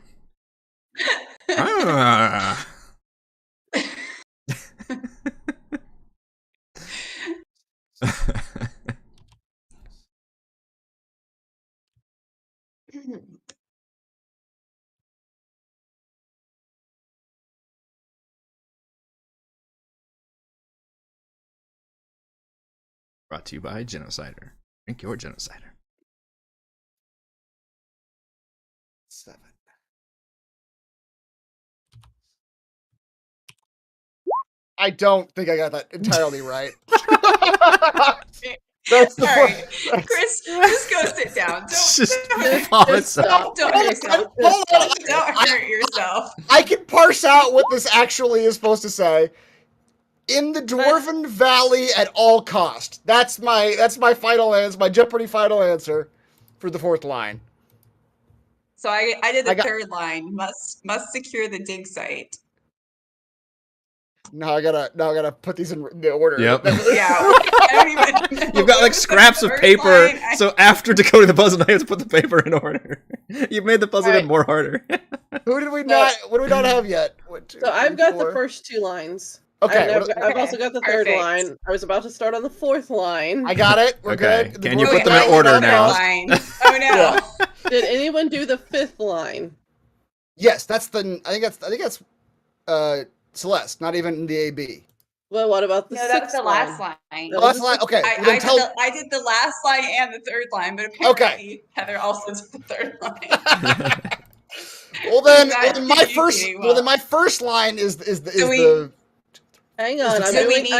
Ah. Brought to you by Genocider. Drink your Genocider. 7. I don't think I got that entirely right. That's the All right, Chris, just go sit down. Don't Just don't, vomit stop. don't hurt yourself. Hold on. Don't hurt yourself. I can parse out what this actually is supposed to say. In the Dwarven Valley at all cost. That's my final answer, my Jeopardy final answer for the 4th line. So I did the I got- 3rd line. Must secure the dig site. Now I gotta put these in the order. Yep. Yeah, I don't even know. You've got like scraps of First paper, line, so after decoding the puzzle, now you have to put the paper in order. You've made the puzzle Right. even more harder. Who did we not? What do we not have yet? 1, 2, So I've 3, got 4. the first 2 lines. Okay, And I've Okay, also got the 3rd perfect. line. I was about to start on the 4th line. I got it. We're Okay, good. can you Dwarven put them in Valley order at all now? cost. Line. Oh no. Did anyone do the 5th line? Yes, that's the. I think that's Celeste. Not even the AB. Well, what about the No, 6th that was the last line? line. That Last line. Okay. I, well, then I, tell- did the, I did the last line and the 3rd line, but apparently Heather also did the 3rd line. Well then, Guys, my you first. doing Well, then well. my first line is the. So we- the Hang on, So we need-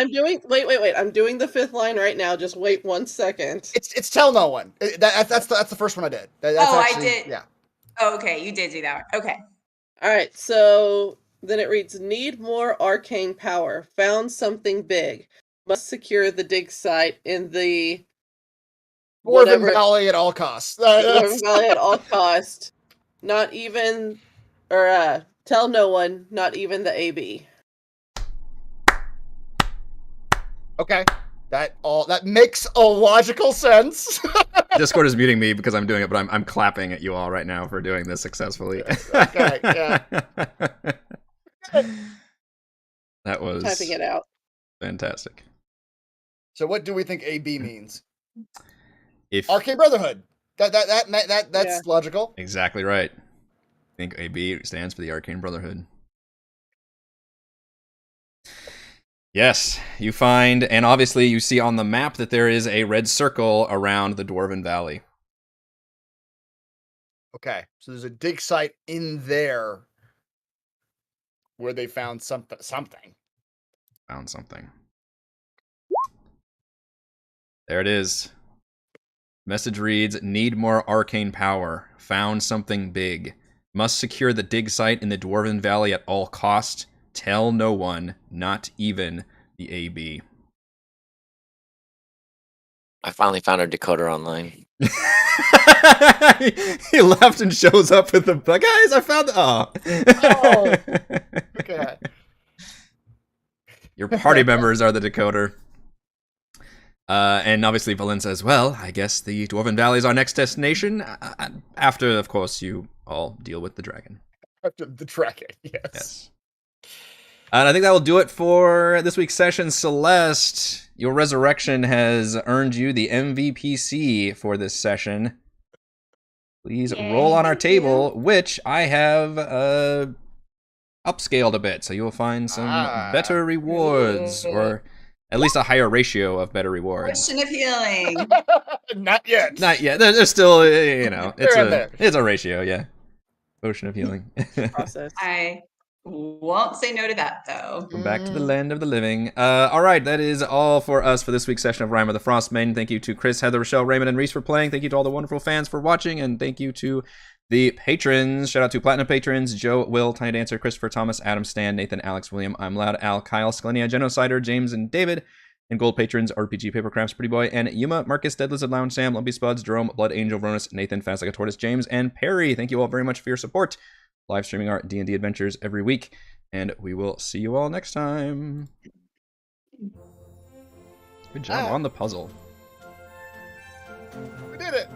wait. I'm doing the 5th line right now. Just wait 1 second. it's tell no one. That's the first one I did. That's Oh, I actually, did. Yeah. Oh, okay, you did do that one. Okay. All right, so then it reads, need more arcane power. Found something big. Must secure the dig site in the Dwarven whatever Valley at all costs. Dwarven Valley at all cost. Not even, or tell no one, not even the AB. Okay. That makes a logical sense. Discord is muting me because I'm doing it, but I'm clapping at you all right now for doing this successfully. Okay, yeah. That was Typing it out. fantastic. So what do we think AB means? If Arcane Brotherhood. That's Yeah. logical. exactly right. I think AB stands for the Arcane Brotherhood. Yes, you find, and obviously you see on the map that there is a red circle around the Dwarven Valley. Okay. So there's a dig site in there where they found something. Found something. There it is. Message reads, need more arcane power. Found something big. Must secure the dig site in the Dwarven Valley at all cost. Tell no one, not even the AB. I finally found a decoder online. He left and shows up with the guys. I found. Oh. Okay. Your party members are the decoder. And obviously, Valen says, "Well, I guess the Dwarven Valley is our next destination. After, of course, you all deal with the dragon." After the dragon, yes. Yes. And I think that will do it for this week's session. Celeste, your resurrection has earned you the MVPC for this session. Please Yay, roll on our thank table, which I have upscaled a bit, so you will find some better rewards, or at least a higher ratio of better rewards. Potion of healing. Not yet. Not yet. There's still, you know, They're in there. it's a ratio, yeah. Potion of healing. Process. I won't say no to that though. Go back to the land of the living. All right, that is all for us for this week's session of Rime of the Frostmaiden. Thank you to Chris, Heather, Rochelle, Raymond, and Reese for playing. Thank you to all the wonderful fans for watching, and thank you to The patrons, shout out to Platinum patrons, Joe, Will, Tiny Dancer, Christopher, Thomas, Adam, Stan, Nathan, Alex, William, I'm Loud, Al, Kyle, Skalenia, Genocider, James, and David. And gold patrons, RPG Papercrafts, Pretty Boy, and Yuma, Marcus, Dead Lizard, Lounge, Sam, Lumpy Spuds, Jerome, Blood Angel, Ronus, Nathan, Fast Like a Tortoise, James, and Perry. Thank you all very much for your support. Live streaming our D&D adventures every week, and we will see you all next time. Good job on the puzzle. We did it!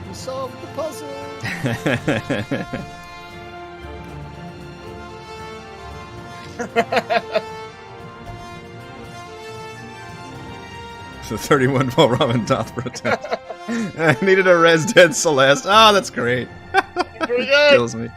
We solved the puzzle! So 31 while Robin doth protest. I needed a res dead Celeste. Oh, that's great. Pretty good! Kills me.